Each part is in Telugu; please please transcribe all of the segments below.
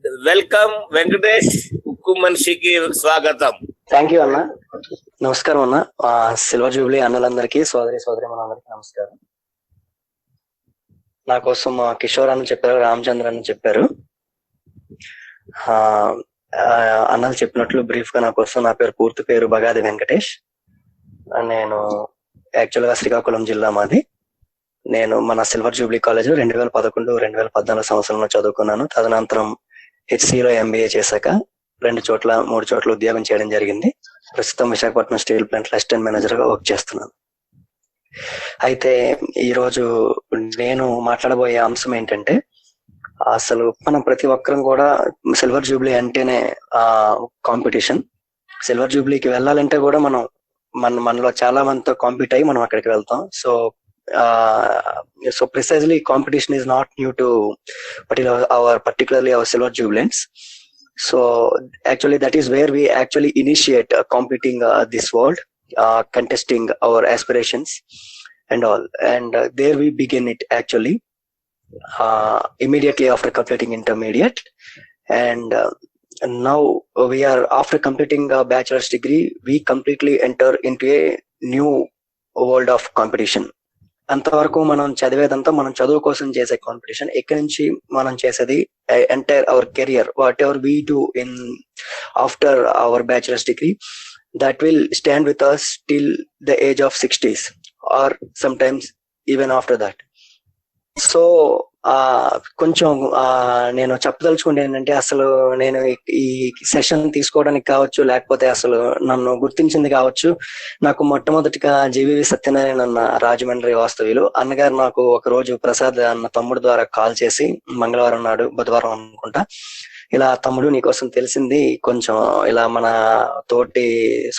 వెల్కమ్ వెంకటేష్ ఉక్కు మనిషికి స్వాగతం. థ్యాంక్ యూ అన్న. నమస్కారం అన్న. సిల్వర్ జూబ్లీ అన్నలందరికీ, సోదరి మనందరికీ నమస్కారం. నా కోసం కిషోర్ అన్న చెప్పారు, రామచంద్ర అన్న చెప్పారు. అన్నలు చెప్పినట్లు బ్రీఫ్ గా నా కోసం, నా పూర్తి పేరు బగాది వెంకటేష్. నేను యాక్చువల్ గా శ్రీకాకుళం జిల్లా మాది. నేను మన సిల్వర్ జూబ్లీ కాలేజ్ 2011-2014 సంవత్సరంలో చదువుకున్నాను. తదనంతరం హెచ్సిలో ఎంబీఏ చేశాక 3 చోట్ల ఉద్యోగం చేయడం జరిగింది. ప్రస్తుతం Visakhapatnam steel plant assistant manager గా వర్క్ చేస్తున్నాను. అయితే ఈ రోజు నేను మాట్లాడబోయే అంశం ఏంటంటే, అసలు మనం ప్రతి ఒక్కరం కూడా సిల్వర్ జూబ్లీ అంటేనే కాంపిటీషన్. సిల్వర్ జూబ్లీకి వెళ్ళాలంటే కూడా మనలో చాలా మందితో కాంపీట్ అయ్యి మనం అక్కడికి వెళ్తాం. So precisely competition is not new to particularly our silver jubilants. So actually that is where we actually initiate competing this world, contesting our aspirations and all, and there we begin it actually immediately after completing intermediate. And now we are after completing a bachelor's degree, we completely enter into a new world of competition. అంతవరకు మనం చదివేదంతా మనం చదువు కోసం చేసే కాంపిటీషన్. ఇక్కడి నుంచి మనం చేసేది entire hour career, what ever we do in after our bachelors degree, that will stand with us till the age of 60s or sometimes even after that. So కొంచెం నేను చెప్పదలుచుకుంటే ఏంటంటే, అసలు నేను ఈ సెషన్ తీసుకోవడానికి కావచ్చు, లేకపోతే అసలు నన్ను గుర్తించింది కావచ్చు, నాకు మొట్టమొదటిగా జీవీవి సత్యనారాయణ అన్న రాజమండ్రి వాస్తవ్యులు అన్నగారు నాకు ఒక రోజు ప్రసాద్ అన్న తమ్ముడు ద్వారా కాల్ చేసి, మంగళవారం నాడు, బుధవారం అనుకుంటా, ఇలా తమ్ముడు నీకోసం తెలిసింది, కొంచెం ఇలా మన తోటి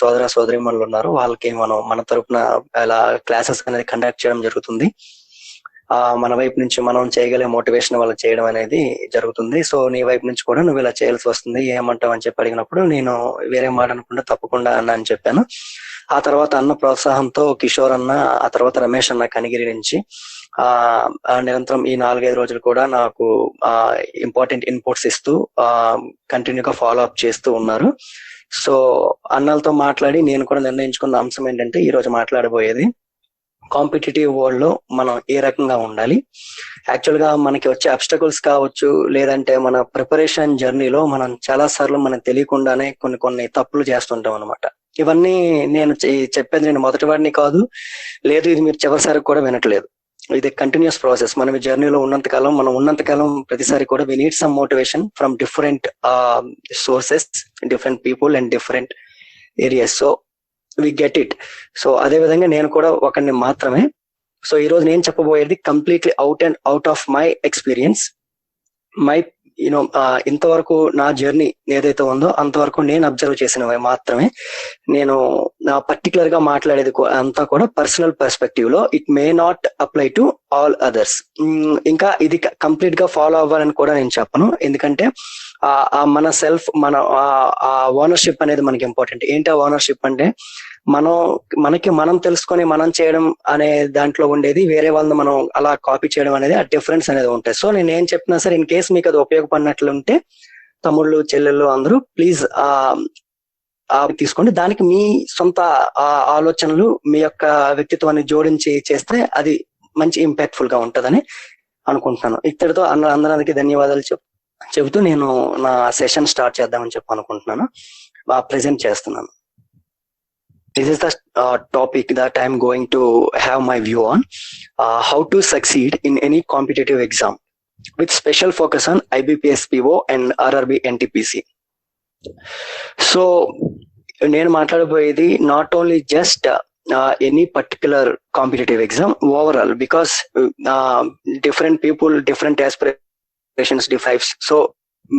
సోదరీమణులు ఉన్నారు, వాళ్ళకి మన తరపున ఇలా క్లాసెస్ అనేది కండక్ట్ చేయడం జరుగుతుంది, మన వైపు నుంచి మనం చేయగలే మోటివేషన్ వాళ్ళకి చేయడం అనేది జరుగుతుంది. సో నీ వైపు నుంచి కూడా నువ్వు ఇలా చేయాల్సి వస్తుంది, ఏమంటావు అని చెప్పి అడిగినప్పుడు నేను వేరే మాట అనుకుంటే తప్పకుండా అన్న అని చెప్పాను. ఆ తర్వాత అన్న ప్రోత్సాహంతో కిషోర్ అన్న, ఆ తర్వాత రమేష్ అన్న కనిగిరి నుంచి నిరంతరం ఈ 4-5 రోజులు కూడా నాకు ఇంపార్టెంట్ ఇన్పుట్స్ ఇస్తూ కంటిన్యూగా ఫాలో అప్ చేస్తూ ఉన్నారు. సో అన్నలతో మాట్లాడి నేను కూడా నిర్ణయించుకున్న అంశం ఏంటంటే, ఈ రోజు మాట్లాడబోయేది కాంపిటేటివ్ వరల్డ్ లో మనం ఏ రకంగా ఉండాలి. యాక్చువల్ గా మనకి వచ్చే అబ్స్టకల్స్ కావచ్చు, లేదంటే మన ప్రిపరేషన్ జర్నీలో మనం చాలా సార్లు మనకు తెలియకుండానే కొన్ని తప్పులు చేస్తుంటాం అనమాట. ఇవన్నీ నేను చెప్పేది నేను మొదటి వాడిని కాదు, లేదు ఇది మీరు చివరిసారి కూడా వినట్లేదు. ఇది కంటిన్యూస్ ప్రాసెస్. మనం ఈ జర్నీలో ఉన్నంతకాలం ప్రతిసారి కూడా we need some motivation from different sources, different people and different areas. So we get it. So అదే విధంగా నేను కూడా ఒకరిని మాత్రమే. సో ఈ రోజు నేను చెప్పబోయేది completely out of my experience, ఇంతవరకు నా జర్నీ ఏదైతే ఉందో అంతవరకు నేను అబ్జర్వ్ చేసినవి మాత్రమే. నేను పర్టికులర్ గా మాట్లాడేది అంతా కూడా పర్సనల్ పర్స్పెక్టివ్ లో. It may not apply to all others. ఇంకా ఇది కంప్లీట్ గా ఫాలో అవ్వాలని కూడా నేను చెప్పను, ఎందుకంటే మన ఓనర్షిప్ అనేది మనకి ఇంపార్టెంట్. ఏంటి ఆ ఓనర్షిప్ అంటే, మనం తెలుసుకొని మనం చేయడం అనే దాంట్లో ఉండేది, వేరే వాళ్ళని మనం అలా కాపీ చేయడం అనేది ఆ డిఫరెన్స్ అనేది ఉంటాయి. సో నేను ఏం చెప్పినా సరే, ఇన్ కేసు మీకు అది ఉపయోగపడినట్లుంటే తమ్ముళ్ళు చెల్లెళ్ళు అందరూ ప్లీజ్ తీసుకోండి. దానికి మీ సొంత ఆలోచనలు, మీ యొక్క వ్యక్తిత్వాన్ని జోడించి చేస్తే అది మంచి ఇంపాక్ట్ఫుల్ గా ఉంటదని అనుకుంటున్నాను. ఇక్కడితో అందరికి ధన్యవాదాలు చెబుతూ నేను నా సెషన్ స్టార్ట్ చేద్దామని చెప్పి అనుకుంటున్నాను, ప్రెజెంట్ చేస్తున్నాను. This is the topic that I am going to have my view on, how to succeed in any competitive exam with special focus on IBPS PO and RRB NTPC. So నేను మాట్లాడబోయేది not only just any particular competitive exam, overall, because different people, different aspirations, defines. So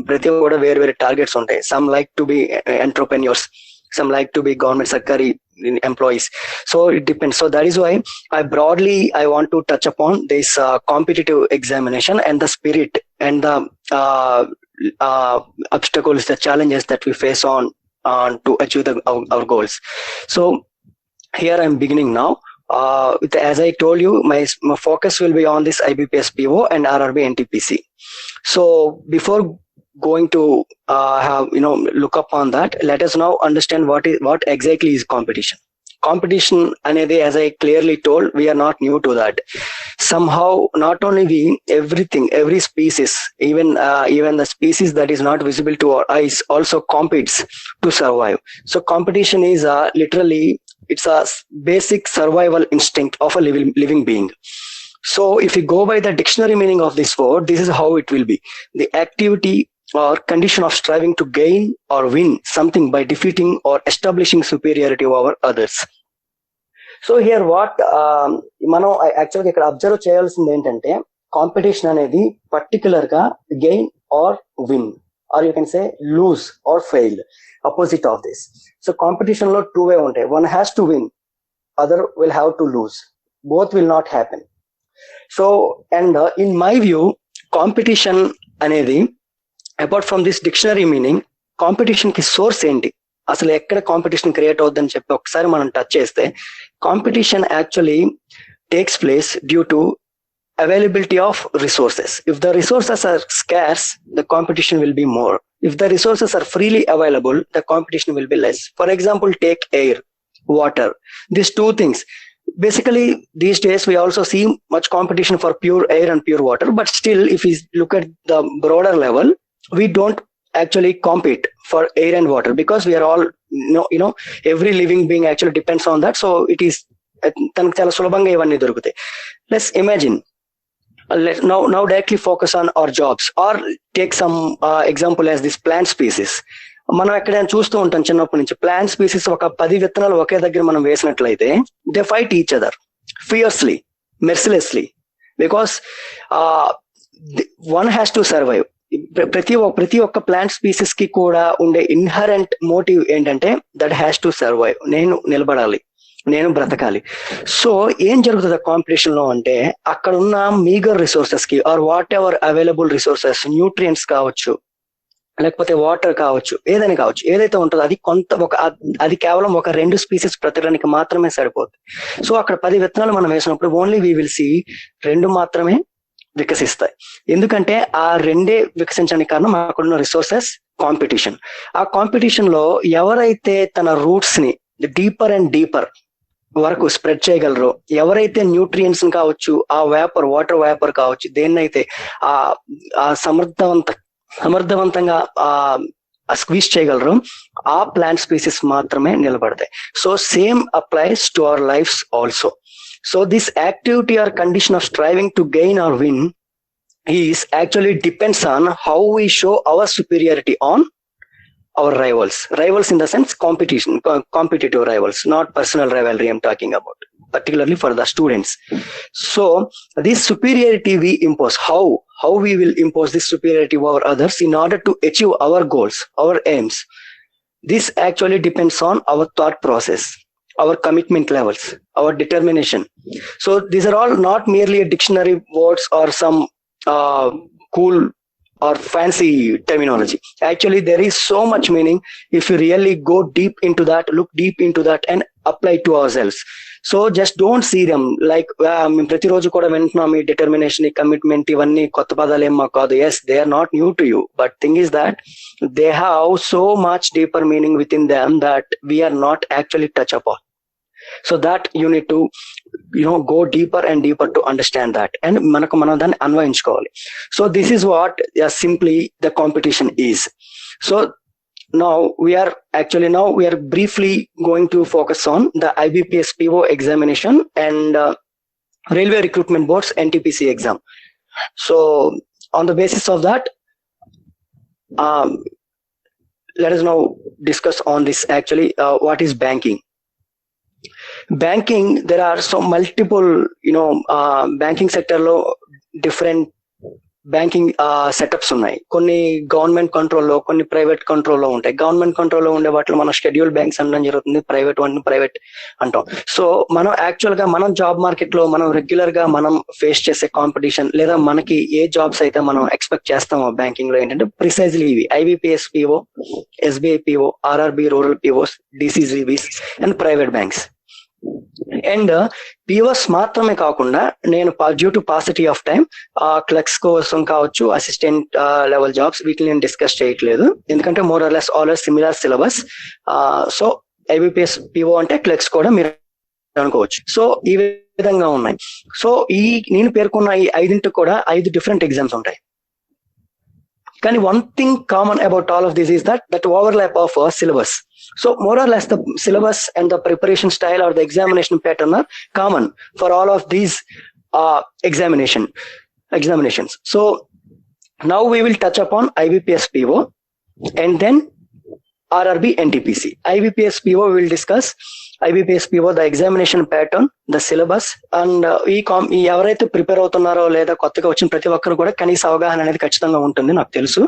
ప్రతి కూడా వేరే టార్గెట్స్ ఉంటాయి. Some like to be entrepreneurs, some like to be government secretary employees. So it depends. So that is why I want to touch upon this competitive examination and the spirit and the obstacles, the challenges that we face on to achieve our goals. So here I'm beginning now. As I told you, my focus will be on this IBPS PO and RRB NTPC. So before going to have look up on that. Let us now understand what exactly is competition. Competition anedi, as I clearly told, we are not new to that. Somehow not only we, every species, even the species that is not visible to our eyes also competes to survive. So competition is literally, it's a basic survival instinct of a living being. So if you go by the dictionary meaning of this word, this is how it will be: the activity or condition of striving to gain or win something by defeating or establishing superiority over others. So here what మనం యాక్చువల్గా ఇక్కడ అబ్జర్వ్ చేయాల్సింది ఏంటంటే, కాంపిటీషన్ అనేది పర్టికులర్ గా gain or win, or you can say lose or fail, opposite of this. So competition లో టూ వే ఉంటాయి. One has to win, other will have to lose. Both will not happen. So and in my view, competition అనేది apart from this dictionary meaning, competition కి సోర్స్ ఏంటి, అసలు ఎక్కడ కాంపిటీషన్ క్రియేట్ అవుతుందని చెప్పి ఒకసారి మనం టచ్ చేస్తే, competition actually takes place due to availability of resources. If the resources are scarce, the competition will be more. If the resources are freely available, the competition will be less. For example, take air, water. These two things. Basically, these days we also see much competition for pure air and pure water, but still, if we look at the broader level, we don't actually compete for air and water, because we are all, every living being actually depends on that. So it is తనకు చాలా సులభంగా ఇవన్నీ దొరుకుతాయి. Let's imagine, now directly focus on our jobs, or take some example as this plant species. మనం ఎక్కడైనా చూస్తూ ఉంటాం చిన్నప్పటి నుంచి, ప్లాంట్ స్పీసీస్ ఒక 10 విత్తనాలు ఒకే దగ్గర మనం వేసినట్లయితే, they fight each other fiercely, mercilessly, because one has to survive. ప్రతి ఒక్క ప్లాంట్ స్పీసీస్ కి కూడా ఉండే ఇన్హరెంట్ మోటివ్ ఏంటంటే, దట్ హ్యాస్ టు సర్వైవ్, నేను నిలబడాలి, నేను బ్రతకాలి. సో ఏం జరుగుతుంది కాంపిటీషన్ లో అంటే, అక్కడ ఉన్న మీగర్ రిసోర్సెస్ కి, or whatever available resources, nutrients కావచ్చు, లేకపోతే వాటర్ కావచ్చు, ఏదైనా కావచ్చు, ఏదైతే ఉంటుందో అది అది కేవలం ఒక 2 స్పీసీస్ బ్రతకడానికి మాత్రమే సరిపోతుంది. సో అక్కడ 10 విత్తనాలు మనం వేసినప్పుడు ఓన్లీ వీ విల్ సీ 2 మాత్రమే వికసిస్తాయి. ఎందుకంటే ఆ 2 వికసించడానికి కారణం అక్కడున్న రిసోర్సెస్ కాంపిటీషన్. ఆ కాంపిటీషన్ లో ఎవరైతే తన రూట్స్ ని డీపర్ అండ్ డీపర్ వరకు స్ప్రెడ్ చేయగలరు, ఎవరైతే న్యూట్రియంట్స్ కావచ్చు, ఆ వాటర్ వేపర్ కావచ్చు, దేన్నైతే ఆ సమర్థవంతంగా స్క్వీజ్ చేయగలరు, ఆ ప్లాంట్ స్పీసీస్ మాత్రమే నిలబడతాయి. So same applies to our lives also. So this activity or condition of striving to gain or win is actually depends on how we show our superiority on our rivals in the sense competitive rivals, not personal rivalry I'm talking about, particularly for the students. So this superiority we impose, how we will impose this superiority over others in order to achieve our goals, our aims, this actually depends on our thought process, our commitment levels, our determination. So these are all not merely dictionary words or some cool or fancy terminology. Actually, there is so much meaning if you really go deep into that, look deep into that and apply to ourselves. So just don't see them like ప్రతి రోజు కూడా వింటున్నాం ఈ డిటర్మినేషన్, ఈ కమిట్మెంట్, ఇవన్నీ కొత్త పదాలు ఏమో కాదు. Yes, they are not new to you, but thing is that they have so much deeper meaning within them that we are not actually touch upon. So that you need to go deeper and deeper to understand that, and మనం దాన్ని అన్వయించుకోవాలి. So this is what simply the competition is. So now we are briefly going to focus on the IBPS PO examination and Railway Recruitment Board's NTPC exam. So on the basis of that, let us now discuss on this actually, what is banking. There are so multiple banking sector lo different banking setups ఉన్నాయి. కొన్ని గవర్నమెంట్ కంట్రోల్లో, కొన్ని ప్రైవేట్ కంట్రోల్లో ఉంటాయి. గవర్నమెంట్ కంట్రోల్లో ఉండే వాటిలో మనం షెడ్యూల్ బ్యాంక్స్ అనడం జరుగుతుంది, ప్రైవేట్ అంటాం. సో మనం యాక్చువల్ గా మనం జాబ్ మార్కెట్ లో మనం రెగ్యులర్ గా మనం ఫేస్ చేసే కాంపిటీషన్, లేదా మనకి ఏ జాబ్స్ అయితే మనం ఎక్స్పెక్ట్ చేస్తామో బ్యాంకింగ్ లో, ఏంటంటే ప్రిసైజ్లీ ఇవి: IBPS PO, SBI PO, RRB rural POs, DCGBs and private banks. And POs మాత్రమే కాకుండా నేను due to paucity of time clerks కోసం కావచ్చు, అసిస్టెంట్ లెవెల్ జాబ్స్, వీటిని నేను డిస్కస్ చేయట్లేదు ఎందుకంటే more or less always similar syllabus. So IBPS PO అంటే క్లర్క్స్ కూడా మీరు అనుకోవచ్చు. సో ఈ విధంగా ఉన్నాయి. సో నేను పేర్కొన్న ఈ 5 కూడా 5 డిఫరెంట్ ఎగ్జామ్స్ ఉంటాయి. కానీ one thing common about all of this is that overlap of syllabus. So more or less the syllabus and the preparation style or the examination pattern are common for all of these examinations. So now we will touch upon IBPS PO and then RRB NTPC. IBPS PO we will discuss IBPS PO, the examination pattern, the syllabus, and ఎవరైతే ప్రిపేర్ అవుతున్నారో లేదా కొత్తగా వచ్చిన ప్రతి ఒక్కరు కూడా కనీస అవగాహన అనేది ఖచ్చితంగా ఉంటుంది. నాకు తెలుసు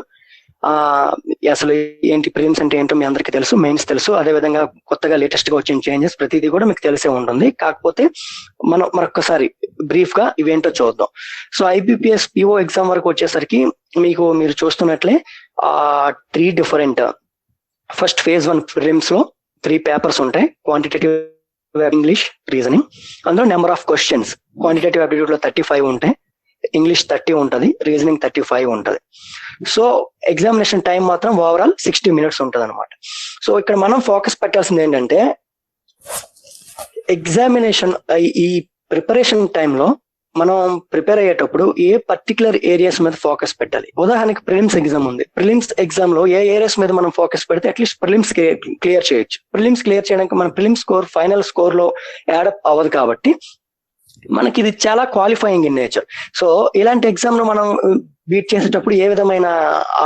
అసలు ఏంటి ప్రిలిమ్స్ అంటే ఏంటో మీ అందరికీ తెలుసు, మెయిన్స్ తెలుసు, అదే విధంగా కొత్తగా లేటెస్ట్ గా వచ్చిన చేంజెస్ ప్రతిదీ కూడా మీకు తెలిసే ఉంటుంది. కాకపోతే మనం మరొకసారి బ్రీఫ్ గా ఇవేంటో చూద్దాం. సో ఐబిపిఎస్ పిఓ ఎగ్జామ్ వరకు వచ్చేసరికి మీరు చూస్తున్నట్లే 3 డిఫరెంట్ ఫస్ట్ ఫేజ్ 1 ప్రిలిమ్స్ లో 3 పేపర్స్ ఉంటాయి. Quantitative English, reasoning. అందులో number of questions quantitative aptitude లో 35 ఉంటాయి, ఇంగ్లీష్ 30 ఉంటది, రీజనింగ్ 35 ఉంటది. సో ఎగ్జామినేషన్ టైం మాత్రం ఓవరాల్ 60 minutes ఉంటది అనమాట. సో ఇక్కడ మనం ఫోకస్ పెట్టాల్సింది ఏంటంటే ఎగ్జామినేషన్ ఈ ప్రిపరేషన్ టైంలో మనం ప్రిపేర్ అయ్యేటప్పుడు ఏ పర్టికులర్ ఏరియాస్ మీద ఫోకస్ పెట్టాలి. ఉదాహరణకి ప్రిలిమ్స్ ఎగ్జామ్ ఉంది. ప్రిలిమ్స్ ఎగ్జామ్ లో ఏ ఏరియాస్ మీద మనం ఫోకస్ పెడితే అట్లీస్ట్ ప్రిలిమ్స్ క్లియర్ చేయొచ్చు. ప్రిలిమ్స్ క్లియర్ చేయడానికి మన ప్రిలిమ్స్ స్కోర్ ఫైనల్ స్కోర్ లో యాడప్ అవ్వదు కాబట్టి మనకి ఇది చాలా క్వాలిఫైయింగ్ ఇన్ నేచర్. సో ఇలాంటి ఎగ్జామ్ లో మనం బీట్ చేసేటప్పుడు ఏ విధమైన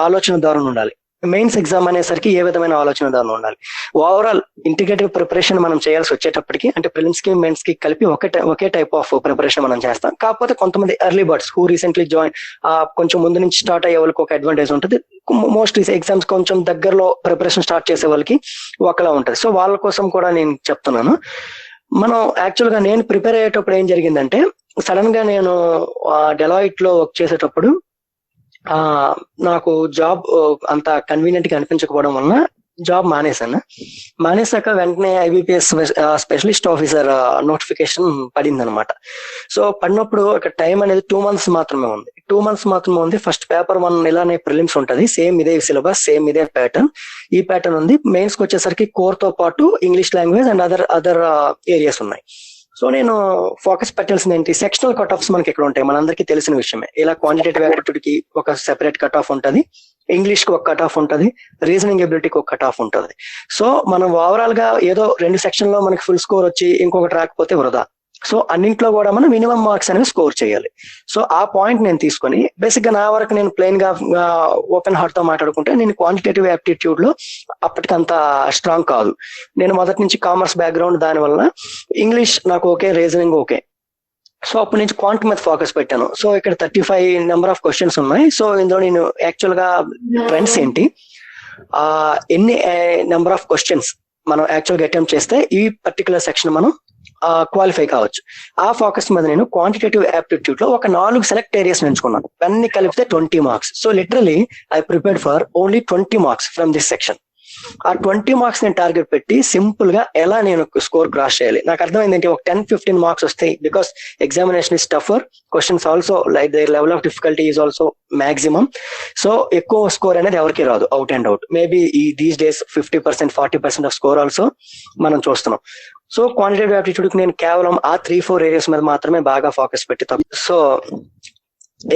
ఆలోచన ధోరణి ఉండాలి, మెయిన్స్ ఎగ్జామ్ అనేసరికి ఏ విధమైన ఆలోచన ధోరణి ఉండాలి, ఓవరాల్ ఇంటిగ్రేటివ్ ప్రిపరేషన్ మనం చేయాల్సి వచ్చేటప్పటికి అంటే ప్రిలిమ్స్ కి మెయిన్స్ కి కలిపి ఒకే టైప్ ఆఫ్ ప్రిపరేషన్ మనం చేస్తాం. కాకపోతే కొంతమంది early birds who recently join కొంచెం ముందు నుంచి స్టార్ట్ అయ్యే వాళ్ళకి ఒక అడ్వాంటేజ్ ఉంటుంది. మోస్ట్ ఎగ్జామ్స్ కొంచెం దగ్గరలో ప్రిపరేషన్ స్టార్ట్ చేసే వాళ్ళకి ఒకలా ఉంటుంది. సో వాళ్ళ కోసం కూడా నేను చెప్తున్నాను. మనం యాక్చువల్ గా నేను ప్రిపేర్ అయ్యేటప్పుడు ఏం జరిగిందంటే సడన్ గా నేను డెలాయిట్ లో వర్క్ చేసేటప్పుడు నాకు జాబ్ అంత కన్వీనియంట్ గా అనిపించకపోవడం వలన జాబ్ మానేశాక వెంటనే ఐబిపిఎస్ స్పెషలిస్ట్ ఆఫీసర్ నోటిఫికేషన్ పడింది అనమాట. సో పడినప్పుడు ఒక టైం అనేది 2 months మాత్రమే ఉంది. ఫస్ట్ పేపర్ 1 ఇలానే ప్రిలిమ్స్ ఉంటది, సేమ్ ఇదే సిలబస్, సేమ్ ఇదే ప్యాటర్న్. ఈ ప్యాటర్న్ ఉంది. మెయిన్స్ కి వచ్చేసరికి కోర్ తో పాటు English language and other areas ఉన్నాయి. సో నేను ఫోకస్ పెట్టాల్సింది ఏంటి, సెక్షనల్ కట్ ఆఫ్స్ మనకి ఇక్కడ ఉంటాయి, మనందరికీ తెలిసిన విషయమే. ఇలా క్వాంటిటేటివ్ యాప్టిట్యూడ్ కి ఒక సెపరేట్ కట్ ఆఫ్ ఉంటది, ఇంగ్లీష్ కి ఒక కట్ ఆఫ్ ఉంటది, రీజనింగ్ ఎబిలిటీకి ఒక కట్ ఆఫ్ ఉంటది. సో మనం ఓవరాల్ గా ఏదో 2 సెక్షన్ లో మనకి ఫుల్ స్కోర్ వచ్చి ఇంకొకటి రాకపోతే వృధా. సో అన్నింట్లో కూడా మనం మినిమం మార్క్స్ అనేవి స్కోర్ చేయాలి. సో ఆ పాయింట్ నేను తీసుకొని బేసిక్ గా నా వరకు నేను ప్లెయిన్ గా ఓపెన్ హార్ట్ తో మాట్లాడుకుంటే నేను క్వాంటిటేటివ్ యాప్టిట్యూడ్ లో అప్పటికంత స్ట్రాంగ్ కాదు. నేను మొదటి నుంచి కామర్స్ బ్యాక్గ్రౌండ్, దాని వల్ల ఇంగ్లీష్ నాకు ఓకే, రీజనింగ్ ఓకే. సో అప్పటి నుంచి క్వాంట్ మీద ఫోకస్ పెట్టాను. సో ఇక్కడ 35 నెంబర్ ఆఫ్ క్వశ్చన్స్ ఉన్నాయి. సో ఇందులో నేను యాక్చువల్ గా ట్రెండ్స్ ఏంటి, ఎన్ని నెంబర్ ఆఫ్ క్వశ్చన్స్ మనం యాక్చువల్ గా అటెంప్ట్ చేస్తే ఈ పర్టికులర్ సెక్షన్ మనం క్వాలిఫై కావచ్చు, ఆ ఫోకస్ మీద నేను క్వాంటిటేటివ్ యాప్టిట్యూడ్ లో ఒక 4 సెలెక్ట్ ఏరియాస్ ఎంచుకున్నాను. అన్ని కలిపితే 20 marks. So literally I prepared for only 20 marks from this section. ఆ 20 marks నేను టార్గెట్ పెట్టి సింపుల్ గా ఎలా నేను స్కోర్ క్రాస్ చేయాలి. నాకు అర్థమైంది ఒక 10-15 marks వస్తాయి, because examination is టఫర్, questions also like their level of difficulty is also maximum. So ఎక్కువ స్కోర్ అనేది ఎవరికి రాదు, అవుట్ అండ్ అవుట్. మేబీ ఈ these days 50%, 40% of score also మనం చూస్తున్నాం. సో క్వాంటిటేటివ్ యాప్టిట్యూడ్ కి నేను కేవలం ఆ 3-4 ఏరియాస్ మీద మాత్రమే బాగా ఫోకస్ పెట్టి, సో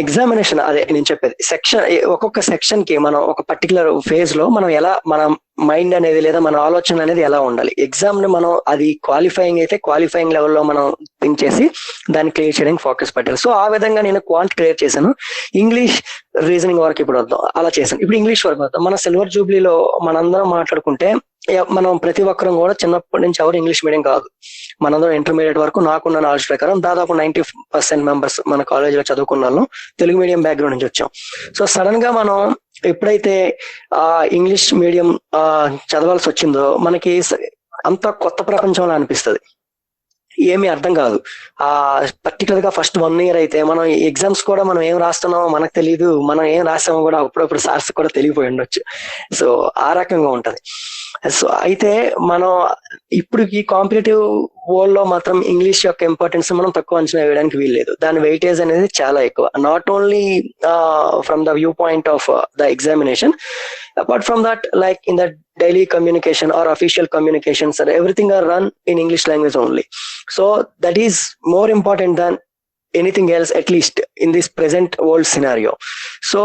ఎగ్జామినేషన్ అదే నేను చెప్పేది, సెక్షన్ ఒక్కొక్క సెక్షన్ కి మనం ఒక పర్టికులర్ ఫేజ్ లో మనం ఎలా మన మైండ్ అనేది లేదా మన ఆలోచన అనేది ఎలా ఉండాలి. ఎగ్జామ్ ని మనం అది క్వాలిఫైయింగ్ అయితే క్వాలిఫైయింగ్ లెవెల్లో మనం థింక్ చేసి దాన్ని క్లియర్ చేయడానికి ఫోకస్ పెట్టాలి. సో ఆ విధంగా నేను క్వాంట్ క్లియర్ చేశాను. ఇంగ్లీష్, రీజనింగ్ వరకు ఇప్పుడు వద్దాం, అలా చేశాను. ఇప్పుడు ఇంగ్లీష్ వరకు వద్దాం. మన సిల్వర్ జూబ్లీలో మనందరం మాట్లాడుకుంటే మనం ప్రతి ఒక్కరం కూడా చిన్నప్పటి నుంచి ఎవరు ఇంగ్లీష్ మీడియం కాదు. మనందరం ఇంటర్మీడియట్ వరకు నాకున్న నాలెడ్జ్ ప్రకారం దాదాపు 90% మెంబర్స్ మన కాలేజీలో చదువుకున్న వాళ్ళు తెలుగు మీడియం బ్యాక్గ్రౌండ్ నుంచి వచ్చాం. సో సడన్ గా మనం ఎప్పుడైతే ఇంగ్లీష్ మీడియం చదవాల్సి వచ్చిందో మనకి అంత కొత్త ప్రపంచంలో అనిపిస్తుంది, ఏమీ అర్థం కాదు. పర్టికులర్ గా ఫస్ట్ 1 year అయితే మనం ఎగ్జామ్స్ కూడా మనం ఏం రాస్తున్నామో మనకు తెలియదు, మనం ఏం రాస్తామో కూడా అప్పుడప్పుడు సార్స్ కూడా తెలియపోయి ఉండొచ్చు. సో ఆ రకంగా ఉంటది. సో అయితే మనం ఇప్పుడు ఈ కాంపిటేటివ్ వరల్డ్ లో మాత్రం ఇంగ్లీష్ యొక్క ఇంపార్టెన్స్ మనం తక్కువ అంచనా వేయడానికి వీల్లేదు. దాని వెయిటేజ్ అనేది చాలా ఎక్కువ. Not only from the view point of the examination, apart from that, like in the daily communication or official communications and everything are run in English language only. So that is more important than anything else, at least in this present world scenario. So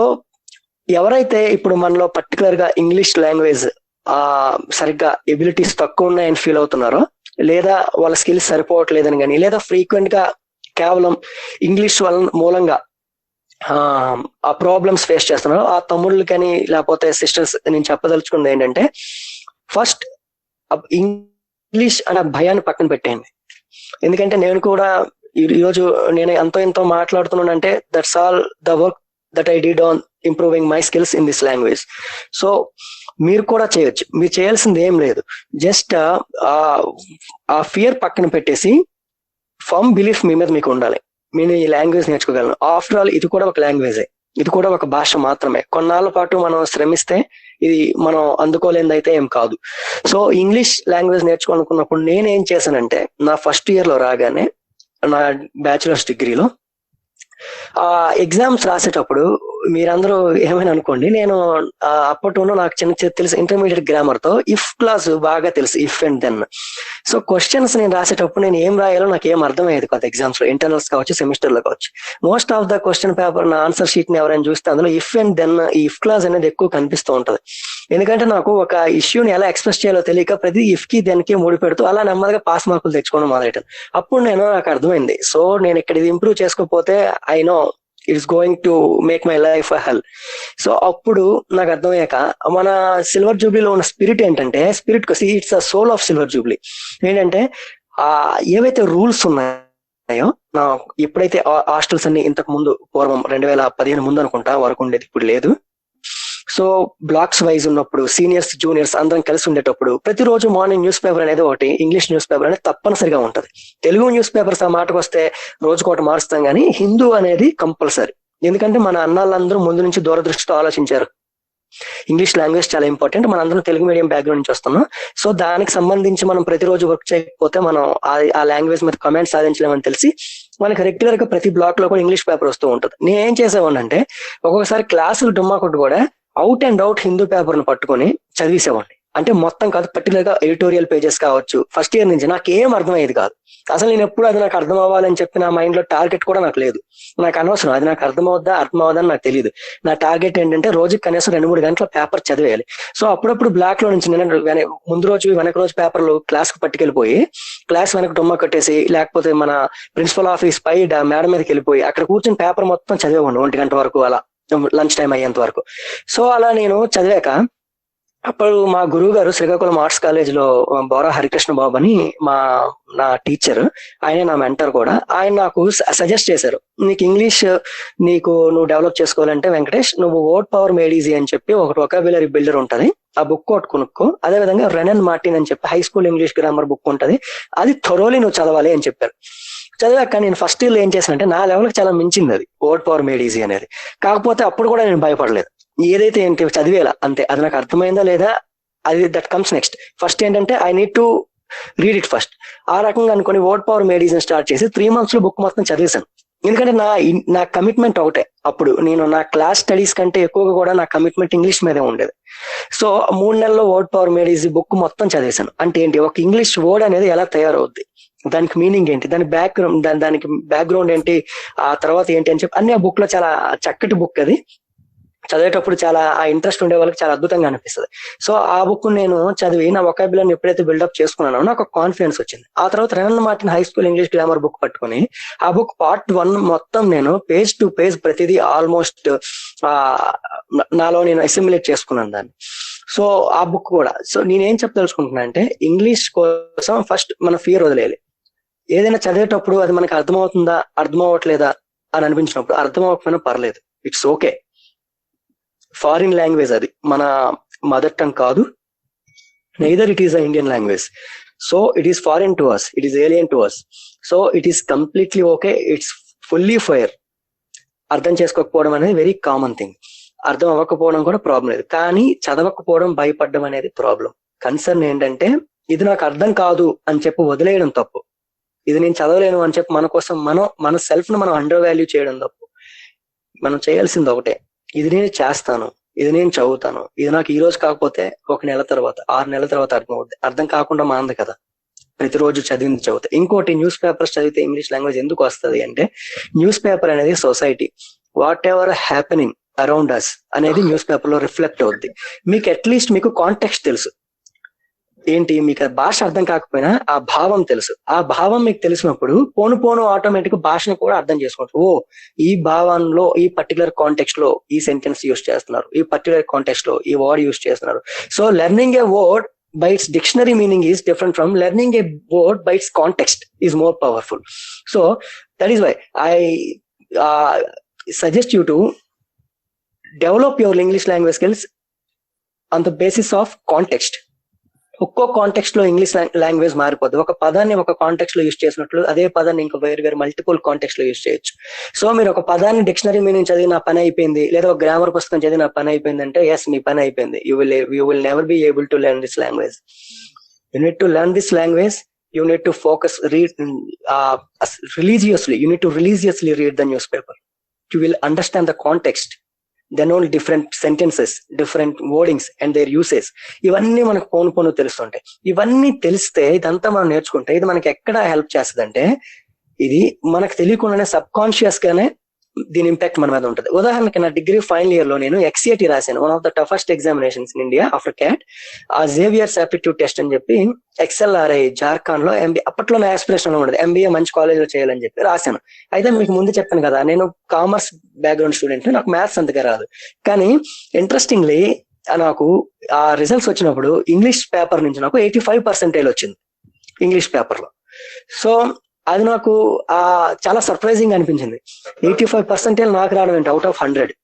ఎవరైతే ఇప్పుడు మనలో పర్టికులర్ గా ఇంగ్లీష్ లాంగ్వేజ్ సరిగ్గా ఎబిలిటీస్ తక్కువ ఉన్నాయని ఫీల్ అవుతున్నారో, లేదా వాళ్ళ స్కిల్స్ సరిపోవట్లేదని కానీ, లేదా ఫ్రీక్వెంట్ గా కేవలం ఇంగ్లీష్ వల్ల మూలంగా ఆ ప్రాబ్లమ్స్ ఫేస్ చేస్తున్నారు ఆ తమ్ముళ్ళు కానీ లేకపోతే సిస్టర్స్, నేను చెప్పదలుచుకుంది ఏంటంటే, ఫస్ట్ ఇంగ్లీష్ అనే భయాన్ని పక్కన పెట్టేయండి. ఎందుకంటే నేను కూడా ఈరోజు నేను ఎంతో మాట్లాడుతున్నానంటే that's all the work that I did on improving my skills in this language. So మీరు కూడా చేయొచ్చు. మీరు చేయాల్సింది ఏం లేదు, జస్ట్ ఆ ఫియర్ పక్కన పెట్టేసి ఫర్మ్ బిలీఫ్ మీ మీద మీకు ఉండాలి. నేను ఈ లాంగ్వేజ్ నేర్చుకోగలను. ఆఫ్టర్ ఆల్ ఇది కూడా ఒక లాంగ్వేజే, ఇది కూడా ఒక భాష మాత్రమే. కొన్నాళ్ళ పాటు మనం శ్రమిస్తే ఇది మనం అందుకోలేనిది అయితే ఏం కాదు. సో ఇంగ్లీష్ లాంగ్వేజ్ నేర్చుకోవాలనుకున్నప్పుడు నేనేం చేశానంటే, నా ఫస్ట్ ఇయర్ లో రాగానే నా బ్యాచులర్స్ డిగ్రీలో ఎగ్జామ్స్ రాసేటప్పుడు మీరందరూ ఏమైనా అనుకోండి, నేను అప్పట్లో నాకు చిన్న తెలుసు ఇంటర్మీడియట్ గ్రామర్ తో ఇఫ్ క్లాస్ బాగా తెలుసు, if and then. So questions నేను రాసేటప్పుడు నేను ఏం రాయాలో నాకు ఏం అర్థమయ్యేది కాదు. ఎగ్జామ్స్ లో ఇంటర్నల్స్ కావచ్చు, సెమిస్టర్ లో కావచ్చు, most of the question paper నా ఆన్సర్ షీట్ ని ఎవరైనా చూస్తే అందులో ఇఫ్ అండ్ దెన్, ఈ ఇఫ్ క్లాస్ అనేది ఎక్కువ కనిపిస్తూ ఉంటది. ఎందుకంటే నాకు ఒక ఇష్యూని ఎలా ఎక్స్ప్రెస్ చేయాలో తెలియక ప్రతి ఇఫ్ కి దెన్ కి ముడి పెడుతూ అలా నెమ్మదిగా పాస్ మార్కులు తెచ్చుకోవడం మొదలెట్టాను. అప్పుడు నాకు అర్థమైంది, సో నేను ఇక్కడ ఇది ఇంప్రూవ్ చేసుకోకపోతే I know it's going to make my life a hell. So అప్పుడు నాకు అర్థమయ్యాక మన సిల్వర్ జూబ్లీలో ఉన్న స్పిరిట్ ఏంటంటే, spirit it's a soul of silver jubilee. ఏంటంటే ఏవైతే రూల్స్ ఉన్నాయో, నా ఎప్పుడైతే హాస్టల్స్ అన్ని ఇంతకు ముందు పూర్వం 2015 ముందు అనుకుంటా వరకు ఉండేది, ఇప్పుడు లేదు. సో బ్లాక్స్ వైజ్ ఉన్నప్పుడు సీనియర్స్ జూనియర్స్ అందరం కలిసి ఉండేటప్పుడు ప్రతిరోజు మార్నింగ్ న్యూస్ పేపర్ అనేది ఒకటి, ఇంగ్లీష్ న్యూస్ పేపర్ అనేది తప్పనిసరిగా ఉంటది. తెలుగు న్యూస్ పేపర్స్ ఆ మాటకు వస్తే రోజుకోటి మారుస్తాం, కానీ హిందూ అనేది కంపల్సరీ. ఎందుకంటే మన అన్నాళ్ళందరూ ముందు నుంచి దూరదృష్టితో ఆలోచించారు. ఇంగ్లీష్ లాంగ్వేజ్ చాలా ఇంపార్టెంట్. మన అందరం తెలుగు మీడియం బ్యాక్గ్రౌండ్ నుంచి వస్తున్నాం. సో దానికి సంబంధించి మనం ప్రతిరోజు వర్క్ చేయకపోతే మనం ఆ లాంగ్వేజ్ మీద కమెంట్ సాధించలేమని తెలిసి మనకి రెగ్యులర్ గా ప్రతి బ్లాక్ లో కూడా ఇంగ్లీష్ పేపర్ వస్తూ ఉంటుంది. నేను ఏం చేసేవాడిని అంటే, ఒక్కొక్కసారి క్లాసులు డుమ్మా కొట్టు కూడా out and out Hindu paper ను పట్టుకొని చదివేసేవాడిని. అంటే మొత్తం కాదు, పర్టికులర్ గా ఎడిటోరియల్ పేజెస్ కావచ్చు. ఫస్ట్ ఇయర్ నుంచి నాకు ఏం అర్థమయ్యేది కాదు. అసలు నేను ఎప్పుడు అది నాకు అర్థం అవ్వాలని చెప్పి నా మైండ్ లో టార్గెట్ కూడా నాకు లేదు. నాకు అనవసరం, అది నాకు అర్థం అవ్వద్దా అని నాకు తెలియదు. నా టార్గెట్ ఏంటంటే రోజుకి కనీసం 2-3 గంటల పేపర్ చదివేయాలి. సో అప్పుడప్పుడు బ్లాక్ లో నుంచి నేను ముందు రోజు వెనక రోజు పేపర్లు క్లాస్ కు పట్టుకెళ్ళిపోయి క్లాస్ వెనక డుమ్మ కట్టేసి, లేకపోతే మన ప్రిన్సిపల్ ఆఫీస్ పై మేడం మీదకి వెళ్ళిపోయి అక్కడ కూర్చొని పేపర్ మొత్తం చదివేవాడిని 1 గంట వరకు, అలా లంచ్ టైం అయ్యేంత వరకు. సో అలా నేను చదివాక అప్పుడు మా గురువు గారు శ్రీకాకుళం ఆర్ట్స్ కాలేజ్ లో బోరా హరికృష్ణ బాబు అని నా టీచర్, ఆయన నా మెంటర్ కూడా. ఆయన నాకు సజెస్ట్ చేశారు, నీకు ఇంగ్లీష్ నువ్వు డెవలప్ చేసుకోవాలంటే వెంకటేష్, నువ్వు వర్డ్ పవర్ మేడ్ ఈజీ అని చెప్పి ఒకటి వొకాబులరీ బిల్డర్ ఉంటది, ఆ బుక్ ఒకటి కొనుక్కో. అదే విధంగా రెనన్ మార్టిన్ అని చెప్పి high school English grammar book ఉంటది, అది థొరోలీ నువ్వు చదవాలి అని చెప్పారు. చదివాక నేను ఫస్ట్ ఇయర్ లో ఏం చేశానంటే, నా లెవెల్కి చాలా మించింది అది వర్డ్ పవర్ మేడ్ ఈజీ అనేది. కాకపోతే అప్పుడు కూడా నేను భయపడలేదు, ఏదైతే ఏంటి చదివేలా అంతే. అది నాకు అర్థమైందా లేదా, అది దట్ కమ్స్ నెక్స్ట్. ఫస్ట్ ఏంటంటే I need to read it first. ఆ రకంగా అనుకుని word power made easy start చేసి 3 months లో బుక్ మొత్తం చదివేశాను. ఎందుకంటే నా కమిట్మెంట్ ఒకటే. అప్పుడు నేను నా క్లాస్ స్టడీస్ కంటే ఎక్కువగా కూడా నా కమిట్మెంట్ ఇంగ్లీష్ మీదే ఉండేది. సో 3 నెలల్లో word power made easy book మొత్తం చదివేశాను. అంటే ఏంటి, ఒక ఇంగ్లీష్ వర్డ్ అనేది ఎలా తయారవుద్ది, దానికి మీనింగ్ ఏంటి, దానికి బ్యాక్గ్రౌండ్ ఏంటి, ఆ తర్వాత ఏంటి అని చెప్పి అన్ని ఆ బుక్ లో చాలా చక్కటి బుక్. అది చదివేటప్పుడు చాలా ఆ ఇంట్రెస్ట్ ఉండే వాళ్ళకి చాలా అద్భుతంగా అనిపిస్తుంది. సో ఆ బుక్ నేను చదివి నా వొకాబులరీని ఎప్పుడైతే బిల్డప్ చేసుకున్నానో నాకు ఒక కాన్ఫిడెన్స్ వచ్చింది. ఆ తర్వాత Wren and Martin high school English grammar book పట్టుకొని ఆ బుక్ పార్ట్ 1 మొత్తం నేను పేజ్ టు పేజ్ ప్రతిదీ ఆల్మోస్ట్ నాలో నేను అసిమిలేట్ చేసుకున్నాను దాన్ని. సో ఆ బుక్ కూడా. సో నేనేం చెప్పదలుచుకుంటున్నా అంటే, ఇంగ్లీష్ కోసం ఫస్ట్ మన ఫియర్ వదిలేయాలి. ఏదైనా చదివేటప్పుడు అది మనకి అర్థమవుతుందా అర్థమవట్లేదా అని అనిపించినప్పుడు, అర్థం అవ్వకపోయినా పర్లేదు, ఇట్స్ ఓకే. ఫారిన్ లాంగ్వేజ్ అది, మన మదర్ టంగ్ కాదు, neither it is a Indian language. So it is foreign to us, it is alien to us. So it is completely okay, it's fully fine. అర్థం చేసుకోకపోవడం అనేది వెరీ కామన్ థింగ్, అర్థం అవ్వకపోవడం కూడా ప్రాబ్లం లేదు. కానీ చదవకపోవడం, భయపడడం అనేది ప్రాబ్లం. కన్సర్న్ ఏంటంటే, ఇది నాకు అర్థం కాదు అని చెప్పి వదిలేయడం తప్పు. ఇది నేను చదవలేను అని చెప్పి మన కోసం మన సెల్ఫ్ ను మనం అండర్ వాల్యూ చేయడం తప్పు. మనం చేయాల్సింది ఒకటే, ఇది నేను చేస్తాను, ఇది నేను చదువుతాను, ఇది నాకు ఈ రోజు కాకపోతే 1 నెల తర్వాత 6 నెలల తర్వాత అర్థం అవుతుంది. అర్థం కాకుండా మాంది కదా ప్రతిరోజు చదివింది చదివితే. ఇంకోటి, న్యూస్ పేపర్స్ చదివితే ఇంగ్లీష్ లాంగ్వేజ్ ఎందుకు వస్తుంది అంటే, న్యూస్ పేపర్ అనేది society, whatever happening around us అనేది న్యూస్ పేపర్ లో రిఫ్లెక్ట్ అవుద్ది. మీకు అట్లీస్ట్ మీకు కాంటెక్స్ట్ తెలుసు, ఏంటి మీకు భాష అర్థం కాకపోయినా ఆ భావం తెలుసు. ఆ భావం మీకు తెలిసినప్పుడు పోను ఆటోమేటిక్ భాషను కూడా అర్థం చేసుకుంటారు. ఓ, ఈ భావంలో ఈ పర్టికులర్ కాంటెక్స్ట్ లో ఈ సెంటెన్స్ యూస్ చేస్తున్నారు, ఈ పర్టికులర్ కాంటెక్స్ట్ లో ఈ వర్డ్ యూస్ చేస్తున్నారు. So learning A word by its dictionary meaning is different from learning a word by its context is more powerful. So that is why I suggest you to develop your English language skills on the basis of context. ఒక్కో కాంటెక్స్ట్ లో ఇంగ్లీష్ లాంగ్వేజ్ మారిపోద్ది. ఒక పదాన్ని ఒక కాంటెక్స్ట్ లో యూజ్ చేసినట్లు అదే పదాన్ని ఇంకా వేరు మల్టిపుల్ కాంటెక్స్ట్ లో యూజ్ చేయొచ్చు. సో మీరు ఒక పదాన్ని డిక్షనరీ మీనింగ్ చదివి నా పని అయిపోయింది, లేదా ఒక గ్రామర్ పుస్తకం చదివి నా పని అయిపోయింది అంటే, ఎస్, మీ పని అయిపోయింది. You will never be able to learn this language. You need to learn this language. You need to focus, read religiously. You need to religiously read the newspaper. You will understand the context. Then only different sentences, different wordings and their uses. ఇవన్నీ మనకు పోను తెలుస్తుంటాయి. ఇవన్నీ తెలిస్తే, ఇదంతా మనం నేర్చుకుంటే ఇది మనకి ఎక్కడ హెల్ప్ చేస్తుంది అంటే, ఇది మనకు తెలియకుండానే సబ్ కాన్షియస్ గానే దీని ఇంపాక్ట్ మన మీద ఉంటుంది. ఉదాహరణకి నా డిగ్రీ ఫైనల్ ఇయర్ లో నేను XCAT రాశాను, one of the toughest examinations in India after cat. ఆ జేవియర్స్ ఆప్టిట్యూడ్ టెస్ట్ అని చెప్పి XLRI జార్ఖండ్ లో అప్పట్లో నా ఆస్పిరేషన్ లో ఉండదు, MBA మంచి కాలేజ్ లో చేయాలని చెప్పి రాశాను. అయితే మీకు ముందు చెప్పాను కదా, నేను కామర్స్ బ్యాక్గ్రౌండ్ స్టూడెంట్, నాకు మ్యాథ్స్ అంతగా రాదు. కానీ ఇంట్రెస్టింగ్లీ నాకు ఆ రిజల్ట్స్ వచ్చినప్పుడు ఇంగ్లీష్ పేపర్ నుంచి నాకు 85% వచ్చింది ఇంగ్లీష్ పేపర్ లో. సో అది నాకు చాలా సర్ప్రైజింగ్ అనిపించింది. 85% నాకు రావడం ఏంటి అవుట్ ఆఫ్ 100.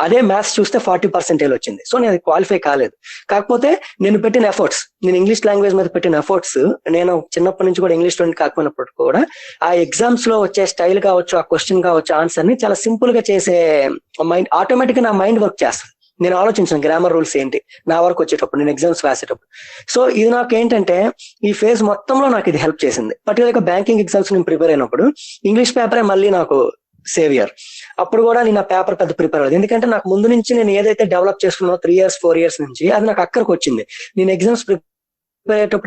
అదే మ్యాథ్స్ చూస్తే 40% వచ్చింది. సో నేను క్వాలిఫై కాలేదు. కాకపోతే నేను పెట్టిన ఎఫర్ట్స్, నేను ఇంగ్లీష్ లాంగ్వేజ్ మీద పెట్టిన ఎఫర్ట్స్, నేను చిన్నప్పటి నుంచి కూడా ఇంగ్లీష్ స్టూడెంట్ కాకపోయినప్పుడు కూడా ఆ ఎగ్జామ్స్ లో వచ్చే స్టైల్ కావచ్చు, ఆ క్వశ్చన్ కావచ్చు, ఆన్సర్ ని చాలా సింపుల్ గా చేసే మైండ్, ఆటోమేటిక్ గా నా మైండ్ వర్క్ చేస్తాను. నేను ఆలోచించాను గ్రామర్ రూల్స్ ఏంటి నా వరకు వచ్చేటప్పుడు, నేను ఎగ్జామ్స్ రాసేటప్పుడు. సో ఇది నాకు ఏంటంటే ఈ ఫేజ్ మొత్తంలో నాకు ఇది హెల్ప్ చేసింది. పర్టికులర్గా బ్యాంకింగ్ ఎగ్జామ్స్ నేను ప్రిపేర్ అయినప్పుడు ఇంగ్లీష్ పేపరే మళ్ళీ నాకు సేవియర్. అప్పుడు కూడా నేను ఆ పేపర్ పెద్ద ప్రిపేర్ అవ్వలేదు, ఎందుకంటే నాకు ముందు నుంచి నేను ఏదైతే డెవలప్ చేసుకున్నానో 3 years 4 years నుంచి అది నాకు అక్కడికి వచ్చింది. నేను exams prepare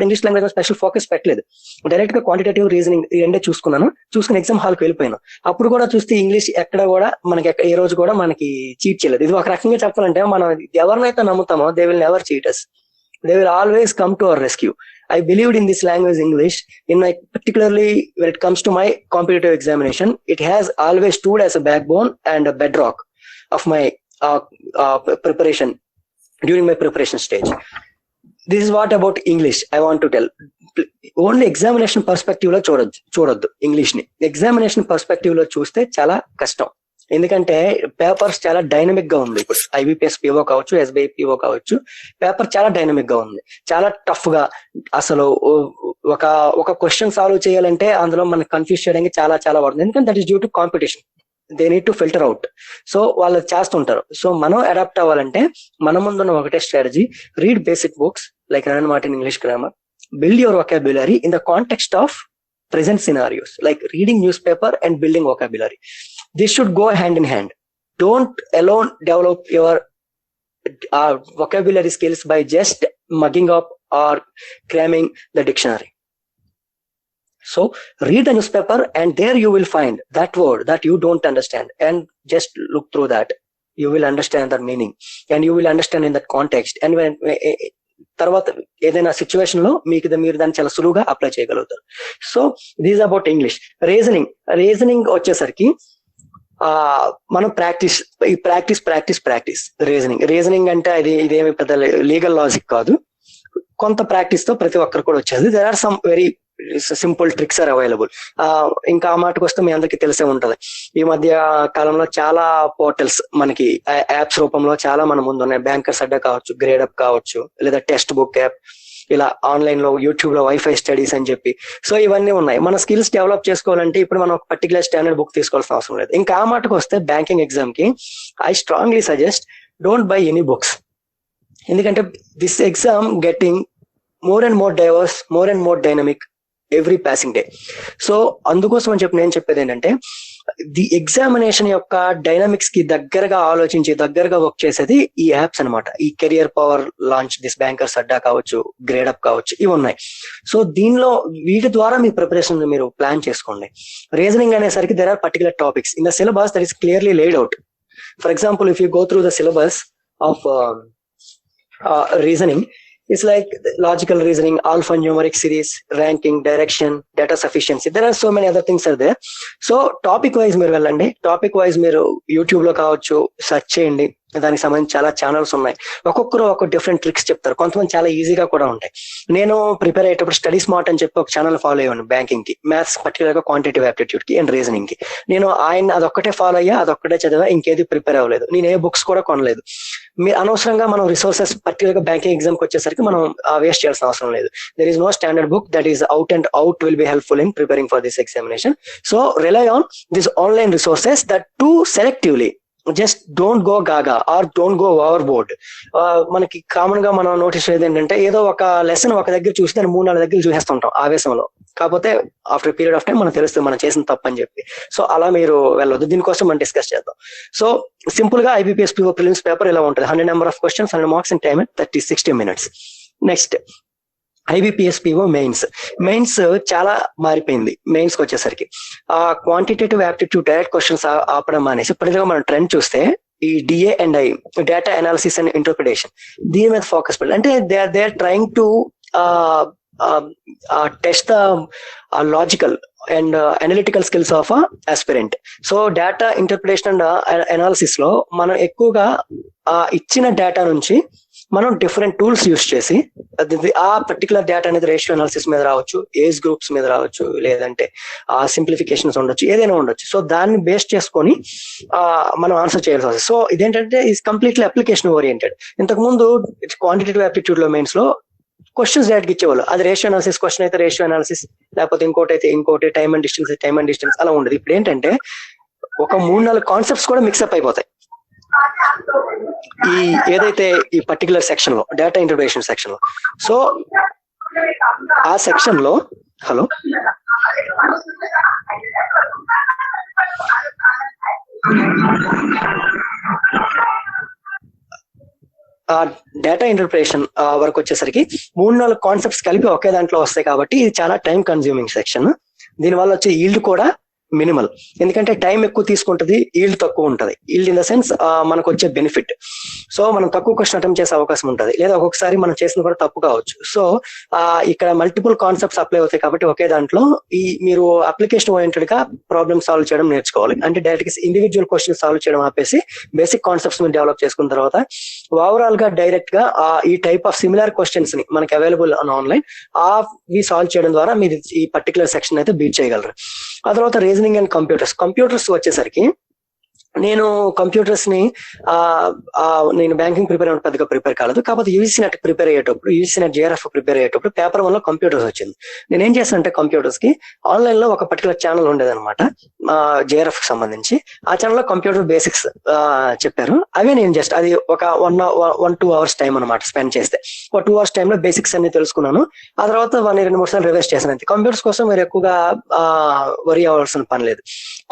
English language special focus పెట్టలేదు, డైరెక్ట్ గా క్వాంటిటేటివ్ రీజనింగ్ ఈ రెండే చూసుకుని ఎగ్జామ్ హాల్కి వెళ్ళిపోయాను. అప్పుడు కూడా చూస్తే ఇంగ్లీష్ ఎక్కడ కూడా మనకి ఏ రోజు కూడా మనకి చీట్ చేయలేదు. ఇది ఒక రకంగా చెప్పాలంటే, మనం ఎవరినైతే నమ్ముతామో they will never cheat us. They will always come to our rescue. I believed in this language English, particularly when it comes to my competitive examination. It has always stood as a backbone and a bedrock of my preparation during my preparation stage. This is what about English I want to tell. Only examination perspective లో చూడొద్దు ఇంగ్లీష్ ని. ఎగ్జామినేషన్ పర్స్పెక్టివ్ లో చూస్తే చాలా కష్టం, ఎందుకంటే పేపర్స్ చాలా డైనమిక్ గా ఉంది. ఇప్పుడు IBPS PO కావచ్చు, SBI PO కావచ్చు, పేపర్ చాలా డైనమిక్ గా ఉంది, చాలా టఫ్ గా. అసలు ఒక క్వశ్చన్ సాల్వ్ చేయాలంటే అందులో మనకు కన్ఫ్యూజ్ చేయడానికి చాలా పడుతుంది, ఎందుకంటే that is due to competition. They need to filter out. So వాళ్ళు చేస్తుంటారు. సో మనం అడాప్ట్ అవ్వాలంటే మన ముందున్న ఒకటే strategy, read basic books like run Martin English grammar, build your vocabulary in the context of present scenarios like reading newspaper and building vocabulary. This should go hand in hand. Don't alone develop your vocabulary skills by just mugging up or cramming the dictionary. So read the newspaper and there you will find that word that you don't understand, and just look through that. You will understand the meaning and you will understand in that context. And when తర్వాత ఏదైనా సిచ్యువేషన్ లో మీరు దాన్ని చాలా సులువుగా అప్లై చేయగలుగుతారు. So these about English. Reasoning వచ్చేసరికి మనం ప్రాక్టీస్ రీజనింగ్ అంటే ఇదేమి పెద్ద లీగల్ లాజిక్ కాదు, కొంత ప్రాక్టీస్ తో ప్రతి ఒక్కరు కూడా వచ్చేది. There are some very simple tricks are available. ఇంకా ఆ మాటకు వస్తే మీ అందరికీ తెలిసే ఉంటది, ఈ మధ్య కాలంలో చాలా పోర్టల్స్ మనకి యాప్స్ రూపంలో చాలా మన ముందు ఉన్నాయి. బ్యాంకర్స్ అడ్డా కావచ్చు, గ్రేడ్ అప్ కావచ్చు, లేదా టెక్స్ట్ బుక్ యాప్, ఇలా ఆన్లైన్ లో యూట్యూబ్ లో వైఫై స్టడీస్ అని చెప్పి. సో ఇవన్నీ ఉన్నాయి. మన స్కిల్స్ డెవలప్ చేసుకోవాలంటే ఇప్పుడు మనం ఒక పర్టికులర్ స్టాండర్డ్ బుక్ తీసుకోవాల్సిన అవసరం లేదు. ఇంకా ఆ మాటకు వస్తే బ్యాంకింగ్ ఎగ్జామ్ కి I strongly suggest don't buy any books, ఎందుకంటే this exam getting more and more diverse, more and more dynamic every passing day. So అందుకోసం అని చెప్పి నేను చెప్పేది ఏంటంటే, ది ఎగ్జామినేషన్ యొక్క డైనమిక్స్ కి దగ్గరగా ఆలోచించి దగ్గరగా వర్క్ చేసేది ఈ యాప్స్ అనమాట. ఈ Career Power launch, this Bankers Adda కావచ్చు, గ్రేడ్ అప్ కావచ్చు, ఇవి ఉన్నాయి. సో దీనిలో వీటి ద్వారా మీ ప్రిపరేషన్ మీరు ప్లాన్ చేసుకోండి. రీజనింగ్ అనేసరికి there are particular topics in the syllabus that is clearly laid out. For example, if you go through the syllabus of reasoning, it's like logical reasoning, alphanumeric series, ranking, direction, data sufficiency. There are so many other things are there. So topic wise మీరు వెళ్ళండి. టాపిక్ వైజ్ మీరు యూట్యూబ్ లో కావచ్చు సెర్చ్ చేయండి. దానికి సంబంధించి చాలా ఛానల్స్ ఉన్నాయి. ఒక్కొక్కరు ఒక డిఫరెంట్ ట్రిక్స్ చెప్తారు. కొంతమంది చాలా ఈజీగా కూడా ఉంటాయి. నేను ప్రిపేర్ అయ్యేటప్పుడు స్టడీ స్మార్ట్ అని చెప్పి ఒక ఛానల్ ఫాలో అయ్యాను. బ్యాంకింగ్ కి, మ్యాథ్స్ పర్టికులర్ గా క్వాంటిటేటివ్ ఆప్టిట్యూడ్ కి అండ్ రీజనింగ్ కి. నేను ఆయన అదొక్కటే ఫాలో అయ్యా, అదొక్కటే చదివా, ఇంకేది ప్రిపేర్ అవ్వలేదు. నేను ఏ బుక్స్ కూడా కొనలేదు. మీరు అనవసరంగా మనం రిసోర్సెస్ పర్టికులర్ గా బ్యాంకింగ్ ఎగ్జామ్ కి వచ్చేసరికి మనం వేస్ట్ చేయాల్సిన అవసరం లేదు. There is no standard book that is out and out will be helpful in preparing for this examination. So rely on this online resources that to selectively. Just don't go gaga or don't go overboard. మనకి కామన్ గా మనం నోటీస్ చేసేది ఏంటంటే, ఏదో ఒక లెసన్ ఒక దగ్గర చూసి దాన్ని 3-4 దగ్గర చూసేస్తుంటాం ఆవేశంలో. కాకపోతే ఆఫ్టర్ పీరియడ్ ఆఫ్ టైం మనం తెలుస్తుంది మనం చేసిన తప్పు అని చెప్పి. సో అలా మీరు వెళ్ళొద్దు. దీనికోసం మనం డిస్కస్ చేద్దాం. సో సింపుల్ గా IBPS ప్రిలిమ్స్ పేపర్ ఇలా ఉంటుంది. 100 number of questions, 100 marks in time 60 minutes. Next IBPS PO mains చాలా మారిపోయింది. మెయిన్స్ కి వచ్చేసరికి ఆ క్వాంటిటేటివ్ యాప్టిట్యూడ్ డైరెక్ట్ క్వశ్చన్స్ ఆపడం అనేసి ఇప్పటిగా మనం ట్రెండ్ చూస్తే ఈ DA&I, data analysis and interpretation, దీని మీద ఫోకస్ పెట్టాలి. అంటే they are trying to test the logical and analytical skills of aspirant. So data interpretation and analysis లో మనం ఎక్కువగా ఇచ్చిన డేటా నుంచి మనం డిఫరెంట్ టూల్స్ యూస్ చేసి ఆ పర్టికులర్ డేటా అనేది రేషియో అనాలిసిస్ మీద రావచ్చు, ఏజ్ గ్రూప్స్ మీద రావచ్చు, లేదంటే సింప్లిఫికేషన్స్ ఉండొచ్చు, ఏదైనా ఉండొచ్చు. సో దాన్ని బేస్ చేసుకొని మనం ఆన్సర్ చేయాల్సి వస్తుంది. సో ఇదేంటంటే ఈస్ కంప్లీట్లీ అప్లికేషన్ ఓరియంటెడ్. ఇంతకు ముందు క్వాంటిటేటివ్ ఆప్టిట్యూడ్ లో మెయిన్స్ లో క్వశ్చన్స్ డైరెక్ట్ ఇచ్చేవాళ్ళు. అది రేషియో అనాలిసిస్ క్వశ్చన్ అయితే రేషియో అనాలిసిస్, లేకపోతే ఇంకోటి అయితే ఇంకోటి, టైమ్ అండ్ డిస్టెన్స్ అలా ఉండదు. ఇప్పుడు ఏంటంటే ఒక 3-4 కాన్సెప్ట్స్ కూడా మిక్సప్ అయిపోతాయి. ఈ ఏదైతే ఈ పర్టికులర్ సెక్షన్ లో, డేటా ఇంటర్ప్రిటేషన్ సెక్షన్ లో. సో ఆ సెక్షన్ లో హలో డేటా ఇంటర్ప్రిటేషన్ వరకు వచ్చేసరికి 3-4 కాన్సెప్ట్స్ కలిపి ఒకే దాంట్లో వస్తాయి. కాబట్టి ఇది చాలా టైం కన్స్యూమింగ్ సెక్షన్. దీనివల్ల వచ్చే ఈల్డ్ కూడా మినిమల్. ఎందుకంటే టైం ఎక్కువ తీసుకుంటది, ఈల్డ్ తక్కువ ఉంటది. ఈల్డ్ ఇన్ ద సెన్స్ మనకు వచ్చే బెనిఫిట్. సో మనం తక్కువ క్వశ్చన్ అటెంప్ట్ చేసే అవకాశం ఉంటది, లేదా ఒక్కొక్కసారి మనం చేసిన కూడా తప్పు కావచ్చు. సో ఇక్కడ మల్టిపుల్ కాన్సెప్ట్స్ అప్లై అవుతాయి. కాబట్టి ఒకే దాంట్లో మీరు అప్లికేషన్ ఓరియంటెడ్ గా ప్రాబ్లమ్ సాల్వ్ చేయడం నేర్చుకోవాలి. అంటే డైరెక్ట్ ఇండివిజువల్ క్వశ్చన్ సాల్వ్ చేయడం ఆపేసి బేసిక్ కాన్సెప్ట్స్ మీరు డెవలప్ చేసుకున్న తర్వాత ఓవరాల్ గా డైరెక్ట్ గా ఈ టైప్ ఆఫ్ సిమిలర్ క్వశ్చన్స్ ని మనకి అవైలబుల్ ఆన్లైన్ సాల్వ్ చేయడం ద్వారా మీరు ఈ పర్టికులర్ సెక్షన్ అయితే బీట్ చేయగలరు. ఆ తర్వాత రీజనింగ్ అండ్ కంప్యూటర్స్ వచ్చేసరికి నేను కంప్యూటర్స్ ని నేను బ్యాంకింగ్ పెద్దగా ప్రిపేర్ కాలేదు. కాకపోతే యూజీసీ నెట్ ప్రిపేర్ అయ్యేటప్పుడు, యూజీసీ నెట్ JRF ప్రిపేర్ అయ్యేటప్పుడు పేపర్ 1 లో కంప్యూటర్స్ వచ్చింది. నేను ఏం చేశానంటే కంప్యూటర్స్ కి ఆన్లైన్ లో ఒక పర్టికులర్ ఛానల్ ఉండేది అనమాట, JRF కి సంబంధించి. ఆ ఛానల్లో కంప్యూటర్ బేసిక్స్ చెప్పారు. అవే నేను జస్ట్ అది ఒక 1-2 hours టైం అనమాట స్పెండ్ చేస్తే. ఒక 2 hours టైంలో బేసిక్స్ అన్ని తెలుసుకున్నాను. ఆ తర్వాత 2-3 సార్లు రివైజ్ చేశాను. అంతే. కంప్యూటర్స్ కోసం మీరు ఎక్కువగా వరీ అవ్వాల్సిన పని లేదు.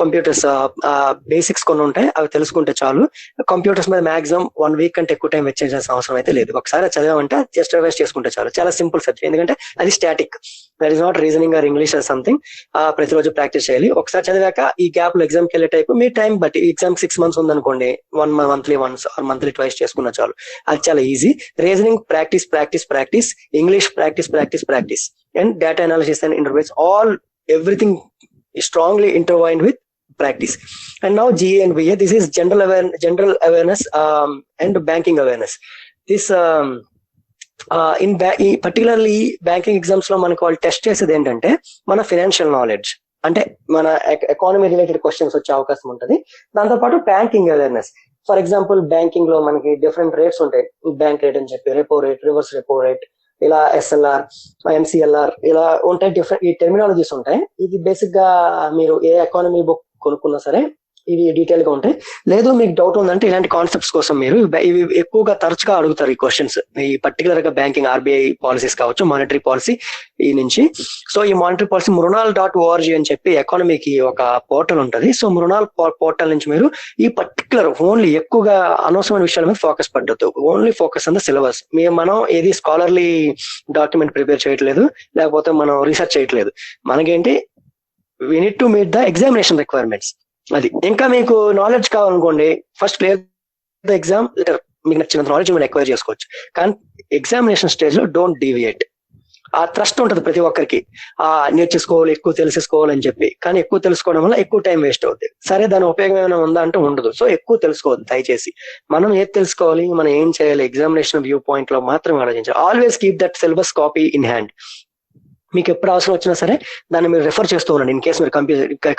కంప్యూటర్స్ బేసిక్స్ కొన్ని ఉంటాయి, అవి తెలుసుకుంటే చాలు. కంప్యూటర్స్ మీద మాక్సిమం 1 week కంటే ఎక్కువ టైం వెచ్చించాల్సిన అవసరం అయితే లేదు. ఒకసారి చదివామంటే జస్ట్ రివైజ్ చేసుకుంటే చాలు. చాలా సింపుల్ సబ్జెక్ట్, ఎందుకంటే అది static. That is not reasoning or English or something. ప్రతిరోజు ప్రాక్టీస్ చేయాలి. ఒకసారి చదివాక ఈ గ్యాప్ లో ఎగ్జామ్కి వెళ్ళే టైప్ మీ టైం బట్టి, ఎగ్జామ్ 6 months ఉందనుకోండి, monthly once or monthly twice చేసుకున్న చాలు. అది చాలా easy. Reasoning practice, English practice, and data analysis and interpretation, all everything strongly intertwined with practice. And now GA and BA, this is general awareness and banking awareness. This particularly banking exams లో మనకు వాళ్ళు టెస్ట్ చేసేది ఏంటంటే మన ఫైనాన్షియల్ నాలెడ్జ్, అంటే మన ఎకానమీ రిలేటెడ్ క్వశ్చన్స్ వచ్చే అవకాశం ఉంటుంది. దాంతోపాటు banking awareness. For example banking లో మనకి డిఫరెంట్ రేట్స్ ఉంటాయి. బ్యాంక్ రేట్ అని చెప్పి, repo rate, reverse repo rate, ఇలా SLR, MCLR, ఇలా ఉంటాయి. డిఫరెంట్ ఈ టెర్మినాలజీస్ ఉంటాయి. ఇది బేసిక్ గా మీరు ఏ ఎకానమీ బుక్ కొనుక్కున్నా సరే ఇవి డీటెయిల్ గా ఉంటాయి. లేదు మీకు డౌట్ ఉందంటే ఇలాంటి కాన్సెప్ట్స్ కోసం మీరు ఇవి ఎక్కువగా తరచుగా అడుగుతారు ఈ క్వశ్చన్స్, ఈ పర్టికులర్ గా బ్యాంకింగ్ ఆర్బీఐ పాలసీస్ కావచ్చు, మానిటరీ పాలసీ ఈ నుంచి. సో ఈ మానిటరీ పాలసీ మృణాల్.org అని చెప్పి ఎకానమీకి ఒక పోర్టల్ ఉంటది. సో మృణాల్ పోర్టల్ నుంచి మీరు ఈ పర్టికులర్ ఓన్లీ ఎక్కువగా అనవసరమైన విషయాల మీద ఫోకస్ పడ్డద్దు, only focus on the syllabus. మనం ఏది స్కాలర్లీ డాక్యుమెంట్ ప్రిపేర్ చేయట్లేదు, లేకపోతే మనం రీసెర్చ్ చేయట్లేదు. మనకేంటి, we need to meet the examination requirements. అది ఇంకా మీకు నాలెడ్జ్ కావాలనుకోండి, first clear the exam letter, మీకు నచ్చినంత నాలెడ్జ్ మీరు ఎక్వైర్ చేసుకోవచ్చు. కానీ ఎగ్జామినేషన్ స్టేజ్ లో డోంట్ డీవియేట్. ఆ ట్రస్ట్ ఉంటుంది ప్రతి ఒక్కరికి, నేర్చేసుకోవాలి, ఎక్కువ తెలుసుకోవాలని చెప్పి. కానీ ఎక్కువ తెలుసుకోవడం వల్ల ఎక్కువ టైం వేస్ట్ అవుతుంది. సరే, దాని ఉపయోగం ఏమైనా ఉందా అంటే ఉండదు. సో ఎక్కువ తెలుసుకోవద్దు దయచేసి. మనం ఏది తెలుసుకోవాలి, మనం ఏం చేయాలి, ఎగ్జామినేషన్ వ్యూ పాయింట్ లో మాత్రమే ఆలోచించాలి. Always keep that syllabus copy in hand. మీకు ఎప్పుడు అవసరం వచ్చినా సరే దాన్ని మీరు రెఫర్ చేస్తూ ఉండండి. ఇన్ కేసు మీరు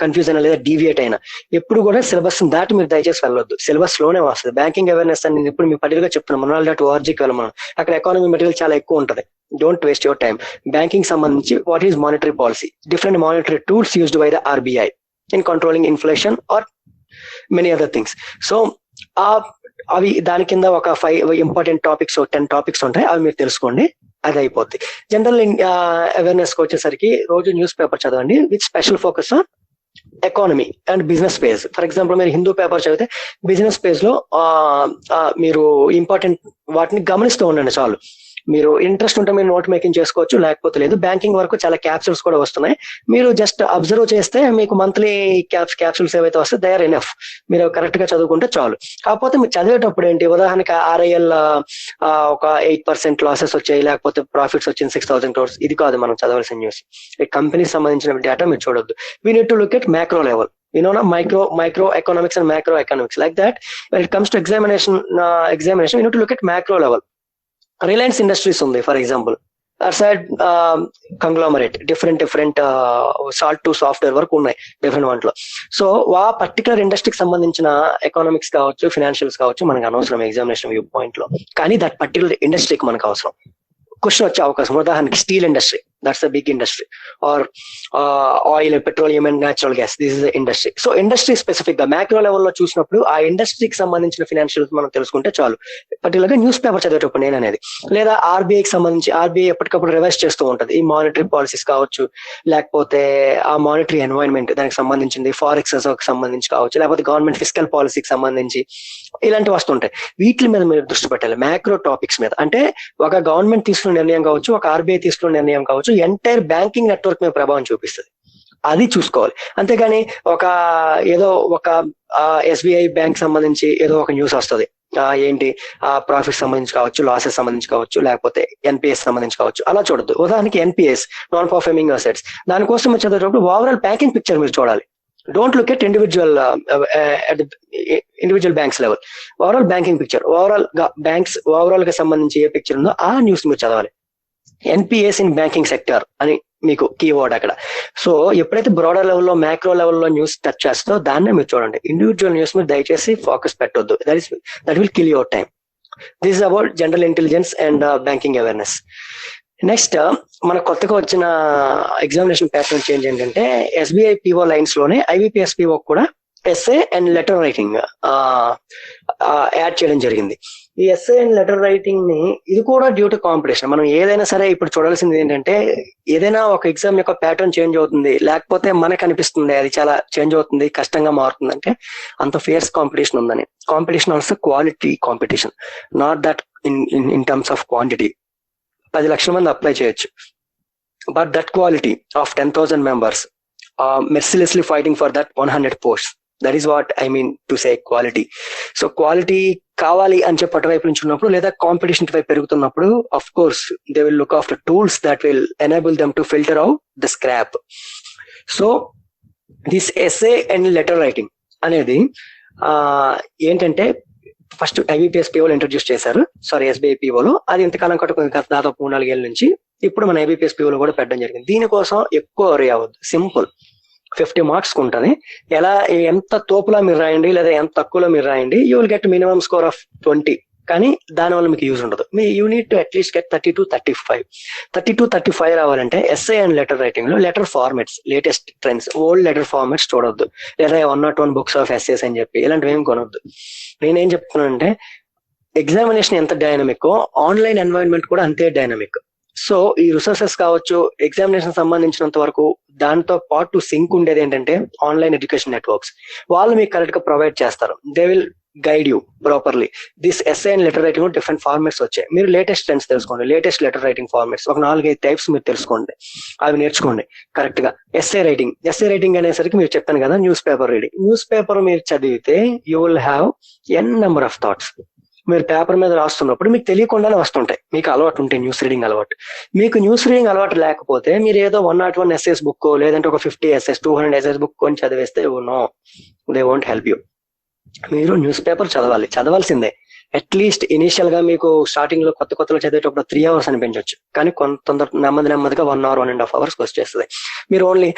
కన్ఫ్యూజ్ అయినా లేదా డీవియేట్ అయినా, ఎప్పుడు కూడా సిలబస్ దాటి మీరు దయచేసి వెళ్ళొద్దు. సిలబస్ లోనే వస్తుంది. బ్యాంకింగ్ అవేర్నెస్ అని నేను ఇప్పుడు మీకు పర్టికులర్ గా చెప్తున్నాను. మృణాల్.orgకి వెళ్ళమను, అక్కడ ఎకానమీ మెటీరియల్ చాలా ఎక్కువ ఉంటుంది. Don't waste your time. Banking సంబంధించి what is monetary policy, different monetary tools used by the RBI in controlling inflation or many other things. So అవి దాని కింద ఒక 5 ఇంపార్టెంట్ టాపిక్స్, 10 టాపిక్స్ ఉంటాయి. అవి మీరు తెలుసుకోండి, అది అయిపోద్ది. జనరల్ అవేర్నెస్ కి వచ్చేసరికి రోజు న్యూస్ పేపర్ చదవండి with special focus on economy and business page. For example మీరు హిందూ పేపర్ చదివితే బిజినెస్ పేజ్ లో మీరు ఇంపార్టెంట్ వాటిని గమనిస్తూ ఉండండి చాలు. మీరు ఇంట్రెస్ట్ ఉంటే మీరు నోట్ మేకింగ్ చేసుకోవచ్చు, లేకపోతే లేదు. బ్యాంకింగ్ వరకు చాలా క్యాప్సూల్స్ కూడా వస్తున్నాయి. మీరు జస్ట్ అబ్జర్వ్ చేస్తే మీకు మంత్లీ క్యాప్సూల్స్ ఏవైతే వస్తే దే ఆర్ ఎనఫ్. మీరు కరెక్ట్ గా చదువుకుంటే చాలు. కాకపోతే మీరు చదివేటప్పుడు ఏంటి, ఉదాహరణకి RIL ఒక 8% లాసెస్ వచ్చాయి, లేకపోతే ప్రాఫిట్స్ వచ్చింది 6,000 crores, ఇది కాదు మనం చదవాల్సిన న్యూస్. కంపెనీకి సంబంధించిన డేటా మీరు చూడొద్దు. We need to look at macro level. Micro economics and macro economics. Like that, when it comes to examination, we need to look at macro level. Reliance Industries ఉంది for example, side conglomerate, different salt to software వరకు ఉన్నాయి డిఫరెంట్ వాటిలో. సో ఆ పర్టికులర్ ఇండస్ట్రీకి సంబంధించిన ఎకనామిక్స్ కావచ్చు, ఫినాన్షియల్స్ కావచ్చు, మనకు అనవసరం ఎగ్జామినేషన్ వ్యూ పాయింట్ లో. కానీ దట్ పర్టికులర్ ఇండస్ట్రీకి మనకు అవసరం. క్వశ్చన్ వచ్చే అవకాశం, ఉదాహరణకి steel industry, that's the big industry, or oil, petroleum and natural gas, this is the industry. So industry specific గా మ్యాక్రో లెవెల్లో చూసినప్పుడు ఆ ఇండస్ట్రీకి సంబంధించిన ఫినాన్షియల్స్ మనం తెలుసుకుంటే చాలు. పర్టికులర్ గా న్యూస్ పేపర్ చదివేటప్పుడు నేను అనేది, లేదా ఆర్బీఐకి సంబంధించి, ఆర్బీఐ ఎప్పటికప్పుడు రివైజ్ చేస్తూ ఉంటది ఈ మానిటరీ పాలసీస్ కావచ్చు, లేకపోతే ఆ మానిటరీ ఎన్వైరన్మెంట్ దానికి సంబంధించింది, ఫారెక్స్ సంబంధించి కావచ్చు, లేకపోతే గవర్నమెంట్ ఫిస్కల్ పాలసీకి సంబంధించి ఇలాంటివి వస్తుంటాయి. వీటి మీద మీరు దృష్టి పెట్టాలి, మ్యాక్రో టాపిక్స్ మీద. అంటే ఒక గవర్నమెంట్ తీసుకున్న నిర్ణయం కావచ్చు, ఒక ఆర్బీఐ తీసుకున్న నిర్ణయం కావచ్చు, ఎంటైర్ బ్యాంకింగ్ నెట్వర్క్ మీద ప్రభావం చూపిస్తుంది. అది చూసుకోవాలి. అంతేగాని ఏదో ఒక SBI బ్యాంక్ సంబంధించి ఏదో ఒక న్యూస్ వస్తుంది, ఏంటి ప్రాఫిట్ సంబంధించి కావచ్చు, లాసెస్ సంబంధించి కావచ్చు, లేకపోతే NPS సంబంధించి కావచ్చు, అలా చూడొద్దు. ఉదాహరణకి NPS, నాన్ పర్ఫార్మింగ్ అసెట్స్, దానికోసం మీరు చదివేటప్పుడు ఓవరాల్ బ్యాంకింగ్ పిక్చర్ మీరు చూడాలి. Don't look at individual banks level. Overall banking picture, overall గా సంబంధించి ఏ పిక్చర్ ఉందో ఆ న్యూస్ మీరు చదవాలి. NPS ఇన్ బ్యాంకింగ్ సెక్టర్ అని మీకు కీవర్డ్ అక్కడ. సో ఎప్పుడైతే బ్రాడర్ లెవెల్లో, మ్యాక్రో లెవెల్లో న్యూస్ టచ్ చేస్తుందో దాన్నే మీరు చూడండి. ఇండివిజువల్ న్యూస్ మీద దయచేసి ఫోకస్ పెట్టొద్దు. That will kill your time. This is about general intelligence and banking awareness. Next మన కొత్తగా వచ్చిన ఎగ్జామినేషన్ ప్యాటర్న్ చేంజ్ ఏంటంటే, SBI PO లైన్స్ లోనే IBPS PO కూడా essay and letter writing add చేయడం జరిగింది. ఈ ఎస్ఏ అండ్ లెటర్ రైటింగ్ ని, ఇది కూడా డ్యూ టు కాంపిటీషన్. మనం ఏదైనా సరే ఇప్పుడు చూడాల్సింది ఏంటంటే, ఏదైనా ఒక ఎగ్జామ్ యొక్క ప్యాటర్న్ చేంజ్ అవుతుంది, లేకపోతే మనకు అనిపిస్తుంది అది చాలా చేంజ్ అవుతుంది, కష్టంగా మారుతుంది అంటే అంత ఫియర్స్ కాంపిటీషన్ ఉందని. Competition also quality competition, not that in terms of quantity. 10 లక్షల మంది అప్లై చేయొచ్చు, but that quality of 10,000 members mercilessly fighting for that 100 posts. That is what I mean to say quality. So quality కావాలి అని చెప్పి అటువైపు నుంచి ఉన్నప్పుడు, లేదా కాంపిటీషన్ వైపు పెరుగుతున్నప్పుడు, of course they will look after tools that will enable them to filter out the scrap. So this essay and letter writing అనేది ఏంటంటే, ఫస్ట్ IBPS POలో ఇంట్రడ్యూస్ చేశారు, SBI POలో. అది ఇంతకాలం కట్టుకుంది, దాదాపు 3-4 ఏళ్ళ నుంచి. ఇప్పుడు మన IBPS POలో కూడా పెట్టడం జరిగింది. దీనికోసం ఎక్కువ వరీ అవ్వద్దు, సింపుల్ 50 మార్క్స్ ఉంటుంది. ఎంత తోపులా మీరు రాయండి, లేదా ఎంత తక్కువలో మీరు రాయండి, you will get minimum score of 20 కానీ దానివల్ల మీకు యూజ్ ఉండదు. You need to at least get 30 to 35 రావాలంటే ఎస్ఏ అండ్ లెటర్ రైటింగ్ లో letter formats, latest trends, old letter formats చూడొద్దు, లేదా 101 బుక్స్ ఆఫ్ ఎస్ఏస్ అని చెప్పి ఇలాంటివి ఏం కొనొద్దు. నేనేం చెప్తున్నానంటే ఎగ్జామినేషన్ ఎంత డైనమిక్, ఆన్లైన్ ఎన్వైరన్మెంట్ కూడా అంతే డైనమిక్. సో ఈ రిసోర్సెస్ కావచ్చు, ఎగ్జామినేషన్ సంబంధించినంత వరకు దాంతో పాటు సింక్ ఉండేది ఏంటంటే ఆన్లైన్ ఎడ్యుకేషన్ నెట్వర్క్స్. వాళ్ళు మీకు కరెక్ట్ గా ప్రొవైడ్ చేస్తారు. They will guide you properly. This essay and letter writing different formats వచ్చాయి. మీరు లేటెస్ట్ ట్రెండ్స్ తెలుసుకోండి, లేటెస్ట్ లెటర్ రైటింగ్ ఫార్మాట్స్ ఒక 4-5 టైప్స్ మీరు తెలుసుకోండి, అవి నేర్చుకోండి కరెక్ట్ గా. ఎస్ఏ రైటింగ్ అనేసరికి మీరు చెప్పాను కదా, news paper reading. News paper మీరు చదివితే you will have an number of thoughts. మీరు పేపర్ మీద రాస్తున్నప్పుడు మీకు తెలియకుండానే వస్తుంటాయి. మీకు అలవాటు ఉంటే న్యూస్ రీడింగ్ అలవాటు, మీకు న్యూస్ రీడింగ్ అలవాటు లేకపోతే మీరు ఏదో 101 ఎస్ఎస్ బుక్ లేదంటే ఒక 50 ఎస్ఎస్ 200 ఎస్ఎస్ బుక్ కొని చదివేస్తే no, they won't help you. మీరు న్యూస్ పేపర్ చదవాల్సిందే. అట్లీస్ట్ ఇనిషియల్ గా మీకు స్టార్టింగ్ లో కొత్తలో చదివేటప్పుడు 3 hours అనిపించవచ్చు, కానీ కొంత నెమ్మదిగా 1 hour 1.5 hours వచ్చేస్తుంది. మీరు ఓన్లీ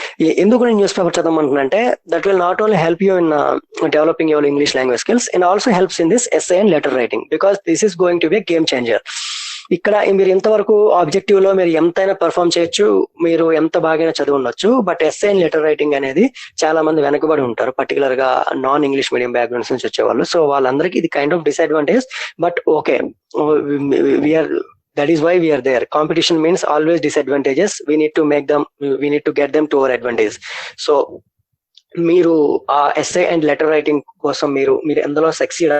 ఎందుకు నేను న్యూస్ పేపర్ చదవమంటున్నానంటే that will not only help you in developing your English language skills and also helps in this essay and letter writing, because this is going to be game changer. ఇక్కడ మీరు ఇంతవరకు ఆబ్జెక్టివ్ లో మీరు ఎంతైనా పెర్ఫార్మ్ చేయొచ్చు, మీరు ఎంత బాగా చదివి ఉండొచ్చు, but essay and letter writing అనేది చాలా మంది వెనకబడి ఉంటారు, పర్టికులర్ గా నాన్ ఇంగ్లీష్ మీడియం బ్యాక్గ్రౌండ్స్ నుంచి వచ్చేవాళ్ళు. సో వాళ్ళందరికీ ఇది kind of disadvantage, but okay, that is why we are there. Competition means always disadvantages. We need to get them to our advantage. So మీరు ఆ ఎస్ఏ అండ్ లెటర్ రైటింగ్ కోసం మీరు ఎందులో సక్సీడ్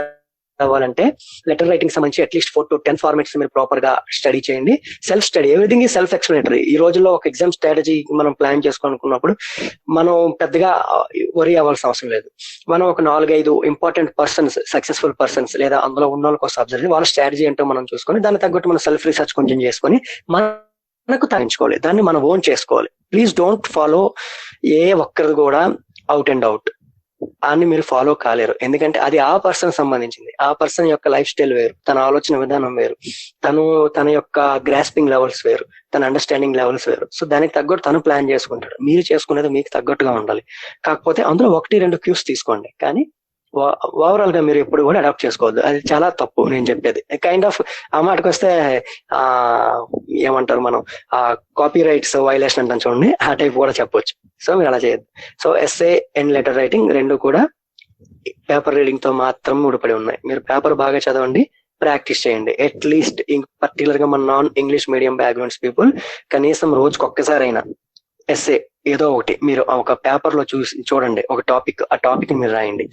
అవ్వాలంటే లెటర్ రైటింగ్ సంబంధించి అట్లీస్ట్ 4 to 10 ఫార్మాట్స్ మీరు ప్రాపర్ గా స్టడీ చేయండి. సెల్ఫ్ స్టడీ, ఎవ్రీథింగ్ ఈ సెల్ఫ్ ఎక్స్ప్లెనేటరీ. ఈ రోజుల్లో ఒక ఎగ్జామ్ స్ట్రాటజీ మనం ప్లాన్ చేసుకోనుకున్నప్పుడు మనం పెద్దగా వరీ అవ్వాల్సిన అవసరం లేదు. మనం ఒక 4-5 ఇంపార్టెంట్ పర్సన్స్, సక్సెస్ఫుల్ పర్సన్స్ లేదా అందులో ఉన్న వాళ్ళకి వస్తే అబ్జర్వ్ చేసి వాళ్ళ స్ట్రాటజీ ఏంటో మనం చూసుకొని దాన్ని తగ్గట్టు మనం సెల్ఫ్ రీసెర్చ్ కొంచెం చేసుకొని మనకు తగ్గించుకోవాలి, దాన్ని మనం ఓన్ చేసుకోవాలి. ప్లీజ్ డోంట్ ఫాలో ఏ ఒక్కరిది కూడా అవుట్ అండ్ అవుట్ అని మీరు ఫాలో కాలేరు. ఎందుకంటే అది ఆ పర్సన్ సంబంధించింది. ఆ పర్సన్ యొక్క లైఫ్ స్టైల్ వేరు, తన ఆలోచన విధానం వేరు, తన యొక్క గ్రాస్పింగ్ లెవెల్స్ వేరు, తన అండర్స్టాండింగ్ లెవెల్స్ వేరు. సో దానికి తగ్గట్టు తను ప్లాన్ చేసుకుంటాడు. మీరు చేసుకునేది మీకు తగ్గట్టుగా ఉండాలి. కాకపోతే అందులో 1-2 క్యూస్ తీసుకోండి, కానీ ఓవరాల్ గా మీరు ఎప్పుడు కూడా అడాప్ట్ చేసుకోవద్దు. అది చాలా తప్పు నేను చెప్పేది. కైండ్ ఆఫ్ ఆ మాటకు వస్తే ఏమంటారు మనం కాపీ రైట్స్ వైలేషన్ అంటాం చూడండి, ఆ టైప్ కూడా చెప్పొచ్చు. సో మీరు అలా చేయొద్దు. So essay and letter writing రెండు కూడా పేపర్ రీడింగ్ తో మాత్రం ముడిపడి ఉన్నాయి. మీరు పేపర్ బాగా చదవండి, ప్రాక్టీస్ చేయండి. అట్లీస్ట్ పర్టికులర్ గా మన non English medium backgrounds people కనీసం రోజుకి ఒక్కసారైనా ఎస్ఏ ఏదో ఒకటి మీరు ఒక పేపర్ లో చూడండి, ఒక టాపిక్, ఆ టాపిక్ మీరు రాయండి.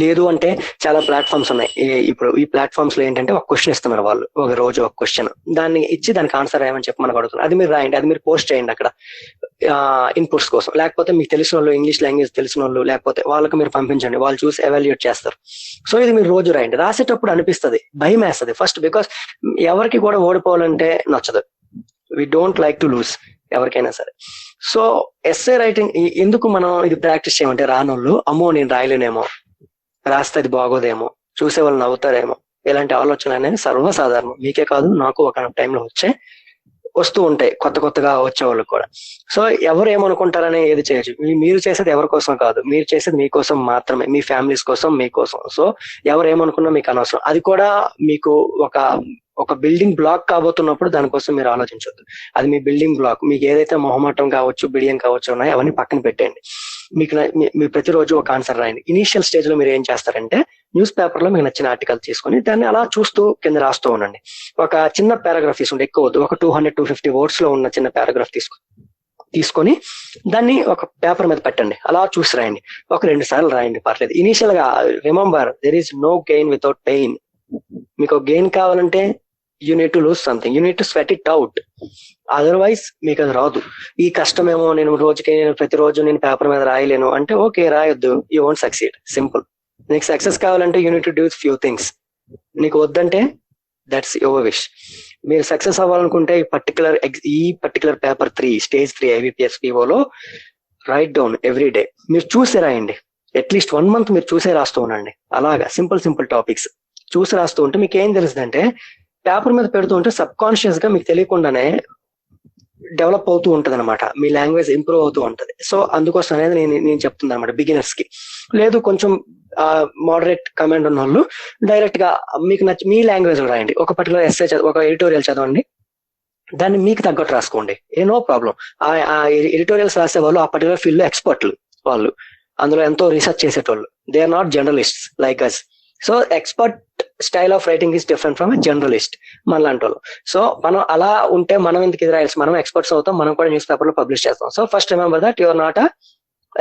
లేదు అంటే చాలా ప్లాట్ఫామ్స్ ఉన్నాయి. ఇప్పుడు ఈ ప్లాట్ఫామ్స్ లో ఏంటంటే ఒక క్వశ్చన్ ఇస్తున్నారు వాళ్ళు, ఒక రోజు ఒక క్వశ్చన్, దాన్ని ఇచ్చి దానికి ఆన్సర్ ఏమని చెప్పి మనకు అడుగుతున్నారు. అది మీరు రాయండి, అది మీరు పోస్ట్ చేయండి అక్కడ ఇన్పుట్స్ కోసం. లేకపోతే మీకు తెలిసిన వాళ్ళు, ఇంగ్లీష్ లాంగ్వేజ్ తెలిసిన వాళ్ళు లేకపోతే వాళ్ళకి మీరు పంపించండి, వాళ్ళు చూసి ఎవాల్యుయేట్ చేస్తారు. సో ఇది మీరు రోజు రాయండి. రాసేటప్పుడు అనిపిస్తుంది, భయం వేస్తుంది ఫస్ట్, బికాస్ ఎవరికి కూడా ఓడిపోవాలంటే నచ్చదు. We don't like to lose ఎవరికైనా సరే. సో ఎస్ఏ రైటింగ్ ఎందుకు మనం ఇది ప్రాక్టీస్ చేయమంటే రానోళ్ళు అమ్మో నేను రాయలేనేమో, రాస్తే అది బాగోదేమో, చూసే వాళ్ళు నవ్వుతారేమో, ఇలాంటి ఆలోచనలు అనేది సర్వసాధారణం. మీకే కాదు, నాకు ఒక టైంలో వస్తూ ఉంటాయి, కొత్తగా వచ్చే వాళ్ళు కూడా. సో ఎవరు ఏమనుకుంటారని ఏది చేయొచ్చు. మీరు చేసేది ఎవరి కోసం కాదు, మీరు చేసేది మీకోసం మాత్రమే, మీ ఫ్యామిలీస్ కోసం, మీకోసం. సో ఎవరు ఏమనుకున్నా మీకు అనవసరం. అది కూడా మీకు ఒక బిల్డింగ్ బ్లాక్ కాబోతున్నప్పుడు దానికోసం మీరు ఆలోచించొద్దు. అది మీ బిల్డింగ్ బ్లాక్. మీకు ఏదైతే మొహమాటం కావచ్చు, బిడియం కావచ్చు ఉన్నాయో అవన్నీ పక్కన పెట్టండి. మీ ప్రతిరోజు ఒక ఆన్సర్ రాయండి. ఇనీషియల్ స్టేజ్ లో మీరు ఏం చేస్తారంటే న్యూస్ పేపర్ లో మీకు నచ్చిన ఆర్టికల్ తీసుకొని దాన్ని అలా చూస్తూ కింద రాస్తూ ఉండండి. ఒక చిన్న పారాగ్రాఫ్ తీసుకుంటే, ఎక్కువ వద్దు, ఒక 200-250 వర్డ్స్ లో ఉన్న చిన్న పారాగ్రాఫ్ తీసుకొని దాన్ని ఒక పేపర్ మీద పెట్టండి, అలా చూసి రాయండి. ఒక 2 సార్లు రాయండి, పర్లేదు. ఇనీషియల్ గా remember, there is no gain without pain. మీకు గెయిన్ కావాలంటే you need to lose something, you need to sweat it out, otherwise మీకు అది రాదు. ఈ కష్టమేమో, నేను ప్రతిరోజు నేను పేపర్ మీద రాయలేను అంటే ఓకే, రాయొద్దు, యూ వోంట్ సక్సీడ్. సింపుల్. నీకు సక్సెస్ కావాలంటే you need to do few things. నీకు వద్దంటే దట్స్ యువర్ విష్. మీరు సక్సెస్ అవ్వాలనుకుంటే ఈ particular paper 3 stage 3 IBPS PO లో రైట్ డౌన్ ఎవ్రీ డే. మీరు చూసి రాయండి. అట్లీస్ట్ 1 month మీరు చూసే రాస్తూ ఉండండి. అలాగా సింపుల్ టాపిక్స్ చూసి రాస్తూ ఉంటే మీకు ఏం తెలుస్తుందంటే, పేపర్ మీద పెడుతూ ఉంటే సబ్ కాన్షియస్ గా మీకు తెలియకుండానే డెవలప్ అవుతూ ఉంటది అనమాట, మీ లాంగ్వేజ్ ఇంప్రూవ్ అవుతూ ఉంటది. సో అందుకోసం అనేది నేను చెప్తుంది అనమాట బిగినర్స్ కి. లేదు కొంచెం మోడరేట్ కమాండ్ ఉన్న వాళ్ళు డైరెక్ట్ గా మీకు నచ్చి మీ లాంగ్వేజ్ లో రాయండి. ఒక పర్టికులర్ ఎస్సే ఒక ఎడిటోరియల్ చదవండి, దాన్ని మీకు తగ్గట్టు రాసుకోండి, నో ప్రాబ్లం. ఆ ఎడిటోరియల్స్ రాసే వాళ్ళు ఆ పర్టికులర్ ఫీల్డ్ లో ఎక్స్పర్ట్లు, వాళ్ళు అందులో ఎంతో రీసెర్చ్ చేసేటోళ్ళు. They are not journalist like us. So expert style of writing is different from journalist మనలాంటి వాళ్ళు. సో మనం అలా ఉంటే మనం ఎందుకు ఇది రాయాల్సి, మనం ఎక్స్పర్ట్స్ అవుతాం, మనం కూడా న్యూస్ పేపర్ లో పబ్లిష్ చేస్తాం. So first remember that you are not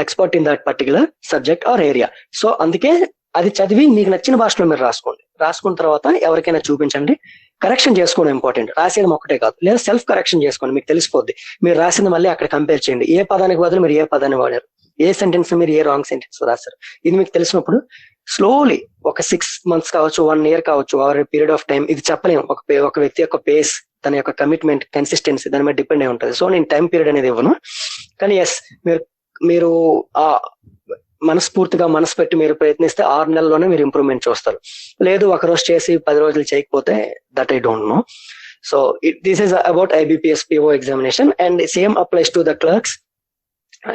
expert in that particular subject or area. So అందుకే అది చదివి మీకు నచ్చిన భాషలో మీరు రాసుకోండి. రాసుకున్న తర్వాత ఎవరికైనా చూపించండి, కరెక్షన్ చేసుకోవడం ఇంపార్టెంట్, రాసేయడం ఒక్కటే కాదు. లేదా సెల్ఫ్ కరెక్షన్ చేసుకోండి, మీకు తెలిసిపోద్ది. మీరు రాసింది మళ్ళీ అక్కడ కంపేర్ చేయండి, ఏ పదానికి బదులు మీరు ఏ పదాన్ని వాడారు, ఏ సెంటెన్స్ మీరు ఏ రాంగ్ సెంటెన్స్ రాశారు. ఇది మీకు తెలిసినప్పుడు స్లోలీ ఒక 6 months కావచ్చు, 1 year కావచ్చు, ఆర్ పీరియడ్ ఆఫ్ టైం, ఇది చెప్పలేము. ఒక వ్యక్తి యొక్క పేస్, తన యొక్క కమిట్మెంట్, కన్సిస్టెన్సీ దాని మీద డిపెండ్ అయి ఉంటుంది. సో నేను టైం పీరియడ్ అనేది ఇవ్వను, కానీ ఎస్ మీరు ఆ మనస్ఫూర్తిగా మనసు పెట్టి మీరు ప్రయత్నిస్తే 6 నెలల్లోనే మీరు ఇంప్రూవ్మెంట్ చూస్తారు. లేదు ఒక రోజు చేసి 10 రోజులు చేయకపోతే that I don't know. So this is about IBPS PO examination, and same applies to the clerks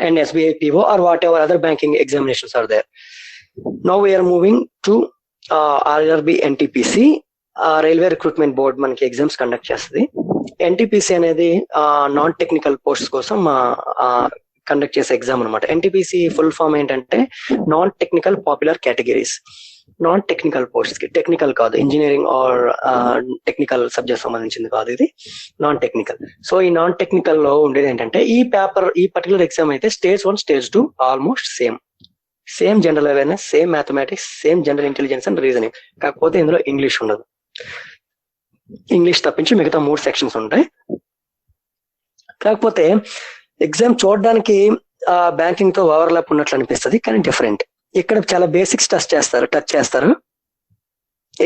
and SBI PO or whatever other banking examinations are there. Now we are moving to RRB NTPC, railway recruitment board మనకి ఎగ్జామ్స్ కండక్ట్ చేస్తుంది. NTPC అనేది నాన్ టెక్నికల్ పోస్ట్ కోసం కండక్ట్ చేసే ఎగ్జామ్ అనమాట. NTPC ఫుల్ ఫామ్ ఏంటంటే non technical popular categories. Non technical post కి, టెక్నికల్ కాదు, ఇంజనీరింగ్ ఆర్ టెక్నికల్ సబ్జెక్ట్ సంబంధించింది కాదు, ఇది నాన్ టెక్నికల్. సో ఈ నాన్ టెక్నికల్ లో ఉండేది ఏంటంటే ఈ పర్టికులర్ ఎగ్జామ్ అయితే stage 1 stage 2 almost same general awareness, same mathematics, same general intelligence and reasoning. కాకపోతే ఇందులో ఇంగ్లీష్ ఉండదు, ఇంగ్లీష్ తప్పించి మిగతా 3 సెక్షన్స్ ఉంటాయి. కాకపోతే ఎగ్జామ్ చూడడానికి బ్యాంకింగ్ తో ఓవర్లాప్ ఉన్నట్లు అనిపిస్తుంది, కానీ డిఫరెంట్. ఇక్కడ చాలా బేసిక్స్ టచ్ చేస్తారు.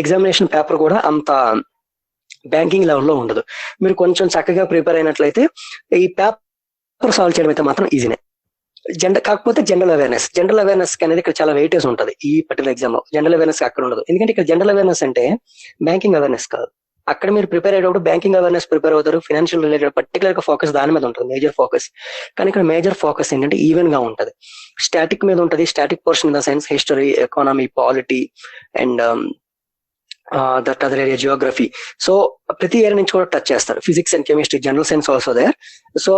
ఎగ్జామినేషన్ పేపర్ కూడా అంత బ్యాంకింగ్ లెవెల్లో ఉండదు. మీరు కొంచెం చక్కగా ప్రిపేర్ అయినట్లయితే ఈ పేపర్ సాల్వ్ చేయడం అయితే మాత్రం ఈజీనే. కాకపోతే జనరల్ అవేర్నెస్ అనేది ఇక్కడ చాలా వెయిటేజ్ ఉంటుంది ఈ పర్టికులర్ ఎగ్జామ్ లో. జనరల్ అవేర్నెస్ అక్కడ ఉండదు, ఎందుకంటే ఇక్కడ జనరల్ అవేర్నెస్ అంటే బ్యాంకింగ్ అవేర్నెస్ కాదు. అక్కడ మీరు ప్రిపేర్ అయ్యేటప్పుడు బ్యాంకింగ్ అవేర్నెస్ ప్రిపేర్ అవుతారు, ఫైనాన్షియల్ రిలేటెడ్ పర్టికులర్ గా ఫోకస్ దాని మీద ఉంటుంది, మేజర్ ఫోకస్. కానీ ఇక్కడ మేజర్ ఫోకస్ ఏంటంటే ఈవెన్ గా ఉంటుంది, స్టాటిక్ మీద ఉంటుంది. Static portion in the sense history, economy, polity and that other area geography. So ప్రతి ఏరియా నుంచి కూడా టచ్ చేస్తారు. Physics and chemistry, general science also there. So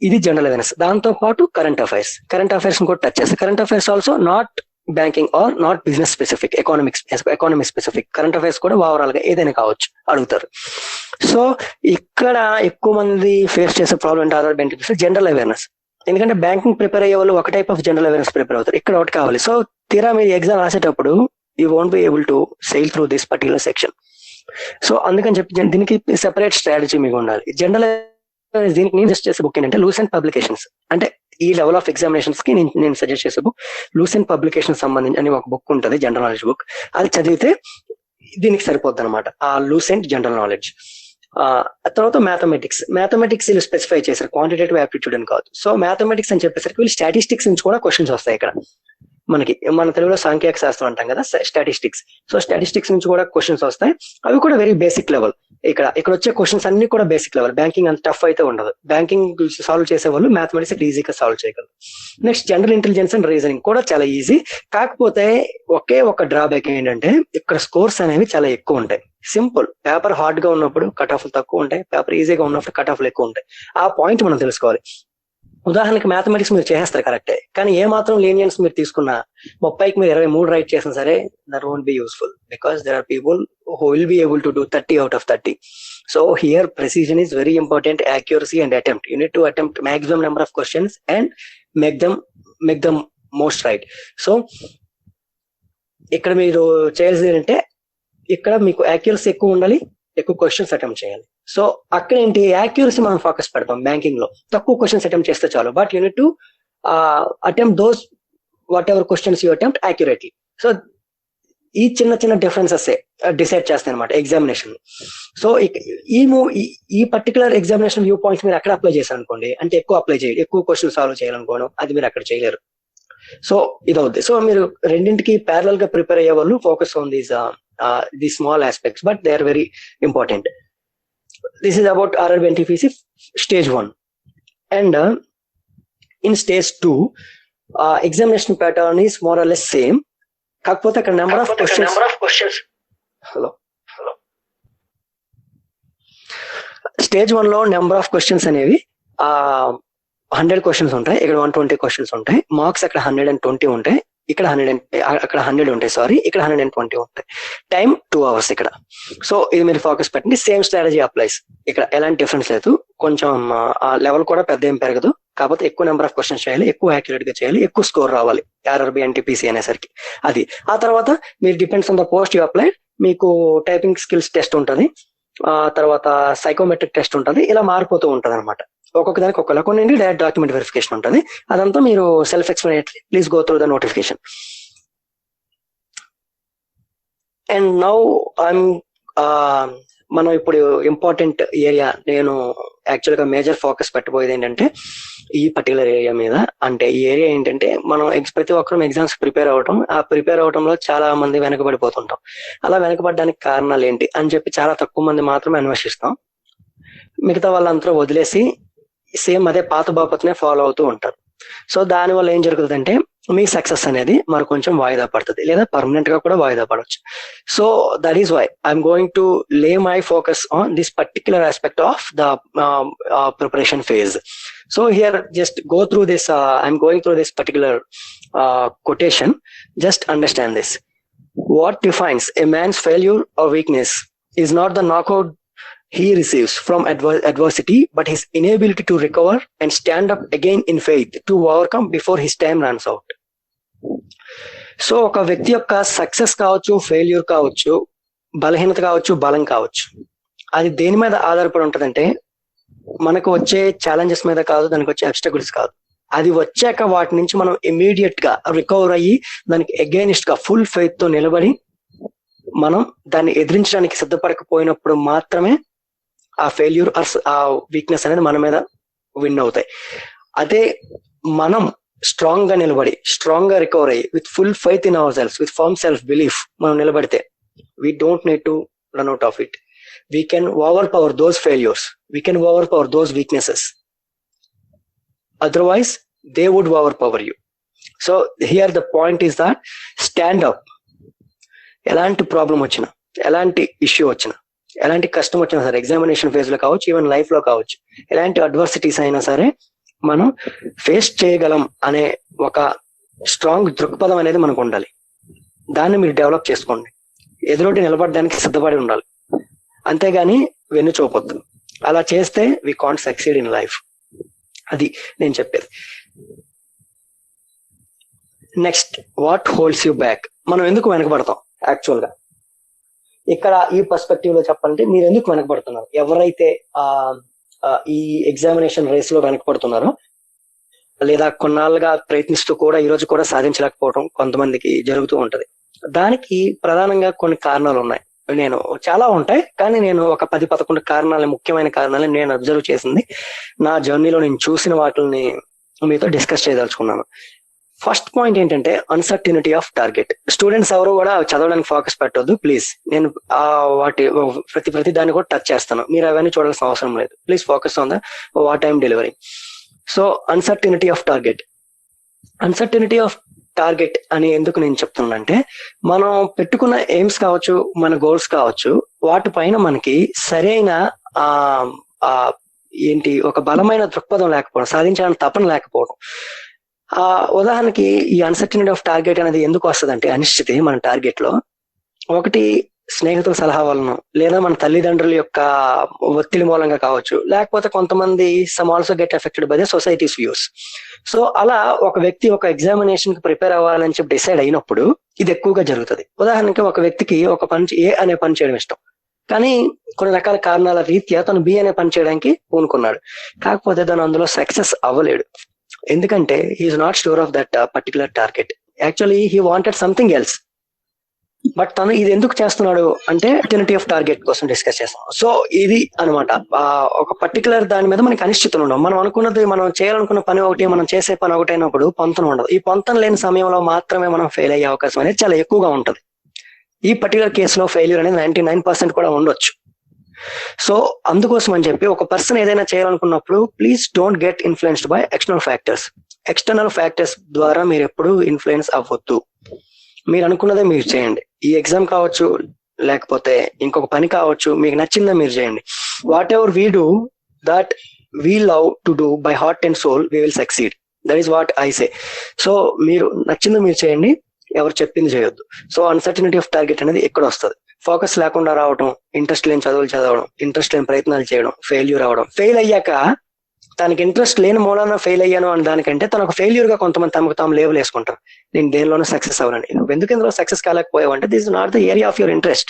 ఇది జనరల్ అవేర్నెస్. దాంతో పాటు కరెంట్ అఫైర్స్ కూడా టచ్ చేస్తారు. Current affairs also not banking or not business specific, economy specific. Current affairs కూడా ఓవరాల్ గా ఏదైనా కావచ్చు, అడుగుతారు. సో ఇక్కడ ఎక్కువ మంది ఫేస్ చేసే ప్రాబ్లం అంటే ఆధార్ బెనిఫిట్స్ జనరల్ అవేర్నెస్. ఎందుకంటే బ్యాంకింగ్ ప్రిపేర్ అయ్యే వాళ్ళు ఒక type of general awareness prepare అవుతారు, ఇక్కడ ఒకటి కావాలి. సో తీరా మీరు ఎగ్జామ్ రాసేటప్పుడు you won't be able to SAIL through this particular section. So అందుకని చెప్పి దీనికి సెపరేట్ స్ట్రాటజీ మీకు ఉండాలి. జనరల్ దీనికి నేను సజెస్ట్ చేసే బుక్ ఏంటంటే లూసెంట్ పబ్లికేషన్స్. అంటే ఈ లెవెల్ ఆఫ్ ఎగ్జామినేషన్స్ కి నేను సజెస్ట్ చేసే బుక్ లూసెంట్ పబ్లికేషన్ సంబంధించి అని ఒక బుక్ ఉంటుంది, జనరల్ నాలెడ్జ్ బుక్. అది చదివితే దీనికి సరిపోద్ది అనమాట, ఆ లూసెంట్ జనరల్ నాలెడ్జ్. తర్వాత మ్యాథమెటిక్స్ వీళ్ళు స్పెసిఫై చేశారు, క్వాంటిటేటివ్ యాప్టిట్యూడ్ అని కాదు. సో మ్యాథమెటిక్స్ అని చెప్పేసరికి వీళ్ళు స్టాటిస్టిక్స్ నుంచి కూడా క్వశ్చన్స్ వస్తాయి. ఇక్కడ మన తెలుగులో సాంఖ్యక శాస్త్రం అంటాం కదా, స్టాటిస్టిక్స్. సో స్టాటిస్టిక్స్ నుంచి కూడా క్వశ్చన్స్ వస్తాయి, అవి కూడా వెరీ బేసిక్ లెవెల్. ఇక్కడ వచ్చే క్వశ్చన్స్ అన్ని కూడా బేసిక్ లెవెల్, బ్యాంకింగ్ అంత టఫ్ అయితే ఉండదు. బ్యాంకింగ్ సాల్వ్ చేసే వాళ్ళు మ్యాథమెటిక్స్ ఈజీగా సాల్వ్ చేయగలరు. Next general intelligence and reasoning కూడా చాలా ఈజీ. కాకపోతే ఒకే ఒక డ్రాబ్యాక్ ఏంటంటే ఇక్కడ స్కోర్స్ అనేవి చాలా ఎక్కువ ఉంటాయి. సింపుల్, పేపర్ హార్డ్ గా ఉన్నప్పుడు కట్ ఆఫ్లు తక్కువ ఉంటాయి, పేపర్ ఈజీగా ఉన్నప్పుడు కట్ ఆఫ్లు ఎక్కువ ఉంటాయి. ఆ పాయింట్ మనం తెలుసుకోవాలి. ఉదాహరణకి మ్యాథమెటిక్స్ మీరు చేస్తారు కరెక్టే, కానీ ఏ మాత్రం లీనియన్స్ మీరు తీసుకున్నా 30కి మీరు 23 రైట్ చేసినా సరే that won't be useful, because there are people who will be able to do 30 out of 30. So here precision is very important, accuracy and attempt. You need to attempt maximum number of questions and make them most right. So ఇక్కడ మీరు చేయాల్సింది ఏంటంటే ఇక్కడ మీకు యాక్యురసీ ఎక్కువ ఉండాలి, ఎక్కువ క్వశ్చన్స్ అటెంప్ట్ చేయాలి. సో అక్కడ ఏంటి, యాక్యురసీ మనం ఫోకస్ పెడతాం. బ్యాంకింగ్ లో తక్కువ క్వశ్చన్స్ అటెంప్ట్ చేస్తే చాలు, but you need to attempt those what ever questions you attempt accurately. So ఈ చిన్న డిఫరెన్సెస్ డిసైడ్ చేస్తాయి అనమాట ఎగ్జామినేషన్. సో ఈ పర్టికులర్ ఎగ్జామినేషన్ వ్యూ పాయింట్స్ మీరు అక్కడ అప్లై చేశారు అనుకోండి, అంటే ఎక్కువ క్వశ్చన్ సాల్వ్ చేయాలనుకోవడం, అది మీరు అక్కడ చేయలేరు. సో ఇది అవుద్ది. సో మీరు రెండింటికి ప్యారలల్ గా ప్రిపేర్ అయ్యే వాళ్ళు focus on the small aspects, but they are very important. This is about RRB NTPC stage 1. And in stage 2, examination pattern is more or less same. కాకపోతే అక్కడ number of questions hello stage 1 లో నెంబర్ ఆఫ్ క్వశ్చన్స్ అనేవి 100 క్వశ్చన్స్ ఉంటాయి, ఇక్కడ 120 క్వశ్చన్స్ ఉంటాయి. మార్క్స్ అక్కడ 120 ఉంటాయి, ఇక్కడ 100 ఉంటాయి, సారీ ఇక్కడ 120 ఉంటాయి. టైం 2 hours ఇక్కడ. సో ఇది మీరు ఫోకస్ పెట్టండి. సేమ్ స్ట్రాటజీ అప్లైస్, ఇక్కడ ఎలాంటి డిఫరెన్స్ లేదు. కొంచెం ఆ లెవెల్ కూడా పెద్ద ఏం పెరగదు, కాకపోతే ఎక్కువ నెంబర్ ఆఫ్ క్వశ్చన్స్ చేయాలి, ఎక్కువ యాక్యురేట్ గా చేయాలి, ఎక్కువ స్కోర్ రావాలి ఆర్ఆర్బి ఎన్టీపీసీ అనేసరికి. అది ఆ తర్వాత మీరు depends on the post you apply, మీకు టైపింగ్ స్కిల్స్ టెస్ట్ ఉంటుంది, తర్వాత సైకోమెట్రిక్ టెస్ట్ ఉంటుంది, ఇలా మారిపోతూ ఉంటది అనమాట. ఒక్కొక్క దానికి ఒక్కొక్క కొన్ని డైరెక్ట్ డాక్యుమెంట్ వెరిఫికేషన్ ఉంటుంది. అదంతా మీరు self explanatory, please go through the notification. And now మనం ఇప్పుడు ఇంపార్టెంట్ ఏరియా, నేను యాక్చువల్ గా మేజర్ ఫోకస్ పెట్టబోయేది ఏంటంటే ఈ పర్టికులర్ ఏరియా మీద. అంటే ఈ ఏరియా ఏంటంటే మనం ప్రతి ఒక్కరు ఎగ్జామ్స్ ప్రిపేర్ అవటంలో చాలా మంది వెనకబడిపోతుంటాం. అలా వెనకబడడానికి కారణాలు ఏంటి అని చెప్పి చాలా తక్కువ మంది మాత్రమే అన్వేషిస్తాం. మిగతా వాళ్ళందరూ వదిలేసి సేమ్ అదే పాత బాపత్నే ఫాలో అవుతూ ఉంటారు. సో దాని వల్ల ఏం జరుగుతుందంటే మీ సక్సెస్ అనేది మరి కొంచెం వాయిదా పడుతుంది, లేదా పర్మనెంట్ గా కూడా వాయిదా పడవచ్చు. So that is why I'm going to lay my focus on this particular aspect of the preparation phase. So here just go through this, I'm going through this particular quotation. Just understand this. What defines a man's failure or weakness is not the knockout he receives from adversity, but his inability to recover and stand up again in faith to overcome before his time runs out. So ఒక వ్యక్తి యొక్క సక్సెస్ కావచ్చు, ఫెయిల్యూర్ కావచ్చు, బలహీనత కావచ్చు, బలం కావచ్చు, అది దేని మీద ఆధారపడి ఉంటదంటే మనకు వచ్చే ఛాలెంజెస్ మీద కాదు, దానికి వచ్చే అబ్స్టకల్స్ కాదు. అది వచ్చాక వాటి నుంచి మనం ఇమీడియట్ గా రికవర్ అయ్యి దానికి అగైనిస్ట్ గా ఫుల్ ఫెయిత్ తో నిలబడి మనం దాన్ని ఎదిరించడానికి సిద్ధపడకపోయినప్పుడు మాత్రమే ఆ ఫెయిల్యూర్ ఆ వీక్నెస్ అనేది మన మీద విన్ అవుతాయి. అదే మనం స్ట్రాంగ్ గా నిలబడి, స్ట్రాంగ్ గా రికవర్ అయ్యి with full faith in our self, with firm self belief మనం నిలబడితే we don't need to run out of it. We can overpower those failures, we can overpower those weaknesses. Otherwise, they would overpower you. So here the point is that stand up. ఎలాంటి ప్రాబ్లం వచ్చినా, ఎలాంటి ఇష్యూ వచ్చినా, ఎలాంటి కష్టం వచ్చినా సరే, ఎగ్జామినేషన్ ఫేజ్ లో కావచ్చు, ఈవెన్ లైఫ్ లో కావచ్చు, ఎలాంటి అడ్వర్సిటీస్ అయినా సరే మనం ఫేస్ చేయగలం అనే ఒక స్ట్రాంగ్ దృక్పథం అనేది మనకు ఉండాలి. దాన్ని మీరు డెవలప్ చేసుకోండి. ఎదురోటి నిలబడడానికి సిద్ధపడి ఉండాలి, అంతేగాని వెన్ను చూపొద్దు. అలా చేస్తే we can't succeed in life. అది నేను చెప్పేది. Next, what holds you back. మనం ఎందుకు వెనకబడతాం? యాక్చువల్ గా ఇక్కడ ఈ పర్స్పెక్టివ్ లో చెప్పాలంటే మీరు ఎందుకు వెనకబడుతున్నారు, ఎవరైతే ఈ ఎగ్జామినేషన్ రేస్ లో వెనకబడుతున్నారో, లేదా కొన్నాళ్ళుగా ప్రయత్నిస్తూ కూడా ఈ రోజు కూడా సాధించలేకపోవడం కొంతమందికి జరుగుతూ ఉంటది. దానికి ప్రధానంగా కొన్ని కారణాలు ఉన్నాయి. నేను చాలా ఉంటాయి, కానీ నేను ఒక 10-11 కారణాలు, ముఖ్యమైన కారణాలు నేను అబ్జర్వ్ చేసింది, నా జర్నీలో నేను చూసిన వాటిని మీతో డిస్కస్ చేయదలుచుకున్నాను. ఫస్ట్ పాయింట్ ఏంటంటే అన్సర్టినిటీ ఆఫ్ టార్గెట్. స్టూడెంట్స్ ఎవరు కూడా చదవడానికి ఫోకస్ పెట్టొద్దు ప్లీజ్. నేను వాటి ప్రతి దాన్ని కూడా టచ్ చేస్తాను, మీరు అవన్నీ చూడాల్సిన అవసరం లేదు. Please focus on the what I'm delivering. So uncertainty of target. Uncertainty of target అని ఎందుకు నేను చెప్తున్నానంటే, మనం పెట్టుకున్న ఎయిమ్స్ కావచ్చు, మన గోల్స్ కావచ్చు, వాటిపైన మనకి సరైన ఒక బలమైన దృక్పథం లేకపోవడం, సాధించాలని తపన లేకపోవడం. ఉదాహరణకి ఈ అన్సర్టినిటీ ఆఫ్ టార్గెట్ అనేది ఎందుకు వస్తుందంటే, అనిశ్చితి మన టార్గెట్ లో. ఒకటి స్నేహితుల సలహా వలన, లేదా మన తల్లిదండ్రుల యొక్క ఒత్తిడి మూలంగా కావచ్చు, లేకపోతే కొంతమంది some also get affected by the societies views. So అలా ఒక వ్యక్తి ఒక ఎగ్జామినేషన్ కి ప్రిపేర్ అవ్వాలని చెప్పి డిసైడ్ అయినప్పుడు ఇది ఎక్కువగా జరుగుతుంది. ఉదాహరణకి ఒక వ్యక్తికి ఒక పని ఏ అనే పని చేయడం ఇష్టం, కానీ కొన్ని రకాల కారణాల రీత్యా తను బి అనే పని చేయడానికి పూనుకున్నాడు, కాకపోతే తను అందులో సక్సెస్ అవ్వలేడు. ఎందుకంటే he is not sure of that particular target. Actually he wanted something else, but తను ఇది ఎందుకు చేస్తున్నాడు అంటే అన్సర్టినిటీ ఆఫ్ టార్గెట్ కోసం డిస్కస్ చేస్తాం. సో ఇది అనమాట, ఒక పర్టికులర్ దాని మీద మనకి అనిశ్చితులు ఉండవు. మనం అనుకున్నది, మనం చేయాలనుకున్న పని ఒకటి, మనం చేసే పని ఒకటైనప్పుడు పొంతన ఉండదు. ఈ పొంతన లేని సమయంలో మాత్రమే మనం ఫెయిల్ అయ్యే అవకాశం అనేది చాలా ఎక్కువగా ఉంటది. ఈ పర్టికులర్ కేసులో ఫెయిల్యూర్ అనేది 99% కూడా ఉండొచ్చు. సో అందుకోసం అని చెప్పి ఒక పర్సన్ ఏదైనా చేయాలనుకున్నప్పుడు please don't get influenced by external factors ద్వారా మీరు ఎప్పుడు ఇన్ఫ్లుయెన్స్ అవ్వద్దు. మీరు అనుకున్నదే మీరు చేయండి. ఈ ఎగ్జామ్ కావచ్చు, లేకపోతే ఇంకొక పని కావచ్చు, మీకు నచ్చిందే మీరు చేయండి. Whatever we do that we love to do by heart and soul, we will succeed. That is what I say. So మీరు నచ్చింది మీరు చేయండి, ఎవరు చెప్పింది చేయొద్దు. సో అన్సర్టనిటీ ఆఫ్ టార్గెట్ అనేది ఎక్కడ వస్తుంది? ఫోకస్ లేకుండా రావడం, ఇంట్రెస్ట్ లేని చదువులు చదవడం, ఇంట్రెస్ట్ లేని ప్రయత్నాలు చేయడం, ఫెయిల్యూర్ అవడం. ఫెయిల్ అయ్యాక తనకి ఇంట్రెస్ట్ లేని మూలాన ఫెయిల్ అయ్యాను అని దానికంటే తనకు ఫెయిల్యూర్ గా కొంతమంది తమకు తాము లేబుల్ వేసుకుంటారు. నేను దేనిలోనూ సక్సెస్ అవ్వనని. నువ్వు ఎందుకు ఇందులో సక్సెస్ కాలేకపోయావు అంటే this is not the area of your interest.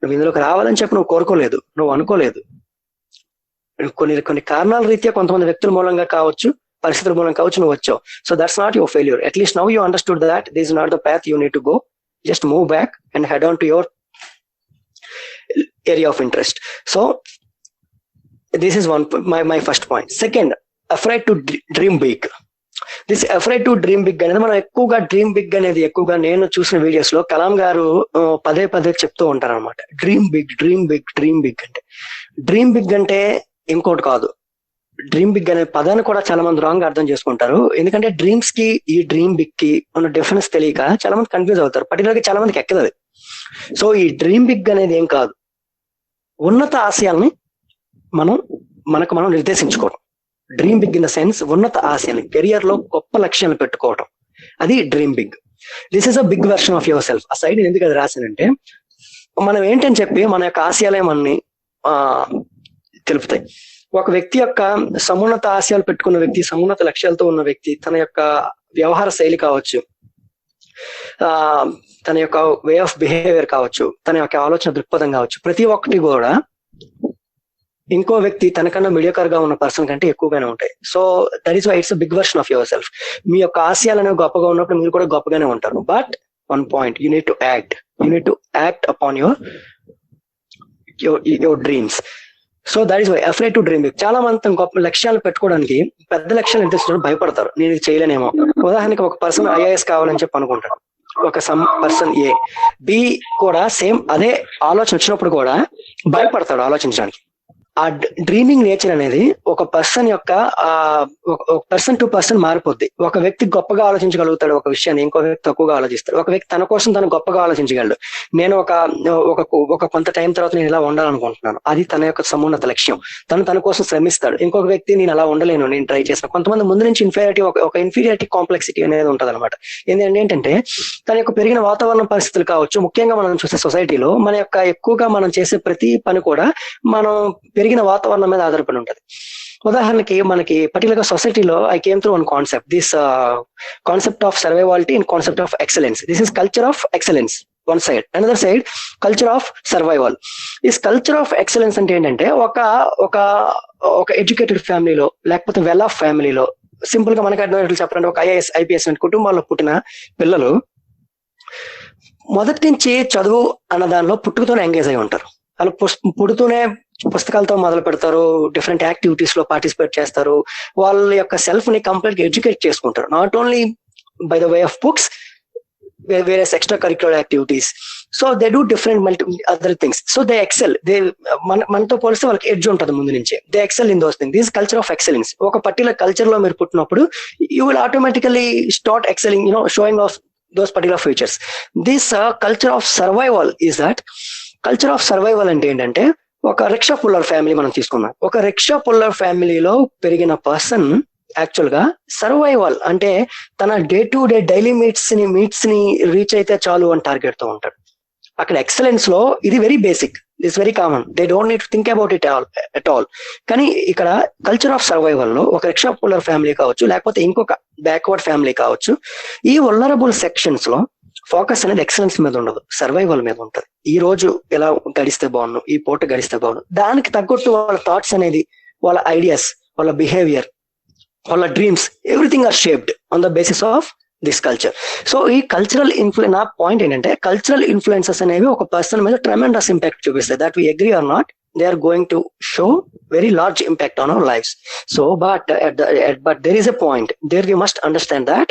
నువ్వు ఇందులోకి రావాలని చెప్పి నువ్వు కోరుకోలేదు, నువ్వు అనుకోలేదు. కొన్ని కారణాల రీత్యా కొంతమంది వ్యక్తుల మూలంగా కావచ్చు, పరిస్థితుల మూలంగా కావచ్చు నువ్వు వచ్చావు. So that's not your failure. At least now you understood that this is not the path you need to go. Just move back and head on to your area of interest. So this is my first point. Second, afraid to dream big. This afraid to dream big అనేది మనం ఎక్కువగా డ్రీమ్ బిగ్ అనేది ఎక్కువగా నేను చూసిన వీడియోస్ లో కలాం గారు పదే చెప్తూ ఉంటారు అనమాట. డ్రీమ్ బిగ్ అంటే డ్రీమ్ బిగ్ అంటే ఇంకోటి కాదు. డ్రీమ్ బిగ్ అనే పదాన్ని కూడా చాలా మంది రాంగ్ అర్థం చేసుకుంటారు. ఎందుకంటే డ్రీమ్స్ కి ఈ డ్రీమ్ బిగ్ కి ఉన్న డిఫరెన్స్ తెలియక చాలా మంది కన్ఫ్యూజ్ అవుతారు. పర్టికులర్ గా చాలా మందికి ఎక్కదు అది. సో ఈ డ్రీమ్ బిగ్ అనేది ఏం కాదు, ఉన్నత ఆశయాల్ని మనకు మనం నిర్దేశించుకోవడం. Dream big in the sense ఉన్నత ఆశయాన్ని, కెరియర్ లో గొప్ప లక్ష్యాన్ని పెట్టుకోవడం, అది dream big. This is a big version of yourself. ఆ సైడ్ ఎందుకు అది రాశానంటే మనం ఏంటని చెప్పి మన యొక్క ఆశయాలే మనని తెలుపుతాయి. ఒక వ్యక్తి యొక్క సమున్నత ఆశయాలు పెట్టుకున్న వ్యక్తి, సమున్నత లక్ష్యాలతో ఉన్న వ్యక్తి, తన యొక్క వ్యవహార శైలి కావచ్చు, తన యొక్క వే ఆఫ్ బిహేవియర్ కావచ్చు, తన యొక్క ఆలోచన దృక్పథం కావచ్చు, ప్రతి ఒక్కటి కూడా ఇంకో వ్యక్తి తనకన్నా మీడియోకర్ గా ఉన్న పర్సన్ కంటే ఎక్కువగానే ఉంటాయి. So that is why it's big version of yourself. మీ యొక్క ఆశయాలు అనేవి గొప్పగా ఉన్నప్పుడు మీరు కూడా గొప్పగానే ఉంటారు. But one point, you need to act upon your dreams. So that is why afraid to dream big. చాలా మంది గొప్ప లక్ష్యాలు పెట్టుకోవడానికి పెద్ద లక్ష్యాలు నిర్దేశించడం భయపడతారు. నేను ఇది చేయలేనేమో. ఉదాహరణకి ఒక పర్సన్ ఐఏఎస్ కావాలని చెప్పి అనుకుంటాడు. ఒక పర్సన్ ఏ, బి కూడా సేమ్ అదే ఆలోచన వచ్చినప్పుడు కూడా భయపడతాడు ఆలోచించడానికి. ఆ డ్రీమింగ్ నేచర్ అనేది ఒక పర్సన్ యొక్క పర్సన్ టు పర్సన్ మారిపోద్ది. ఒక వ్యక్తి గొప్పగా ఆలోచించగలుగుతాడు ఒక విషయాన్ని, ఇంకో వ్యక్తి తక్కువగా ఆలోచిస్తాడు. ఒక వ్యక్తి తన కోసం తను గొప్పగా ఆలోచించగలడు. నేను ఒక కొంత టైం తర్వాత నేను ఇలా ఉండాలనుకుంటున్నాను, అది తన యొక్క సమున్నత లక్ష్యం. తన కోసం శ్రమిస్తాడు. ఇంకొక వ్యక్తి నేను అలా ఉండలేను, నేను ట్రై చేస్తాను. కొంతమంది ముందు నుంచి ఇన్ఫీరియారిటీ కాంప్లెక్సిటీ అనేది ఉంటది అనమాట. ఏంటంటే తన యొక్క పెరిగిన వాతావరణ పరిస్థితులు కావచ్చు, ముఖ్యంగా మనం చూసే సొసైటీలో మన యొక్క ఎక్కువగా మనం చేసే ప్రతి పని కూడా మనం పెరిగిన వాతావరణం మీద ఆధారపడి ఉంటది. ఉదాహరణకి మనకి పర్టికులర్ గా సొసైటీలో I came through one concept, this concept of survivality and concept of excellence. This is culture of excellence one side, another side culture of survival. ఈ కల్చర్ ఆఫ్ ఎక్సలెన్స్ అంటే ఏంటంటే ఒక ఎడ్యుకేటెడ్ ఫ్యామిలీలో, లేకపోతే వెల్ ఆఫ్ ఫ్యామిలీలో, సింపుల్ గా మనకి అర్థమయ్యేట్లు చెప్పాలంటే ఒక ఐఏఎస్ ఐపీఎస్ కుటుంబాల్లో పుట్టిన పిల్లలు మొదటి నుంచి చదువు అన్న దానిలో పుట్టుకతోనే ఎంగేజ్ అయి ఉంటారు. వాళ్ళు పుడుతూనే పుస్తకాలతో మొదలు పెడతారు, డిఫరెంట్ యాక్టివిటీస్ లో పార్టిసిపేట్ చేస్తారు, వాళ్ళ యొక్క సెల్ఫ్ ని కంప్లీట్ గా ఎడ్యుకేట్ చేసుకుంటారు. Not only by the way of books, various extra curricular activities. So they do different other things. So they excel. మనతో పోలిస్తే వాళ్ళకి ఎడ్జ్ ఉంటుంది ముందు నుంచే. They excel in those things. This culture of excellence. ఒక పర్టికులర్ కల్చర్ లో మీరు పుట్టినప్పుడు you will automatically start excelling, showing off those particular features. This culture of survival is that. Culture of survival అంటే ఏంటంటే, ఒక రిక్షా పుల్లర్ ఫ్యామిలీ మనం తీసుకున్నాం. ఒక రిక్షా పుల్లర్ ఫ్యామిలీలో పెరిగిన పర్సన్ యాక్చువల్ గా సర్వైవల్ అంటే తన day to day daily meets ని రీచ్ అయితే చాలు అని టార్గెట్ తో ఉంటాడు. అక్కడ ఎక్సలెన్స్ లో ఇది very basic, it's very common. They don't need to think about it at all. కానీ ఇక్కడ కల్చర్ ఆఫ్ సర్వైవల్ లో ఒక రిక్షా పుల్లర్ ఫ్యామిలీ కావచ్చు, లేకపోతే ఇంకొక బ్యాక్వర్డ్ ఫ్యామిలీ కావచ్చు, ఈ వల్నరబుల్ సెక్షన్స్ లో ఫోకస్ అనేది ఎక్సలెన్స్ మీద ఉండదు, సర్వైవల్ మీద ఉంటుంది. ఈ రోజు ఎలా గడిస్తే బాగున్నాను, ఈ పూట గడిస్తే బాగున్నాను, దానికి తగ్గట్టు వాళ్ళ థాట్స్ అనేది, వాళ్ళ ఐడియాస్, వాళ్ళ బిహేవియర్, వాళ్ళ dreams, everything are shaped on the basis of this culture. So ఈ కల్చరల్ ఇన్ఫ్లుయెన్స్, నా పాయింట్ ఏంటంటే కల్చరల్ ఇన్ఫ్లుయెన్సెస్ అనేవి ఒక పర్సన్ మీద ట్రెమెండస్ ఇంపాక్ట్ చూపిస్తాయి. That we agree or not, they are going to show very large impact on our lives. So but there is a point there we must understand that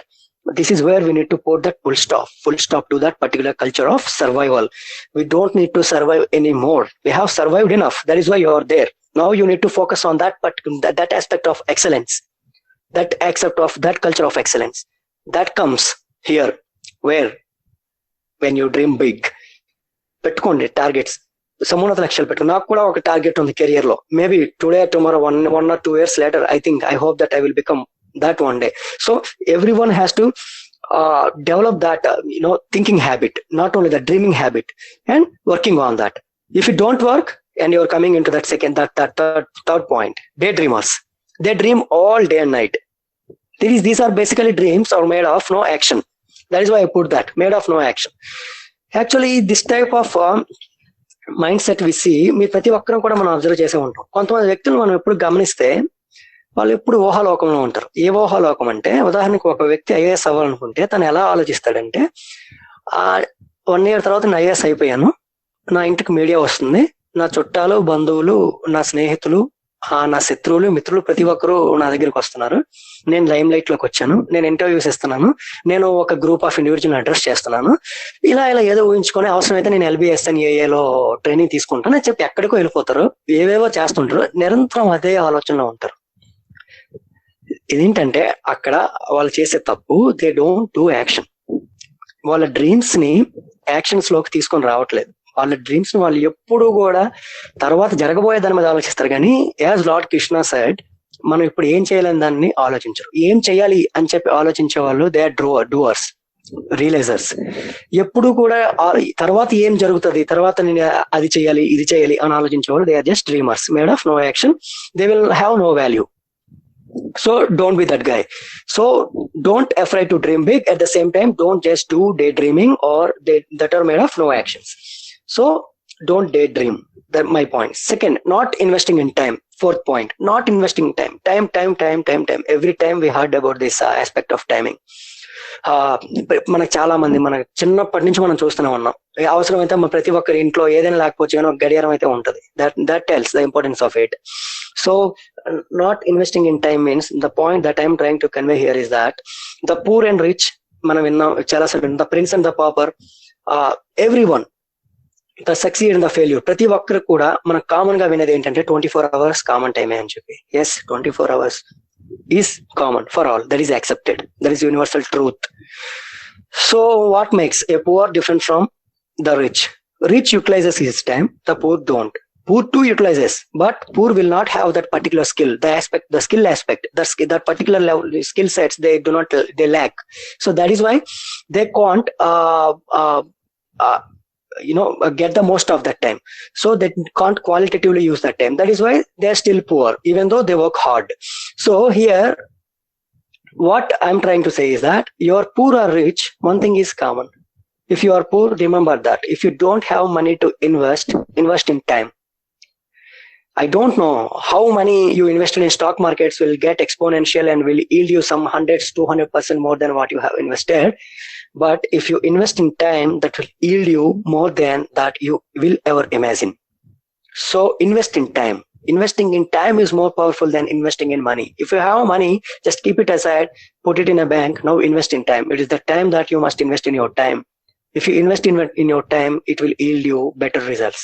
This is where we need to put that full stop to that particular culture of survival. We don't need to survive anymore. We have survived enough. That is why you are there. Now you need to focus on that aspect of excellence, that aspect of that culture of excellence. That comes here, where when you dream big, పెట్టుకోండి టార్గెట్స్. సమున్నత లక్ష్యాలు పెట్టు. నాకు కూడా ఒక టార్గెట్ ఉంది కెరియర్ లో. Maybe today tomorrow 1 or 2 years later, I hope that I will become that one day. So everyone has to develop that thinking habit, not only the dreaming habit, and working on that. If you don't work and you're coming into that third point, daydreamers, they dream all day and night. These are basically dreams are made of no action. That is why I put that, made of no action. Actually this type of mindset we see, మీరు ప్రతి ఒక్కరూ కూడా మనం అబ్జర్వ్ చేసే ఉంటాం. కొంతమంది వ్యక్తులు మనం ఎప్పుడు గమనిస్తే వాళ్ళు ఎప్పుడు ఊహాలోకంలో ఉంటారు. ఏ ఊహాలోకం అంటే, ఉదాహరణకు ఒక వ్యక్తి ఐఏఎస్ అవ్వాలనుకుంటే తను ఎలా ఆలోచిస్తాడంటే, 1 year తర్వాత నేను ఐఏఎస్ అయిపోయాను, నా ఇంటికి మీడియా వస్తుంది, నా చుట్టాలు బంధువులు నా స్నేహితులు నా శత్రువులు మిత్రులు ప్రతి ఒక్కరూ నా దగ్గరికి వస్తున్నారు, నేను లైమ్ లైట్ లోకి వచ్చాను, నేను ఇంటర్వ్యూస్ ఇస్తున్నాను, నేను ఒక గ్రూప్ ఆఫ్ ఇండివిజువల్ అడ్రస్ చేస్తున్నాను, ఇలా ఏదో ఊహించుకొని అవసరమైతే నేను LBSNAలో ట్రైనింగ్ తీసుకుంటాను అని చెప్పి ఎక్కడికో వెళ్ళిపోతారు, ఏవేవో చేస్తుంటారు, నిరంతరం అదే ఆలోచనలో ఉంటారు. ఇదేంటంటే అక్కడ వాళ్ళు చేసే తప్పు, దే డోంట్ డూ యాక్షన్. వాళ్ళ డ్రీమ్స్ ని యాక్షన్స్ లోకి తీసుకొని రావట్లేదు. వాళ్ళ డ్రీమ్స్ ని వాళ్ళు ఎప్పుడు కూడా తర్వాత జరగబోయే దాని మీద ఆలోచిస్తారు, కానీ యాజ్ లార్డ్ కృష్ణ సెడ్, మనం ఇప్పుడు ఏం చేయాలని దాన్ని ఆలోచించరు. ఏం చేయాలి అని చెప్పి ఆలోచించే వాళ్ళు దే ఆర్ డూవర్స్, రియలైజర్స్. ఎప్పుడు కూడా తర్వాత ఏం జరుగుతుంది, తర్వాత నేను అది చేయాలి ఇది చేయాలి అని ఆలోచించే వాళ్ళు they are just dreamers made of no action. They will have no value. So don't be that guy. So don't afraid to dream big. At the same time, don't just do daydreaming or that are made of no actions. So don't daydream. That's my point. Second, not investing in time. Fourth point, not investing time. Time. Every time we heard about this aspect of timing. మనకు చాలా మంది మన చిన్నప్పటి నుంచి మనం చూస్తూనే ఉన్నాం. అవసరమైతే మన ప్రతి ఒక్కరి ఇంట్లో ఏదైనా లేకపోవచ్చు కానీ ఒక గడియారం అయితే ఉంటది. That tells the importance of it. So not investing in time means, the point that I'm trying to convey here is that the poor and rich, మనం విన్నాం చాలా సార్లు, the prince and the pauper, everyone, the succeed and the failure, ప్రతి ఒక్కరు కూడా మనం కామన్ గా వినేది ఏంటంటే 24 hours కామన్ టైమే అని చెప్పి. Yes, 24 hours is common for all. That is accepted. That is universal truth. So what makes a poor different from the rich? Rich utilizes his time, the poor don't. Poor too utilizes, but poor will not have that particular skill, the skill aspect, that particular level skill sets they lack. So that is why they can't get the most of that time. So they can't qualitatively use that time. That is why they are still poor, even though they work hard. So here, what I'm trying to say is that you're poor or rich, one thing is common. If you are poor, remember that if you don't have money to invest in time. I don't know how money you invested in stock markets will get exponential and will yield you some 100-200% more than what you have invested. But if you invest in time, that will yield you more than that you will ever imagine. So invest in time. Investing in time is more powerful than investing in money. If you have money, just keep it aside, put it in a bank. Now invest in time. It is the time that you must invest in your time. If you invest in your time, it will yield you better results.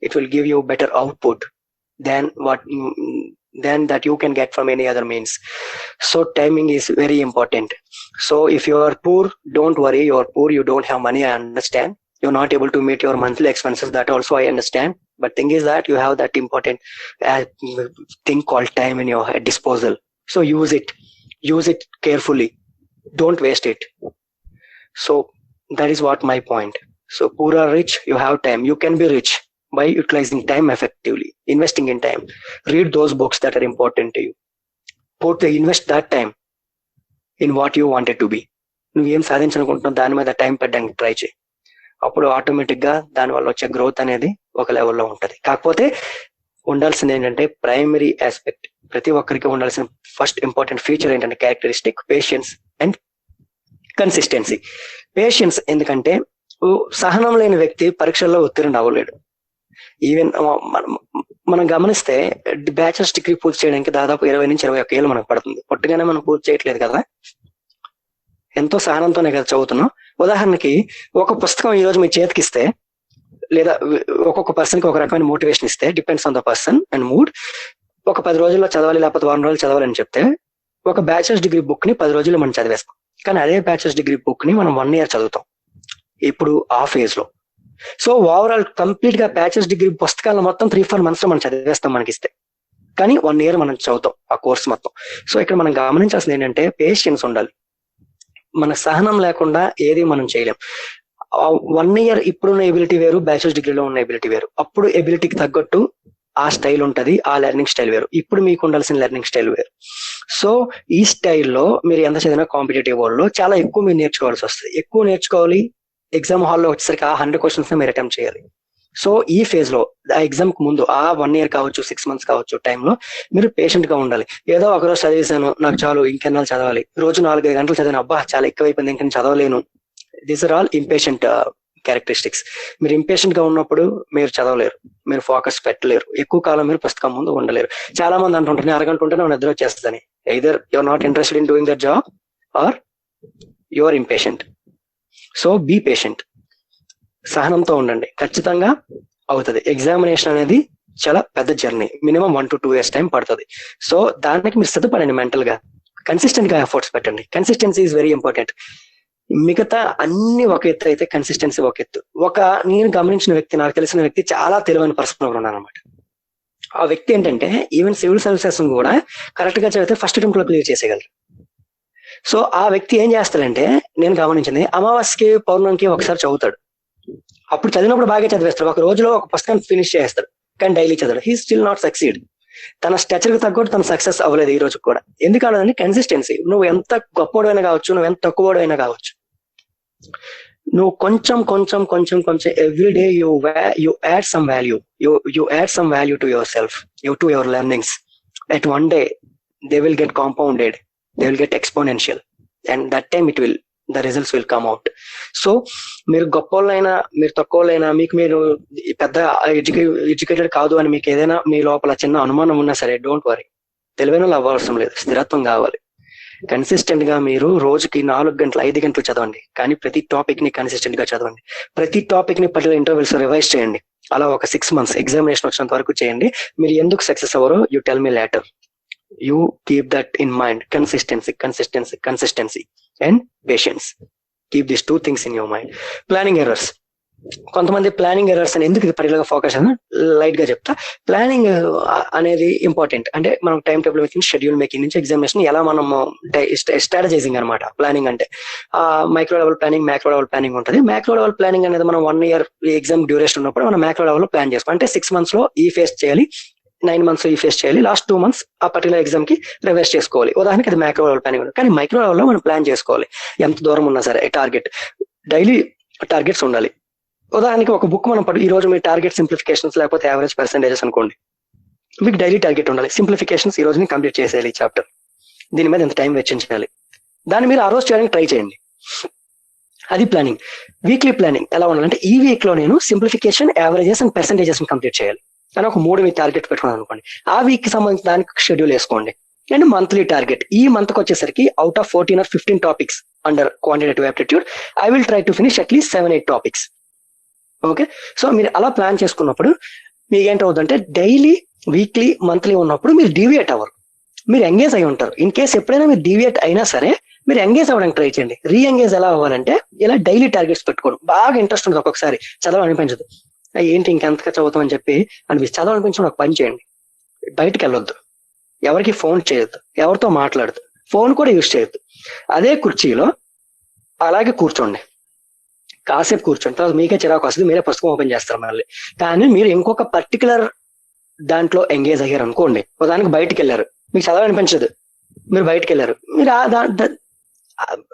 It will give you better output than that you can get from any other means. So timing is very important. So if you are poor, don't worry, you are poor, you don't have money, I understand. You're not able to meet your monthly expenses, that also I understand. But thing is that you have that important thing called time in your disposal. So use it carefully, don't waste it. So that is what my point. So poor or rich, you have time. You can be rich by utilizing time effectively, investing in time. Read those books that are important to you. Invest that time in what you want it to be. నువ్వేం సాధించాలనుకుంటున్నావు దాని మీద టైం పెట్టడానికి ట్రై చేయి. అప్పుడు ఆటోమేటిక్ గా దాని వల్ల వచ్చే గ్రోత్ అనేది ఒక లెవెల్లో ఉంటది. కాకపోతే ఉండాల్సింది ఏంటంటే ప్రైమరీ ఆస్పెక్ట్, ప్రతి ఒక్కరికి ఉండాల్సిన ఫస్ట్ ఇంపార్టెంట్ ఫీచర్ ఏంటంటే characteristic, patience and consistency. Patience ఎందుకంటే సహనం లేని వ్యక్తి పరీక్షల్లో ఉత్తీర్ణుడు అవ్వలేడు. ఈవెన్ మనం గమనిస్తే బ్యాచిలర్స్ డిగ్రీ పూర్తి చేయడానికి దాదాపు 20 నుంచి 21 ఏళ్ళు మనకు పడుతుంది. పుట్టగానే మనం పూర్తి చేయట్లేదు కదా. ఎంతో సహనంతోనే కదా చదువుతున్నాం. ఉదాహరణకి ఒక పుస్తకం ఈ రోజు మీ చేతికిస్తే, లేదా ఒక్కొక్క పర్సన్ కి ఒక రకమైన మోటివేషన్ ఇస్తే, depends on the person and mood, ఒక 10 రోజుల్లో చదవాలి లేకపోతే 1 రోజులు చదవాలని చెప్తే, ఒక బ్యాచిలర్స్ డిగ్రీ బుక్ ని 10 రోజుల్లో మనం చదివేస్తాం. కానీ అదే బ్యాచిలర్స్ డిగ్రీ బుక్ ని మనం 1 year చదువుతాం ఇప్పుడు ఆ ఫేజ్ లో. సో ఓవరాల్ కంప్లీట్ గా బ్యాచిలర్స్ డిగ్రీ పుస్తకాలను మొత్తం 3-4 months లో మనం చదివేస్తాం మనకిస్తే. కానీ 1 year మనం చదువుతాం ఆ కోర్స్ మొత్తం. సో ఇక్కడ మనం గమనించాల్సింది ఏంటంటే పేషెన్స్ ఉండాలి. మన సహనం లేకుండా ఏది మనం చేయలేం. 1 year ఇప్పుడున్న ఎబిలిటీ వేరు, బ్యాచిలర్స్ డిగ్రీలో ఉన్న ఎబిలిటీ వేరు. అప్పుడు ఎబిలిటీకి తగ్గట్టు ఆ స్టైల్ ఉంటది, ఆ లెర్నింగ్ స్టైల్ వేరు. ఇప్పుడు మీకు ఉండాల్సిన లెర్నింగ్ స్టైల్ వేరు. సో ఈ స్టైల్లో మీరు ఎంత చదివినా కాంపిటేటివ్ వరల్డ్ లో చాలా ఎక్కువ మీరు నేర్చుకోవాల్సి వస్తుంది. ఎక్కువ నేర్చుకోవాలి. ఎగ్జామ్ హాల్లో వచ్చేసరికి ఆ 100 questions మీరు అటెంప్ట్ చేయాలి. సో ఈ ఫేజ్ లో ఆ ఎగ్జామ్ కు ముందు ఆ 1 year కావచ్చు, 6 months కావచ్చు టైంలో మీరు పేషెంట్ గా ఉండాలి. ఏదో ఒకరోజు చదివేశాను, నాకు చాలు, ఇంకెన్నాళ్ళు చదవాలి, రోజు 4-5 గంటలు చదివాను, అబ్బా చాలా ఎక్కువైపోయింది, ఇంకా చదవలేను. These are all impatient characteristics. మీరు ఇంపేషెంట్ గా ఉన్నప్పుడు మీరు చదవలేరు, మీరు ఫోకస్ పెట్టలేరు, ఎక్కువ కాలం మీరు పుస్తకం ముందు ఉండలేరు. చాలా మంది అంటుంటారు అరగంట ఉంటేనే నిద్ర వచ్చేస్తుందని. Either you're not interested in doing that job or your impatient. So be patient, సహనంతో ఉండండి, ఖచ్చితంగా అవుతుంది. ఎగ్జామినేషన్ అనేది చాలా పెద్ద journey, minimum 1 to 2 years time పడుతుంది. సో దానికి మీరు సిద్ధపడండి, మెంటల్ గా కన్సిస్టెంట్ గా ఎఫర్ట్స్ పెట్టండి. Consistency is very important. మిగతా అన్ని ఒక ఎత్తు అయితే కన్సిస్టెన్సీ ఒక ఎత్తు. నేను గమనించిన వ్యక్తి, నాకు తెలిసిన వ్యక్తి, చాలా తెలివైన పర్సన్ ఉన్నాను అనమాట. ఆ వ్యక్తి ఏంటంటే ఈవెన్ సివిల్ సర్వీసెస్ కూడా కరెక్ట్ గా చదివితే ఫస్ట్ అటెంప్ట్ లో క్లియర్ చేసేయగలరు. సో ఆ వ్యక్తి ఏం చేస్తాడంటే, నేను గమనించింది, అమావాస్యకి పౌర్ణమికి ఒకసారి చదువుతాడు. అప్పుడు చదివినప్పుడు బాగా చదివేస్తాడు, ఒక రోజులో ఒక పుస్తకం ఫినిష్ చేస్తాడు. కానీ డైలీ చదవడు. He still not succeed. తన స్ట్రక్చర్ కి తగ్గట్టు తన సక్సెస్ అవ్వలేదు ఈ రోజు కూడా. ఎందుకంటే కన్సిస్టెన్సీ. నువ్వు ఎంత గొప్పవాడైనా కావచ్చు, నువ్వు ఎంత తక్కువవాడైనా కావచ్చు, నువ్వు కొంచెం కొంచెం కొంచెం కొంచెం every day you add some value, you add some value to your self, to your learnings. At one day they will get compounded, they will get exponential, and that time the results will come out. So మీరు గొప్పవాళ్ళైనా మీరు తక్కువలైనా, మీకు మీరు పెద్ద ఎడ్యుకేటెడ్ కాదు అని మీకు ఏదైనా మీ లోపల చిన్న అనుమానం ఉన్నా సరే, డోంట్ వరీ. తెలివైన వాళ్ళు అవ్వాల్సిన లేదు, స్థిరత్వం కావాలి. కన్సిస్టెంట్ గా మీరు రోజుకి 4 గంటలు 5 గంటలు చదవండి, కానీ ప్రతి టాపిక్ ని కన్సిస్టెంట్ గా చదవండి. ప్రతి టాపిక్ ని పర్టికులర్ ఇంటర్వెల్స్ రివైజ్ చేయండి. అలా ఒక 6 months ఎగ్జామినేషన్ వచ్చినంత వరకు చేయండి. మీరు ఎందుకు సక్సెస్ అవ్వరో you tell me later. You keep that in mind. Consistency and patience. Keep these 2 things in your mind. Planning errors. కొంతమంది ప్లానింగ్ ఎర్రర్స్ అని ఎందుకు పర్టికులర్ గా ఫోకస్ అని లైట్ గా చెప్తా. ప్లానింగ్ అనేది ఇంపార్టెంట్. అంటే మనం time table making, schedule making నుంచి ఎగ్జామినేషన్ ఎలా మనం స్ట్రాటజైజింగ్ అనమాట. ప్లానింగ్ అంటే micro level planning, macro level planning ఉంటుంది. మ్యాక్రో లెవెల్ ప్లానింగ్ అనేది మనం 1 year ఎగ్జామ్ డ్యూరేషన్ ఉన్నప్పుడు మనం మ్యాక్రో లెవెల్ లో ప్లాన్ చేసుకోవాలి. అంటే 6 months లో ఈ ఫేస్ చేయాలి, 9 months ఈ ఫేస్ చేయాలి, లాస్ట్ 2 months ఆ పర్టికులర్ ఎగ్జామ్ కి రివైజ్ చేసుకోవాలి. ఉదాహరణకి అది మైక్రో లెవెల్ ప్లానింగ్. కానీ మైక్రో లెవెల్ లో మనం ప్లాన్ చేసుకోవాలి. ఎంత దూరం ఉన్నా సరే టార్గెట్, డైలీ టార్గెట్స్ ఉండాలి. ఉదాహరణకి ఒక బుక్ మనం ఈ రోజు మీ టార్గెట్ సింప్లిఫికేషన్స్ లేకపోతే యావరేజ్ పర్సెంటేజెస్ అనుకోండి. మీకు డైలీ టార్గెట్ ఉండాలి. సింప్లిఫికేషన్స్ ఈ రోజుని కంప్లీట్ చేసేయాలి ఈ చాప్టర్, దీని మీద ఎంత టైం వెచ్చించాలి, దాన్ని మీరు ఆ రోజు చేయడానికి ట్రై చేయండి. అది ప్లానింగ్. వీక్లీ ప్లానింగ్ ఎలా ఉండాలంటే, ఈ వీక్ లో నేను simplification, averages and percentages complete చేయాలి అని ఒక 3 మీ టార్గెట్ పెట్టుకున్నాను అనుకోండి. ఆ వీక్ కి సంబంధించి దానికి షెడ్యూల్ వేసుకోండి. అండ్ మంత్లీ టార్గెట్, ఈ మంత్ కి వచ్చేసరికి out of 14 or 15 topics under quantitative aptitude, I will try to finish at least 7-8 topics. Okay, so మీరు అలా ప్లాన్ చేసుకున్నప్పుడు మీకు ఏంటవుతుందంటే, డైలీ, వీక్లీ, మంత్లీ ఉన్నప్పుడు మీరు డీవియేట్ అవ్వరు, మీరు ఎంగేజ్ అయి ఉంటారు. ఇన్ కేస్ ఎప్పుడైనా మీరు డీవియేట్ అయినా సరే మీరు ఎంగేజ్ అవ్వడానికి ట్రై చేయండి. రీఎంగేజ్ ఎలా అవ్వాలంటే, ఇలా డైలీ టార్గెట్స్ పెట్టుకోవడం. బాగా ఇంట్రెస్ట్ ఉంటుంది, ఒక్కొక్కసారి చదవాలనిపించదు, ఏంటి ఇంకెంతగా చదువుతాం అని చెప్పి అనిపిస్తుంది. చదవాలనిపించడం ఒక పని చేయండి, బయటకు వెళ్ళొద్దు, ఎవరికి ఫోన్ చేయొద్దు, ఎవరితో మాట్లాడద్దు, ఫోన్ కూడా యూజ్ చేయొద్దు. అదే కుర్చీలో అలాగే కూర్చోండి, కాసేపు కూర్చోండి. తర్వాత మీకే చిరాకు వస్తుంది, మీరే పుస్తకం ఓపెన్ చేస్తారు మళ్ళీ. కానీ మీరు ఇంకొక పర్టికులర్ దాంట్లో ఎంగేజ్ అయ్యారు అనుకోండి, దానికి బయటకు వెళ్ళారు, మీకు చదవాలనిపించదు, మీరు బయటకు వెళ్ళారు, మీరు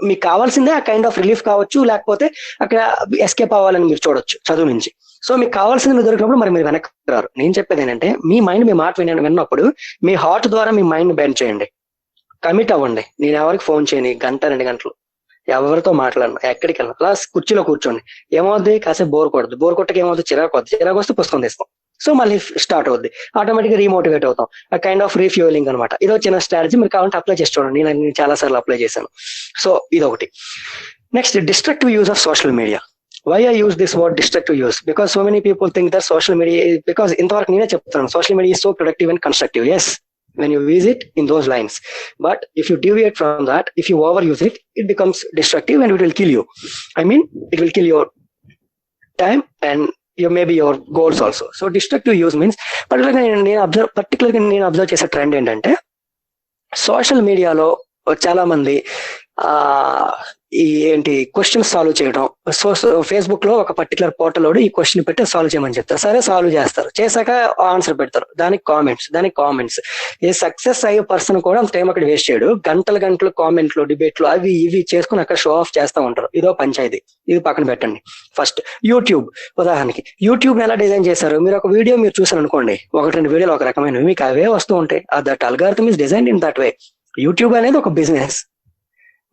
మీకు కావాల్సిందే ఆ కైండ్ ఆఫ్ రిలీఫ్ కావచ్చు, లేకపోతే అక్కడ ఎస్కేప్ అవ్వాలని మీరు చూడొచ్చు చదువు నుంచి. సో మీకు కావాల్సింది మీరు దొరికినప్పుడు మరి మీరు వెనక్కి రారు. నేను చెప్పేది ఏంటంటే, మీ మైండ్ మీ మాట విన్నప్పుడు మీ హార్ట్ ద్వారా మీ మైండ్ బెండ్ చేయండి, కమిట్ అవ్వండి. నేను ఎవరికి ఫోన్ చేయని 1-2 గంటలు, ఎవరితో మాట్లాడను, ఎక్కడికి వెళ్ళను, అలా కుర్చీలో కూర్చోండి. ఏమవుద్ది, కాసేపు బోర్ కొట్టదు, బోర్ కొట్టక ఏమవుతుంది, చిరాకు వద్దు, చిరాకు వస్తే పుస్తకం తీస్తాం. సో మళ్ళీ స్టార్ట్ అవుద్ది, ఆటోమేటిక్ గా రీమోటివేట్ అవుతాం. ఆ కైండ్ ఆఫ్ రీఫ్యూలింగ్ అనమాట. ఇదో చిన్న స్ట్రాటజీ, మీరు కావాలంటే అప్లై చేసి చూడండి. నేను చాలా సార్లు అప్లై చేశాను. సో ఇదొకటి. Next, destructive use of social media. Why I use this word destructive use? Because so many people think that social media, because ఇంతవరకు నేనే చెప్తున్నాను, social media is so productive and constructive. Yes, when you use it in those lines, but if you deviate from that, if you overuse it, it becomes destructive and it will kill you. I mean, it will kill your time and maybe your goals also. So destructive use means, particularly నేను అబ్జర్వ్ చేసే ట్రెండ్ ఏంటంటే, సోషల్ మీడియాలో చాలా మంది ఈ ఏంటి క్వశ్చన్ సాల్వ్ చేయడం. సో ఫేస్బుక్ లో ఒక పర్టికులర్ పోర్టల్ ఈ క్వశ్చన్ పెట్టి సాల్వ్ చేయమని చెప్తారు. సరే, సాల్వ్ చేస్తారు, చేశాక ఆన్సర్ పెడతారు, దానికి కామెంట్స్. ఏ సక్సెస్ అయ్యే పర్సన్ కూడా అంత టైం అక్కడ వేస్ట్ చేయడు. గంటలు కామెంట్లు, డిబేట్లు అవి ఇవి చేసుకుని అక్కడ షో ఆఫ్ చేస్తూ ఉంటారు. ఇదో పంచాయతీ, ఇది పక్కన పెట్టండి. ఫస్ట్ యూట్యూబ్, ఉదాహరణకి యూట్యూబ్ ఎలా డిజైన్ చేశారు? మీరు ఒక వీడియో మీరు చూసారు అనుకోండి, 1-2 వీడియోలు ఒక రకమైనవి, మీకు అవే వస్తూ ఉంటాయి. That algorithm is designed in that way. YouTube అనేది ఒక బిజినెస్.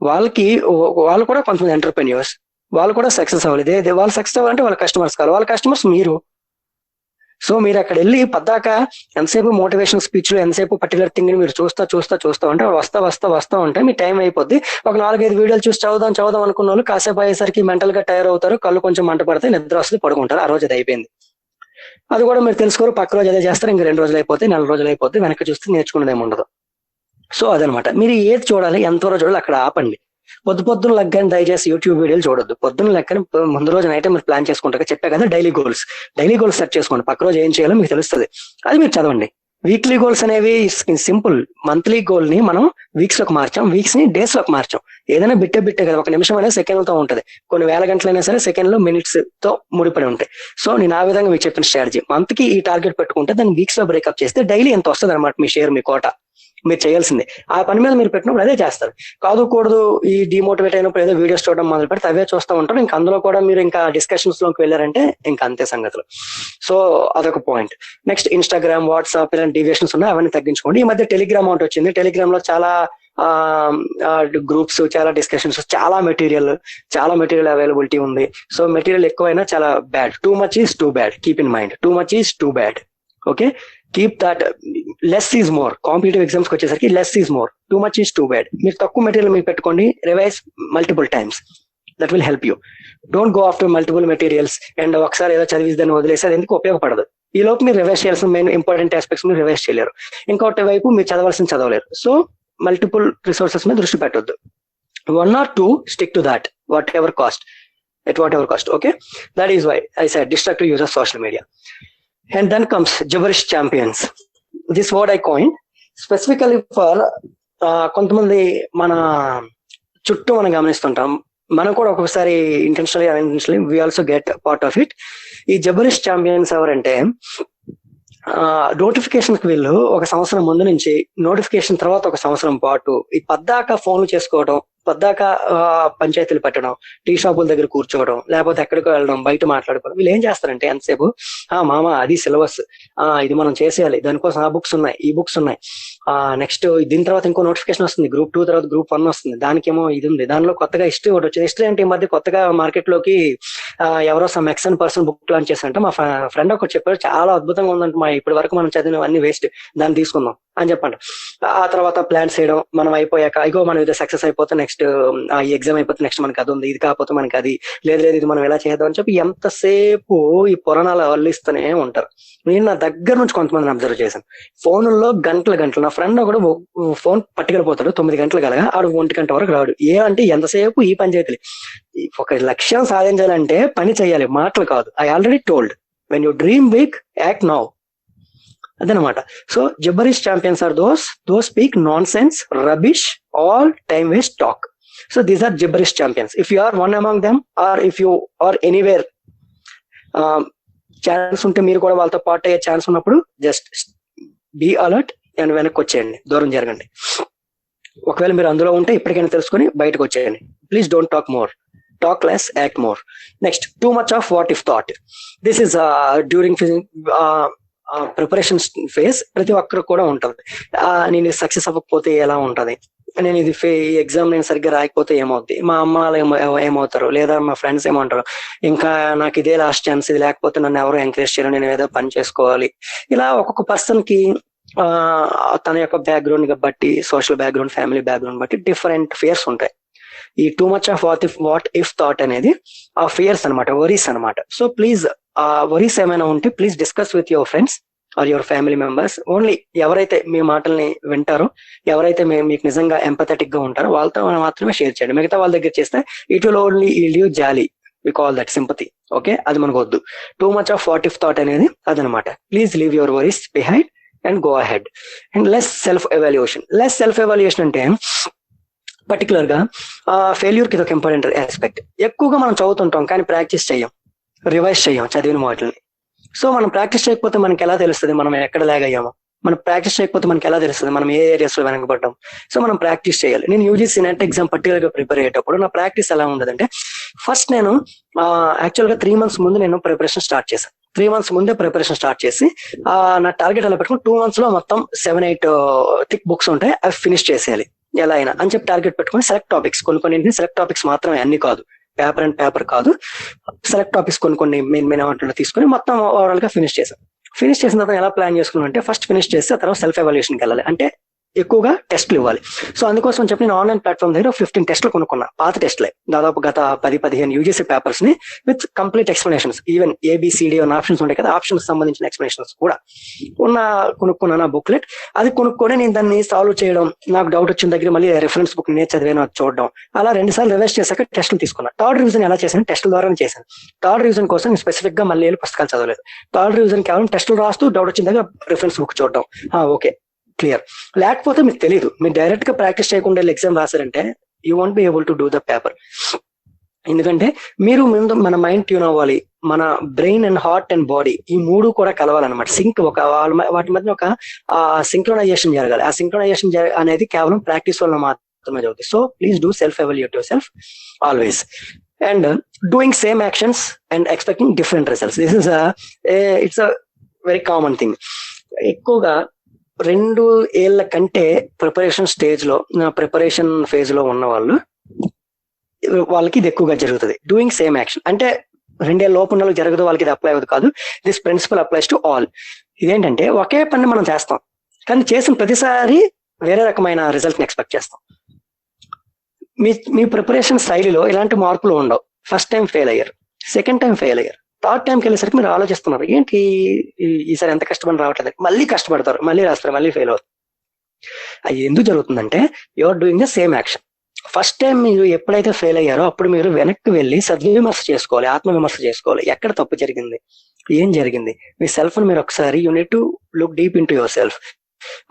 వాళ్ళు కూడా కొంతమంది ఎంటర్ప్రెన్యూర్స్, వాళ్ళు కూడా సక్సెస్ అవ్వలేదు. వాళ్ళు సక్సెస్ అవ్వాలంటే వాళ్ళ కస్టమర్స్ కావాలి, వాళ్ళ కస్టమర్స్ మీరు. సో మీరు అక్కడ వెళ్ళి పద్దాక ఎంతసేపు మోటివేషన్ స్పీచ్లు, ఎంతసేపు పర్టికులర్ థింగ్ ని మీరు చూస్తా ఉంటే వస్తా ఉంటే మీ టైం అయిపోద్ది. ఒక 4-5 వీడియోలు చూసి చదువుదాం అనుకున్న వాళ్ళు కాసేపు అయ్యేసరికి మెంటల్ గా టైర్ అవుతారు, కళ్ళు కొంచెం మంట పడతాయి, నిద్ర వస్తుంది, పడుకుంటారు. ఆ రోజు అది అయిపోయింది. అది కూడా మీరు తెలుసుకోరు. పక్క రోజు అదే చేస్తారు, ఇంక 2 రోజులు అయిపోతే, 4 రోజులు అయిపోతే, వెనక్కి చూస్తే నేర్చుకునేది ఏమి ఉండదు. సో అదనమాట. మీరు ఏది చూడాలి, ఎంతవరకు చూడాలి అక్కడ ఆపండి. పొద్దున్న లెక్కని దయచేసి యూట్యూబ్ వీడియోలు చూడొద్దు. పొద్దున్న లెక్కని ముందు రోజు నైట్ మీరు ప్లాన్ చేసుకుంటారు. చెప్పా కదా, డైలీ గోల్స్ సెట్ చేసుకోండి. పక్క రోజు ఏం చేయాలో మీకు తెలుస్తుంది, అది మీరు చదవండి. వీక్లీ గోల్స్ అనేవి సింపుల్. మంత్లీ గోల్ ని మనం వీక్స్ లోకి మార్చాం, వీక్స్ ని డేస్ లోకి మార్చాం. ఏదైనా బిట్టే కదా, ఒక నిమిషం అనేది సెకండ్లతో ఉంటది, కొన్ని వేల గంటలైనా సరే సెకండ్లు మినిట్స్ తో ముడిపడి ఉంటాయి. సో నేను ఆ విధంగా మీకు చెప్పిన స్ట్రాటజీ, మంత్ కి ఈ టార్గెట్ పెట్టుకుంటే దాన్ని వీక్స్ లో బ్రేకప్ చేస్తే డైలీ ఎంత వస్తుంది అనమాట మీ షేర్, మీ కోట. మీరు చేయాల్సిందే ఆ పని మీద మీరు పెట్టినప్పుడు అదే చేస్తారు. కాదు ఈ డిమోటివేట్ అయినప్పుడు ఏదో వీడియోస్ చూడడం మొదలు పెడితే అవే చూస్తూ ఉంటారు. ఇంకా అందులో కూడా మీరు ఇంకా డిస్కషన్స్ లోకి వెళ్ళారంటే ఇంకా అంతే సంగతులు. సో అదొక పాయింట్. నెక్స్ట్, ఇన్స్టాగ్రామ్, వాట్సాప్ ఇలాంటి డీవియేషన్స్ ఉన్నాయి, అవన్నీ తగ్గించుకోండి. ఈ మధ్య టెలిగ్రామ్ ఒకటి వచ్చింది. టెలిగ్రామ్ లో చాలా గ్రూప్స్, చాలా డిస్కషన్స్, చాలా మెటీరియల్ అవైలబిలిటీ ఉంది. సో మెటీరియల్ ఎక్కువైనా చాలా bad. Too much is too bad. Keep in mind, too much is too bad. Okay, keep that. Less is more. Competitive exams కి వచ్చేసరికి less is more, too much is too bad. మీరు తక్కువ మెటీరియల్ మీరు పెట్టుకోండి, revise multiple times, that will help you. Don't go after multiple materials and ఒకసారి ఏదో చదివి దాన్ని వదిలేసి అది ఎందుకు ఉపయోగపడదు. ఈ లోపు మీరు రివైజ్ చేయాల్సిన మెయిన్ ఇంపార్టెంట్ ఆస్పెక్ట్స్ మీరు రివైజ్ చేయలేరు, ఇంకోటి వైపు మీరు చదవలేరు. సో మల్టిపుల్ రిసోర్సెస్ మీద దృష్టి పెట్టొద్దు. 1 or 2 stick to that, what ever cost. Okay, that is why I said destructive use of social media. And then comes gibberish champions. This word I coined specifically for కొంతమంది మన చుట్టూ మనం గమనిస్తుంటాం. మనం కూడా ఒక్కొక్కసారి intentionally we also get part of it. ఈ gibberish champions ఎవరంటే, నోటిఫికేషన్ కి వీళ్ళు 1 సంవత్సరం ముందు నుంచి, నోటిఫికేషన్ తర్వాత 1 సంవత్సరం పాటు ఈ పద్దాక ఫోన్లు చేసుకోవడం, పద్దాక పంచాయతీలు పెట్టడం, టీ షాపుల దగ్గర కూర్చోవడం, లేకపోతే ఎక్కడికో వెళ్ళడం, బయట మాట్లాడుకోవడం. వీళ్ళు ఏం చేస్తారంటే ఎంతసేపు మామ అది సిలబస్, ఇది మనం చేసేయాలి, దానికోసం ఆ బుక్స్ ఉన్నాయి, ఈ బుక్స్ ఉన్నాయి, నెక్స్ట్ దీని తర్వాత ఇంకో నోటిఫికేషన్ వస్తుంది, Group 2 తర్వాత Group 1 వస్తుంది, దానికేమో ఇది ఉంది, దానిలో కొత్తగా హిస్టరీ ఒకటి వచ్చింది. హిస్టరీ అంటే ఈ మధ్య కొత్తగా మార్కెట్ లోకి ఎవరో సమ్ ఎక్సన్ పర్సన్ బుక్ లాంచ్ చేశారంటే, మా ఫ్రెండ్ ఒకటి చెప్పారు, చాలా అద్భుతంగా ఉందంటే, మా ఇప్పటి వరకు మనం చదివినవన్నీ వేస్ట్, దాన్ని తీసుకుందాం అని చెప్పండి. ఆ తర్వాత ప్లాన్స్ చేయడం, మనం అయిపోయాక ఇగో మనం ఇది సక్సెస్ అయిపోతే నెక్స్ట్ ఈ ఎగ్జామ్ అయిపోతే నెక్స్ట్ మనకి అది ఉంది, ఇది కాకపోతే మనకి అది లేదు, ఇది మనం ఎలా చేద్దాం అని చెప్పి ఎంతసేపు ఈ పురాణాలు అల్లిస్తూనే ఉంటారు. నేను నా దగ్గర నుంచి కొంతమందిని అబ్జర్వ్ చేశాను. ఫోన్లో గంటలు. నా ఫ్రెండ్ ఒకడు ఫోన్ పట్టుకెళ్ళిపోతాడు 9 గంటలు కలగా, ఆడు 1 గంట వరకు రాడు. అంటే ఎంతసేపు ఈ పంచాయతీలు. ఒక లక్ష్యం సాధించాలంటే పని చేయాలి, మాటలు కాదు. I already told, when you dream big, act now. అదనమాట. So gibberish champions are those speak nonsense, rubbish, all time waste talk. So these are gibberish champions. If you are one among them, or if you are anywhere chance ఉంటే, మీరు కూడా వాళ్ళతో పాటు అయ్యే ఛాన్స్ ఉన్నప్పుడు జస్ట్ బీ అలర్ట్ అండ్ వెనక్కి వచ్చేయండి, దూరం జరగండి. ఒకవేళ మీరు అందులో ఉంటే ఇప్పటికైనా తెలుసుకొని బయటకు వచ్చేయండి. Please don't talk more, talk less, act more. Next, two much of what if thought. This is during preparation phase ప్రతి ఒక్కరు కూడా ఉంటుంది. నేను సక్సెస్ అవ్వకపోతే ఎలా ఉంటది, నేను ఇది ఈ ఎగ్జామ్ నేను సరిగ్గా రాయకపోతే ఏమవుద్ది, మా అమ్మ వాళ్ళు ఏమవుతారు, లేదా మా ఫ్రెండ్స్ ఏమంటారు, ఇంకా నాకు ఇదే లాస్ట్ ఛాన్స్, ఇది లేకపోతే నన్ను ఎవరు ఎంకరేజ్ చేయరు, నేను ఏదో పని చేసుకోవాలి. ఇలా ఒక్కొక్క పర్సన్ కి తన యొక్క బ్యాక్గ్రౌండ్ బట్టి, సోషల్ బ్యాక్గ్రౌండ్, ఫ్యామిలీ బ్యాక్గ్రౌండ్ బట్టి డిఫరెంట్ ఫియర్స్ ఉంటాయి. ఈ two much of what if thought అనేది ఆ ఫియర్స్ అనమాట, వరీస్ అనమాట. సో ప్లీజ్ ఆ వరీస్ ఏమైనా ఉంటే please discuss with your friends or your family members. Only ఎవరైతే మీ మాటల్ని వింటారో, ఎవరైతే మీకు నిజంగా ఎంపథెటిక్ గా ఉంటారో వాళ్ళతో మాత్రమే షేర్ చేయండి. మిగతా వాళ్ళ దగ్గర చేస్తే ఇట్ విల్ ఓన్లీ లీవ్ జాలీ, we call that sympathy. Okay, అది మనకు వద్దు. Too much of what if thought అనేది అదనమాట. Please leave your worries behind and go ahead. And less self evaluation అంటే పర్టికులర్ గా ఫెయిల్యూర్ కి ఒక ఇంపార్టెంట్ ఆస్పెక్ట్. ఎక్కువగా మనం చదువుతుంటాం కానీ ప్రాక్టీస్ చెయ్యం, రివైజ్ చెయ్యం చదివిన వాటిని. సో మనం ప్రాక్టీస్ చేయకపోతే మనకి ఎలా తెలుస్తుంది మనం ఎక్కడ లాగ్ అయ్యామో? మనం ప్రాక్టీస్ చేయకపోతే మనకి ఎలా తెలుస్తుంది మనం ఏ ఏరియాస్ లో వెనకబడ్డాం? సో మనం ప్రాక్టీస్ చేయాలి. నేను యూజీసీ నెట్ ఎగ్జామ్ పర్టికులర్ గా ప్రిపేర్ అయ్యేటప్పుడు నా ప్రాక్టీస్ ఎలా ఉండదంటే, ఫస్ట్ నేను యాక్చువల్ గా 3 months ముందు నేను ప్రిపరేషన్ స్టార్ట్ చేశాను. 3 months ముందే ప్రిపరేషన్ స్టార్ట్ చేసి నా టార్గెట్ అలా పెట్టుకుని 2 months లో మొత్తం 7-8 థిక్ బుక్స్ ఉంటాయి, అవి ఫినిష్ చేసేయాలి ఎలా అయినా అని చెప్పి టార్గెట్ పెట్టుకుని సెలెక్ట్ టాపిక్స్ కొన్ని సెలెక్ట్ టాపిక్స్ మాత్రమే, అన్ని కాదు, పేపర్ కాదు, సెలెక్ట్ టాపిక్స్ కొన్ని మెయిన్ ఏమంటుందో తీసుకుని మొత్తం ఓవరాల్ గా ఫినిష్ చేసిన తర్వాత ఎలా ప్లాన్ చేసుకున్నాను అంటే, ఫస్ట్ ఫినిష్ చేస్తే తర్వాత సెల్ఫ్ ఎవాల్యుయేషన్కి వెళ్ళాలి, అంటే ఎక్కువగా టెస్ట్లు ఇవ్వాలి. సో అందుకోసం చెప్పి నేను ఆన్లైన్ ప్లాట్ఫామ్ దగ్గర 15 టెస్ట్లు కొనుక్కున్నా, పాత టెస్ట్లే, దాదాపు గత 10-15 యూజీసీ పేపర్స్ ని with complete explanations, even A B C D అన్న ఆప్షన్స్ ఉంటాయి కదా, ఆప్షన్స్ సంబంధించిన ఎక్స్ప్లెనేషన్స్ కూడా కొనుక్కున్నాను. ఆ బుక్లెట్ అది కొనుక్కొని నేను దాన్ని సాల్వ్ చేయడం, నాకు డౌట్ వచ్చిన దగ్గర మళ్ళీ రెఫరెన్స్ బుక్ నేను చదివాను అది చూడడం, అలా 2 సార్లు రివైజ్ చేశాక టెస్టులు తీసుకున్నా. థర్డ్ రివిజన్ ఎలా చేశాను? టెస్టుల ద్వారానే చేశాను. థర్డ్ రివిజన్ కోసం నేను స్పెసిఫిక్ గా మళ్ళీ పుస్తకాలు చదవలేదు. థర్డ్ రివిజన్ కేవలం టెస్టులు రాస్తూ డౌట్ వచ్చిన దగ్గర రెఫరెన్స్ బుక్ చూడడం, ఓకే క్లియర్. లేకపోతే మీకు తెలియదు, మీరు డైరెక్ట్ గా ప్రాక్టీస్ చేయకుండా ఎగ్జామ్ రాశారంటే you want be able to do the paper. ఎందుకంటే మీరు ముందు మన మైండ్ ట్యూన్ అవ్వాలి, మన brain and heart and body ఈ 3 కూడా కలవాలన్నమాట. సింక్ వాటి మధ్య ఒక సింక్రోనైజేషన్ జరగాలి. ఆ సింక్రోనైజేషన్ అనేది కేవలం ప్రాక్టీస్ వల్ల మాత్రమే జరుగుతుంది. So please do self evaluate your self always. And doing same actions and expecting different results, this is it's a very common thing. ఎక్కువగా 2 ఏళ్ల కంటే ప్రిపరేషన్ ఫేజ్ లో ఉన్న వాళ్ళకి ఇది ఎక్కువగా జరుగుతుంది. డూయింగ్ సేమ్ యాక్షన్ అంటే 2 ఏళ్ళ లోపు ఉన్న వాళ్ళకి జరగదు, వాళ్ళకి ఇది అప్లై అవ్వదు కాదు. This principle applies to all. ఇదేంటంటే ఒకే పని మనం చేస్తాం కానీ చేసిన ప్రతిసారి వేరే రకమైన రిజల్ట్ ని ఎక్స్పెక్ట్ చేస్తాం. మీ ప్రిపరేషన్ శైలిలో ఇలాంటి మార్పులు ఉండవు. ఫస్ట్ టైం ఫెయిల్ అయ్యారు, సెకండ్ టైం ఫెయిల్ అయ్యారు, థర్డ్ టైంకి వెళ్ళేసరికి మీరు ఆలోచిస్తున్నారు ఏంటి ఈసారి ఎంత కష్టపడి రావట్లేదు, మళ్ళీ కష్టపడతారు, మళ్ళీ రాస్తారు, మళ్ళీ ఫెయిల్ అవుతారు. అది ఎందుకు జరుగుతుందంటే you are doing the same action. First time మీరు ఎప్పుడైతే ఫెయిల్ అయ్యారో అప్పుడు మీరు వెనక్కి వెళ్ళి సద్విమర్శ చేసుకోవాలి, ఆత్మవిమర్శ చేసుకోవాలి. ఎక్కడ తప్పు జరిగింది, ఏం జరిగింది, మీ సెల్ఫ్ ని మీరు ఒకసారి you need to look deep in to your self.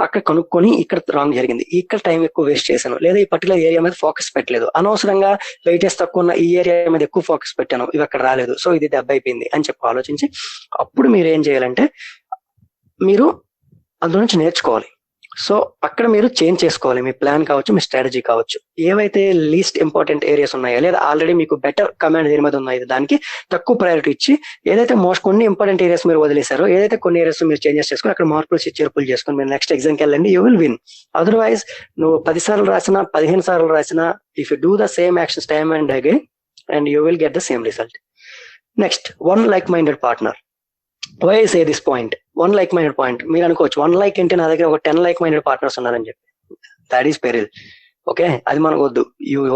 అక్కడ కనుక్కొని ఇక్కడ రాంగ్ జరిగింది, ఇక్కడ టైం ఎక్కువ వేస్ట్ చేశాను, లేదా ఈ పర్టికులర్ ఏరియా మీద ఫోకస్ పెట్టలేదు, అనవసరంగా వెయిటేజ్ తక్కువ ఉన్న ఈ ఏరియా మీద ఎక్కువ ఫోకస్ పెట్టాను, ఇవి అక్కడ రాలేదు, సో ఇది దెబ్బ అయిపోయింది అని చెప్పి ఆలోచించి అప్పుడు మీరు ఏం చేయాలంటే మీరు అందులో నుంచి నేర్చుకోవాలి. సో అక్కడ మీరు చేంజ్ చేసుకోవాలి, మీ ప్లాన్ కావచ్చు, మీ స్ట్రాటజీ కావచ్చు. ఏవైతే లీస్ట్ ఇంపార్టెంట్ ఏరియాస్ ఉన్నాయో, లేదా ఆల్రెడీ మీకు బెటర్ కమాండ్ దేని మీద ఉన్నాయో దానికి తక్కువ ప్రయారిటీ ఇచ్చి, ఏదైతే కొన్ని ఇంపార్టెంట్ ఏరియాస్ మీరు వదిలేశారో, ఏదైతే కొన్ని ఏరియాస్ మీరు చేంజెస్ చేసుకుని అక్కడ మార్పులు చేర్పులు చేసుకుని మీరు నెక్స్ట్ ఎగ్జామ్కి వెళ్ళండి, యూ విల్ విన్. అదర్వైజ్ నువ్వు 10 సార్లు రాసినా 15 సార్లు రాసినా, if you do the same actions time and again and you will get the same result. Next, one like minded partner. Why I say this point, one like minded point. మీరు అనుకోవచ్చు 1 like అంటే నా దగ్గర ఒక 10 like మైండెడ్ పార్ట్నర్స్ ఉన్నారని చెప్పి. That is peril. ఓకే, అది మనకు వద్దు.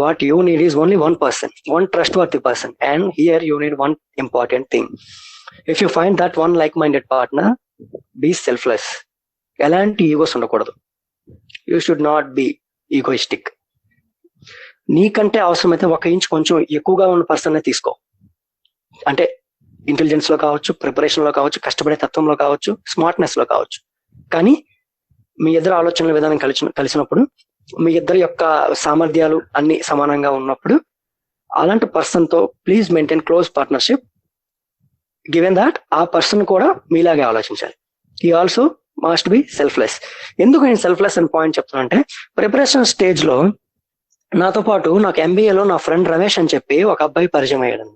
What you need is only 1 person, 1 trustworthy person, and here you need 1 important thing. If you find that 1 like minded partner, be selfless. ఎలాంటి ఈగోస్ ఉండకూడదు. You should not be egoistic. నీకంటే అవసరమైతే 1 inch కొంచెం ఎక్కువగా ఉన్న పర్సన్ తీసుకో, అంటే ఇంటెలిజెన్స్ లో కావచ్చు, ప్రిపరేషన్ లో కావచ్చు, కష్టపడే తత్వంలో కావచ్చు, స్మార్ట్నెస్ లో కావచ్చు. కానీ మీ ఇద్దరు ఆలోచనల విధానం కలిసినప్పుడు, మీ ఇద్దరి యొక్క సామర్థ్యాలు అన్ని సమానంగా ఉన్నప్పుడు, అలాంటి పర్సన్ తో please maintain close partnership, given that ఆ పర్సన్ కూడా మీలాగే ఆలోచించాలి. He also must be selfless. ఎందుకు నేను సెల్ఫ్లెస్ అని పాయింట్ చెప్తున్నా అంటే, ప్రిపరేషన్ స్టేజ్ లో నాతో పాటు నాకు MBAలో నా ఫ్రెండ్ రమేష్ అని చెప్పి ఒక అబ్బాయి పరిచయం అయ్యాడు అనమాట.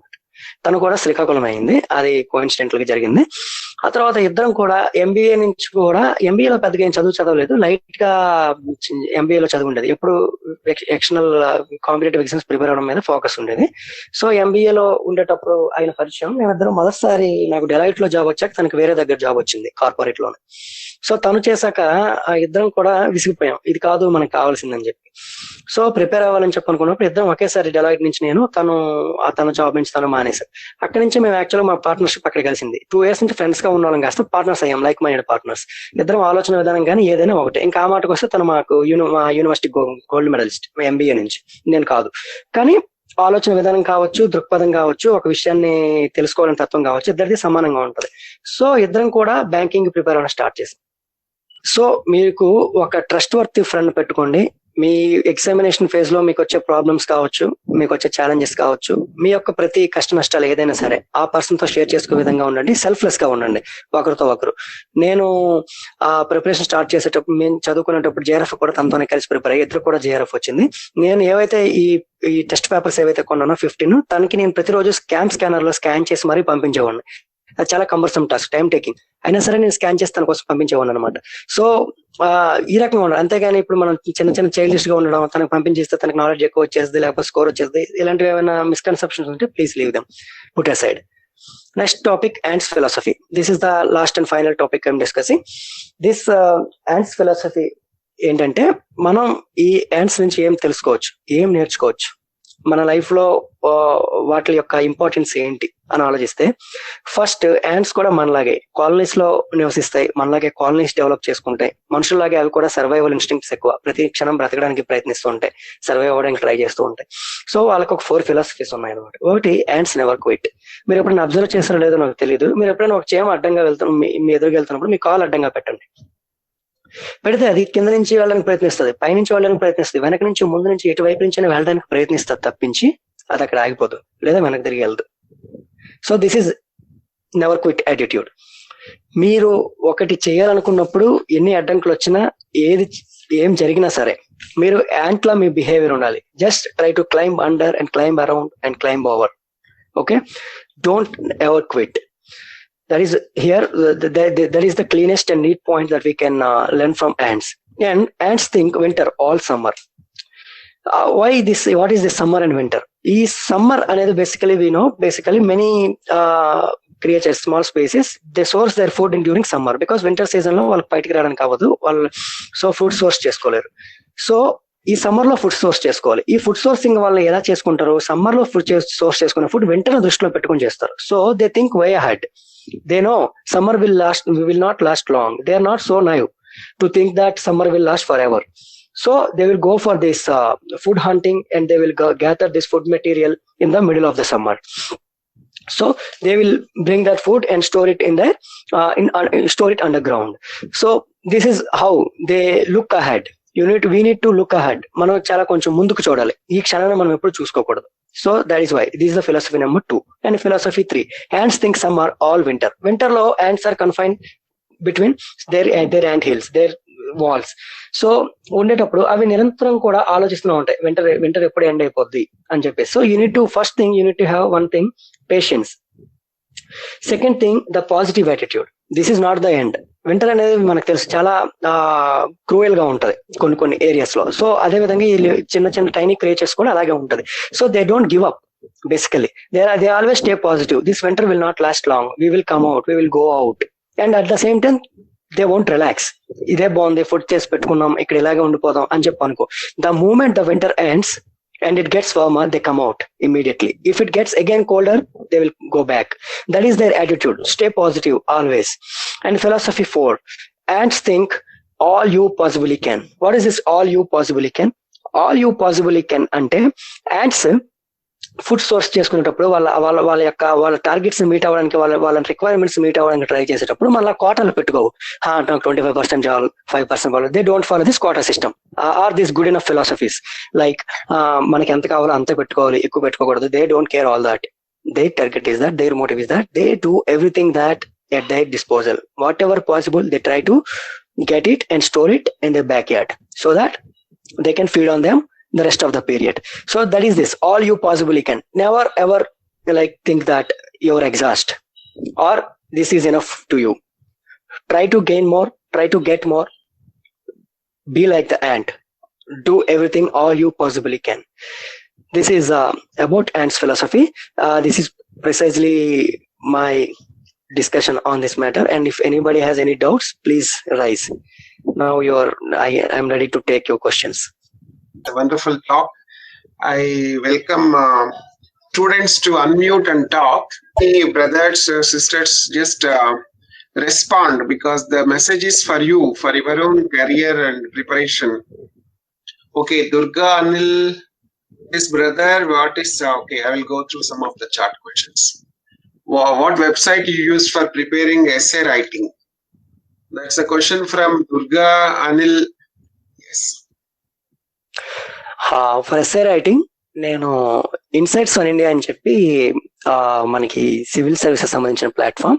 తను కూడా శ్రీకాకుళం అయింది, అది కోఇన్సిడెంటల్ గా జరిగింది. ఆ తర్వాత ఇద్దరం కూడా ఎంబీఏ నుంచి కూడా ఎంబీఏలో పెద్దగా ఏం చదవలేదు, లైట్ గా ఎంబీఏలో చదువు ఉండేది. ఎప్పుడు ఎక్స్టర్నల్ కాంపిటేటివ్ ఎగ్జామ్స్ ప్రిపేర్ అవడం మీద ఫోకస్ ఉండేది. సో ఎంబీఏలో ఉండేటప్పుడు ఆయన పరిచయం. మేమిద్దరం మొదటిసారి నాకు డెలైట్ లో జాబ్ వచ్చాక తనకి వేరే దగ్గర జాబ్ వచ్చింది కార్పొరేట్ లోనే. సో తను చేశాక ఆ ఇద్దరం కూడా విసిగిపోయాం, ఇది కాదు మనకు కావాల్సిందని చెప్పి. సో ప్రిపేర్ అవ్వాలని చెప్పి అనుకున్నప్పుడు ఇద్దరం ఒకేసారి డెలైట్ నుంచి నేను, తన జాబ్ నుంచి తను మానేశారు. అక్కడి నుంచి మేము యాక్చువల్గా మా పార్ట్నర్షిప్ అక్కడ కలిసింది. 2 years నుంచి ఫ్రెండ్స్ గా ఉన్న వాళ్ళం కాస్త పార్ట్నర్స్ అయ్యాం, లైక్ మైండెడ్ పార్ట్నర్స్. ఇద్దరం ఆలోచన విధానం కానీ ఏదైనా ఒకటే. ఇంకా ఆ మాటకు వస్తే తను మాకు మా యూనివర్సిటీ గోల్డ్ మెడలిస్ట్ ఎంబీఏ నుంచి, నేను కాదు. కానీ ఆలోచన విధానం కావచ్చు, దృక్పథం కావచ్చు, ఒక విషయాన్ని తెలుసుకోవాలని తత్వం కావచ్చు, ఇద్దరిది సమానంగా ఉంటది. సో ఇద్దరం కూడా బ్యాంకింగ్ ప్రిపేర్ అవ్వడం స్టార్ట్ చేసాం. సో మీకు ఒక ట్రస్ట్ వర్తీ ఫ్రెండ్ పెట్టుకోండి. మీ ఎగ్జామినేషన్ ఫేజ్ లో మీకు వచ్చే ప్రాబ్లమ్స్ కావచ్చు, మీకు వచ్చే ఛాలెంజెస్ కావచ్చు, మీ యొక్క ప్రతి కష్ట నష్టాలు ఏదైనా సరే ఆ పర్సన్ తో షేర్ చేసుకునే విధంగా ఉండండి. సెల్ఫ్లెస్ గా ఉండండి ఒకరితో ఒకరు. నేను ఆ ప్రిపరేషన్ స్టార్ట్ చేసేటప్పుడు, మేము చదువుకునేటప్పుడు జేఆర్ఎఫ్ కూడా తనతోనే కలిసి ప్రిపేర్ అయ్యి, ఇద్దరు కూడా జేఆర్ఎఫ్ వచ్చింది. నేను ఏవైతే ఈ టెస్ట్ పేపర్స్ ఏవైతే కొన్నానో 15, తనకి నేను ప్రతిరోజు స్కానర్ లో స్కాన్ చేసి మరీ పంపించేవాడిని. అది చాలా కంబర్సమ్ టాస్క్, టైం టేకింగ్ అయినా సరే నేను స్కాన్ చేసి తన కోసం పంపించేవాడిని అనమాట. సో ఈ రకంగా ఉండదు. అంతేగాని ఇప్పుడు మనం చిన్న చైల్డిష్ గా ఉండడం, తనకు పంపించేస్తే తనకు నాలెడ్జ్ ఎక్కువ వచ్చేది, లేకపోతే స్కోర్ వచ్చేది, ఇలాంటివి ఏమైనా మిస్కన్సెప్షన్స్ ఉంటే please leave them, put aside. Next topic, Ants philosophy. This is the last and final topic I'm discussing. This Ants philosophy ఏంటంటే, మనం ఈ యాంట్స్ నుంచి ఏం తెలుసుకోవచ్చు, ఏం నేర్చుకోవచ్చు, మన లైఫ్ లో వాటి యొక్క ఇంపార్టెన్స్ ఏంటి అని ఆలోచిస్తే, ఫస్ట్ యాంట్స్ కూడా మనలాగే కాలనీస్ లో నివసిస్తాయి, మనలాగే కాలనీస్ డెవలప్ చేసుకుంటాయి. మనుషుల్లాగే అవి కూడా సర్వైవల్ ఇన్స్టింక్ట్స్ ఎక్కువ, ప్రతి క్షణం బ్రతకడానికి ప్రయత్నిస్తూ ఉంటాయి, సర్వైవ్ అవ్వడానికి ట్రై చేస్తూ ఉంటాయి. సో వాళ్ళకి ఒక 4 philosophies ఉన్నాయి అనమాట. ఒకటి, యాంట్స్ నెవర్ క్విట్. మీరు ఎప్పుడైనా అబ్జర్వ్ చేస్తారో లేదో నాకు తెలియదు, మీరు ఎప్పుడైనా ఒక చీమ అడ్డంగా మీ ఎదురుగా వెళ్తున్నప్పుడు మీ కాలు అడ్డంగా పెట్టండి. పెడితే అది కింద నుంచి వెళ్ళడానికి ప్రయత్నిస్తుంది, పైనుంచి వెళ్ళడానికి ప్రయత్నిస్తుంది, వెనక నుంచి ముందు నుంచి ఎటువైపు నుంచి వెళ్ళడానికి ప్రయత్నిస్తుంది తప్పించి అది అక్కడ ఆగిపోదు, లేదా వెనక్కి తిరిగి వెళ్దు. So this is never quit attitude. మీరు ఒకటి చేయాలనుకున్నప్పుడు ఎన్ని అడ్డంకులు వచ్చినా, ఏం జరిగినా సరే, మీరు యాంట్ లా మీ బిహేవియర్ ఉండాలి. Just try to climb under and climb around and climb over. Okay, don't ever quit. That is here, that is the cleanest and neat point that we can learn from ants. And ants think winter all summer. Why this? What is this summer and winter? Is summer another basically we know many creatures, small species, they source their food during summer, because winter season lo వాళ్ళకి బయటికి రావడానికి అవ్వదు, వాళ్ళు సో ఫుడ్ సోర్స్ చేసుకోలేరు. సో ఈ సమ్మర్ లో ఫుడ్ సోర్స్ చేసుకోవాలి. ఈ ఫుడ్ సోర్సింగ్ వాళ్ళు ఎలా చేసుకుంటారు? సమ్మర్ లో ఫుడ్ సోర్స్ చేసుకునే ఫుడ్ వింటర్ దృష్టిలో పెట్టుకొని చేస్తారు. So they think way ahead. They know summer will not last long. They are not so naive to think that summer will last forever. So they will go for this food hunting, and they will gather this food material in the middle of the summer. So they will bring that food and store it store it underground. So this is how they look ahead. We need to look ahead. మనం చాలా కొంచెం ముందుకు చూడాలి, ఈ క్షణాన్ని మనం ఎప్పుడు చూసుకోకూడదు. So that is why this is the philosophy number 2. And philosophy 3, ants think summer all winter. Winter lo ants are confined between their ant hills, their walls. So ఉండేటప్పుడు అవి నిరంతరం కూడా ఆలోచిస్తూ ఉంటాయి, వింటర్ ఎప్పుడు ఎండ్ అయిపోద్ది అని చెప్పేసి. So first thing you need to have one thing, patience. Second thing, the positive attitude. This is not the end. Winter అనేది మనకు తెలుసు చాలా క్రూయల్ గా ఉంటది కొన్ని ఏరియాస్ లో. సో అదే విధంగా ఈ చిన్న టైనీ క్రియేచర్స్ కూడా అలాగే ఉంటది. So they don't give up. Basically they always stay positive. This winter will not last long. We will come out, we will go out, and at the same time they won't relax. ఇదే బాగుంది, ఫుడ్ చేసి పెట్టుకున్నాం, ఇక్కడ ఇలాగే ఉండిపోదాం అని చెప్పి అనుకో. The moment the winter ends and it gets warmer, they come out immediately. If it gets again colder, they will go back. That is their attitude. Stay positive always. And philosophy 4, ants think all you possibly can. What is this all you possibly can? All you possibly can అంటే ants ఫుడ్ సోర్స్ చేసుకునేటప్పుడు వాళ్ళ టార్గెట్స్ మీట్ అవ్వడానికి, వాళ్ళ రిక్వైర్మెంట్స్ మీట్ అవ్వడానికి ట్రై చేసేటప్పుడు మళ్ళీ కోటాలు పెట్టుకోవు. నాకు 25% చాలు, 5% చాలు. They don't follow this quota system or this good enough philosophies. Like మనకి ఎంత కావాలో అంతే పెట్టుకోవాలి, ఎక్కువ పెట్టుకోకూడదు. They don't care all that. Their target is that, their motive is that they do everything that at their disposal. Whatever possible, they try to get it and store it in their backyard so that they can feed on them the rest of the period. So that is this, all you possibly can. Never ever think that you're exhausted or this is enough to you. Try to gain more, try to get more. Be like the ant. Do everything all you possibly can. This is about ants philosophy. This is precisely my discussion on this matter, and if anybody has any doubts, please rise. Now I'm ready to take your questions. A wonderful talk. I welcome students to unmute and talk. Hey, brothers, sisters, just respond, because the message is for you, for your own career and preparation. Okay, Durga Anil, this brother, what is okay? I will go through some of the chat questions. What website you use for preparing essay writing? That's a question from Durga Anil. Yes. For essay writing నేను ఇన్సైట్స్ ఆన్ ఇండియా అని చెప్పి మనకి సివిల్ సర్వీసెస్ సంబంధించిన ప్లాట్ఫామ్.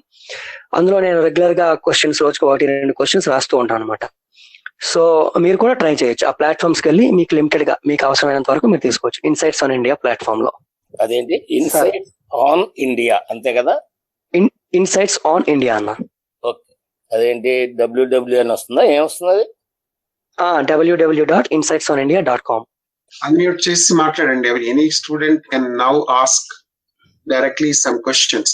అందులో నేను రెగ్యులర్ గా క్వశ్చన్స్, రోజుకు 1-2 క్వశ్చన్స్ రాస్తూ ఉంటాను అనమాట. సో మీరు కూడా ట్రై చేయొచ్చు. ఆ ప్లాట్ఫామ్స్ కి వెళ్ళి మీకు లిమిటెడ్ గా మీకు అవసరమైనంత వరకు మీరు తీసుకోవచ్చు. ఇన్సైట్స్ ఆన్ ఇండియా ప్లాట్ఫామ్ లో. అదేంటి ఇన్సైట్స్ ఆన్ ఇండియా అంతే కదా? ఇన్సైట్స్ ఆన్ ఇండియా అన్న. ఓకే, అదేంటి www అని వస్తుందా? ఏం వస్తుంది? www.insightsonindia.com. Unmute chesi maatladandi. Any student can now ask directly some questions.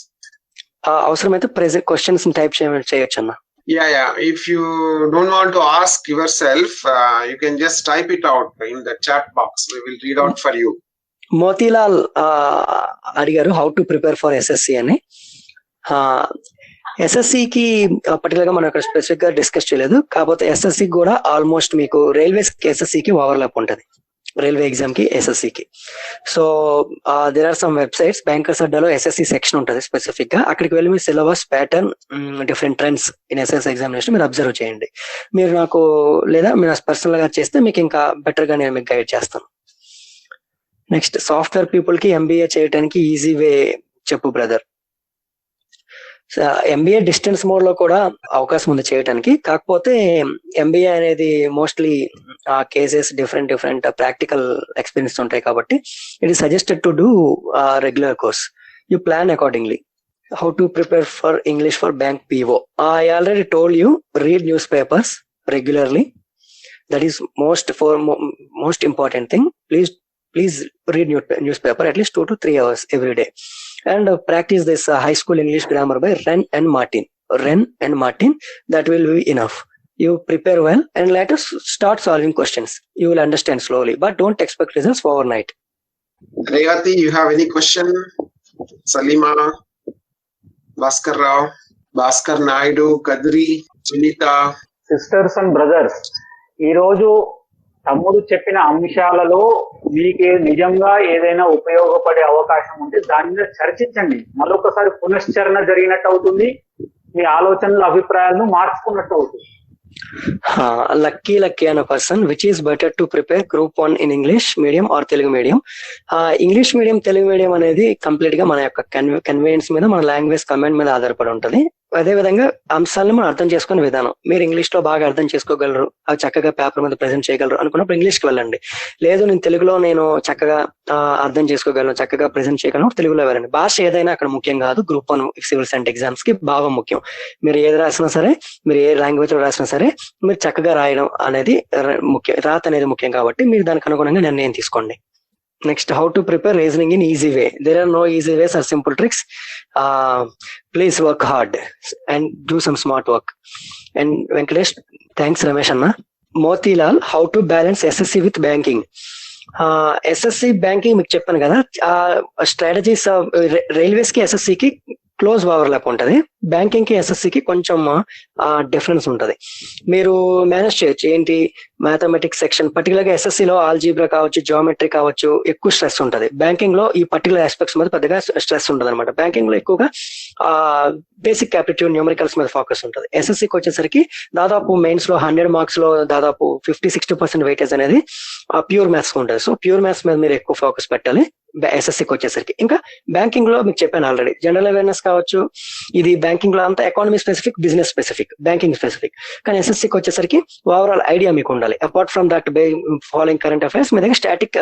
అవసరమైతే ప్రెజెంట్ క్వశ్చన్స్ టైప్ చేయొచ్చు అన్న. Yeah. If you don't want to ask yourself, you can just type it out in the chat box. We will read out for you. Motilal అడిగారు how to prepare for SSC అని. ఎస్ఎస్సికి పర్టికులర్ గా మనం ఇక్కడ స్పెసిఫిక్ గా డిస్కస్ చేయలేదు. కాకపోతే ఎస్ఎస్సి కూడా ఆల్మోస్ట్ మీకు రైల్వేస్ కి ఎస్ఎస్సికి ఓవర్లాప్ ఉంటుంది, రైల్వే ఎగ్జామ్ కి ఎస్ఎస్సికి. So there are some websites. Bankers అడ్డాలో ఎస్ఎస్సి సెక్షన్ ఉంటుంది స్పెసిఫిక్ గా. అక్కడికి వెళ్ళి మీ syllabus pattern, different trends in SSC examination మీరు అబ్జర్వ్ చేయండి. మీరు నాకు లేదా మీరు పర్సనల్ గా చేస్తే మీకు ఇంకా బెటర్ గా నేను మీకు గైడ్ చేస్తాను. నెక్స్ట్, సాఫ్ట్వేర్ పీపుల్ కి ఎంబీఏ చేయడానికి ఈజీ వే చెప్పు బ్రదర్. ఎంబీఏ డిస్టెన్స్ మోడ్ లో కూడా అవకాశం ఉంది చేయడానికి. కాకపోతే ఎంబీఏ అనేది mostly cases different practical experience ఉంటాయి కాబట్టి it is suggested to do regular course. You plan accordingly. How to prepare for English for bank PO. I already told you, read news papers regularly. That is most important thing. Please read newspaper at least 2 to 3 hours every day, and practice this high school English grammar by Wren and Martin. That will be enough. You prepare well and let us start solving questions. You will understand slowly, but don't expect results overnight. Revati, you have any question? Salima, Bhaskar Rao, Bhaskar Naidu, Kadri, Sunita. Sisters and brothers, ఈ రోజు తమ్ముడు చెప్పిన అంశాలలో మీకు నిజంగా ఏదైనా ఉపయోగపడే అవకాశం ఉంటే దాని మీద చర్చించండి. మరొకసారి పునశ్చరణ జరిగినట్టు అవుతుంది, మీ ఆలోచనలు అభిప్రాయాలను మార్చుకున్నట్టు అవుతుంది. Lucky అనే person, which is better to prepare group 1 in English medium are Telugu medium? English medium, Telugu medium అనేది కంప్లీట్ గా మన యొక్క కన్వీనియన్స్ మీద, మన లాంగ్వేజ్ కమాండ్ మీద ఆధారపడి ఉంటుంది. అదే విధంగా అంశాలను మనం అర్థం చేసుకునే విధానం. మీరు ఇంగ్లీష్ లో బాగా అర్థం చేసుకోగలరు, అవి చక్కగా పేపర్ మీద ప్రెజెంట్ చేయగలరు అనుకున్నప్పుడు ఇంగ్లీష్ కి వెళ్ళండి. లేదు నేను తెలుగులో నేను చక్కగా అర్థం చేసుకోగలను, చక్కగా ప్రెజెంట్ చేయగలను, తెలుగులో వెళ్ళండి. భాష ఏదైనా అక్కడ ముఖ్యం కాదు. గ్రూప్ 1 సివిల్ సెంట్ ఎగ్జామ్స్ కి భావం ముఖ్యం. మీరు ఏది రాసినా సరే, మీరు ఏ లాంగ్వేజ్ లో రాసినా సరే, మీరు చక్కగా రాయడం అనేది ముఖ్యం, రాత అనేది ముఖ్యం. కాబట్టి మీరు దానికి అనుగుణంగా నిర్ణయం తీసుకోండి. Next, how to prepare reasoning in easy way. There are no easy ways or simple tricks. Please work hard and do some smart work. And Venkatesh, thanks Ramesh అన్న. Motilal, how to balance SSC with banking. SSC banking మీకు చెప్పాను కదా, స్ట్రాటజీస్ రైల్వేస్ కి ఎస్ఎస్సికి క్లోజ్ ఓవర్లాప్ ఉంటుంది. బ్యాంకింగ్ కి ఎస్ఎస్సికి కొంచెం డిఫరెన్స్ ఉంటుంది. మీరు మేనేజ్ చేయొచ్చు. ఏంటి, మ్యాథమెటిక్స్ సెక్షన్ పర్టికులర్ గా ఎస్ఎస్సిలో ఆల్జీబ్రా కావచ్చు, జియోమెట్రీ కావచ్చు, ఎక్కువ స్ట్రెస్ ఉంటుంది. బ్యాంకింగ్ లో ఈ పర్టికులర్ ఆస్పెక్ట్స్ మీద పెద్దగా స్ట్రెస్ ఉంటుంది అనమాట. బ్యాంకింగ్ లో ఎక్కువగా బేసిక్ ఆప్టిట్యూడ్, న్యూమరికల్స్ మీద ఫోకస్ ఉంటుంది. ఎస్ఎస్సికి వచ్చేసరికి దాదాపు మెయిన్స్ లో 100 మార్క్స్ లో దాదాపు 50-60% వెయిటేజ్ అనేది ప్యూర్ మ్యాథ్స్ ఉంటుంది. సో ప్యూర్ మ్యాథ్స్ మీద మీరు ఎక్కువ ఫోకస్ పెట్టాలి ఎస్ఎస్సికి వచ్చేసరికి. ఇంకా బ్యాంకింగ్ లో మీకు చెప్పాను ఆల్రెడీ, జనరల్ అవేర్నెస్ కావచ్చు. ఇది బ్యాంకింగ్ లో అంతా economy specific, business specific, banking specific. కానీ ఎస్ఎస్సికి వచ్చేసరికి ఓవరాల్ ఐడియా మీకు ఉండాలి. Apart from that following current affairs, మీ దగ్గర స్టాటిక్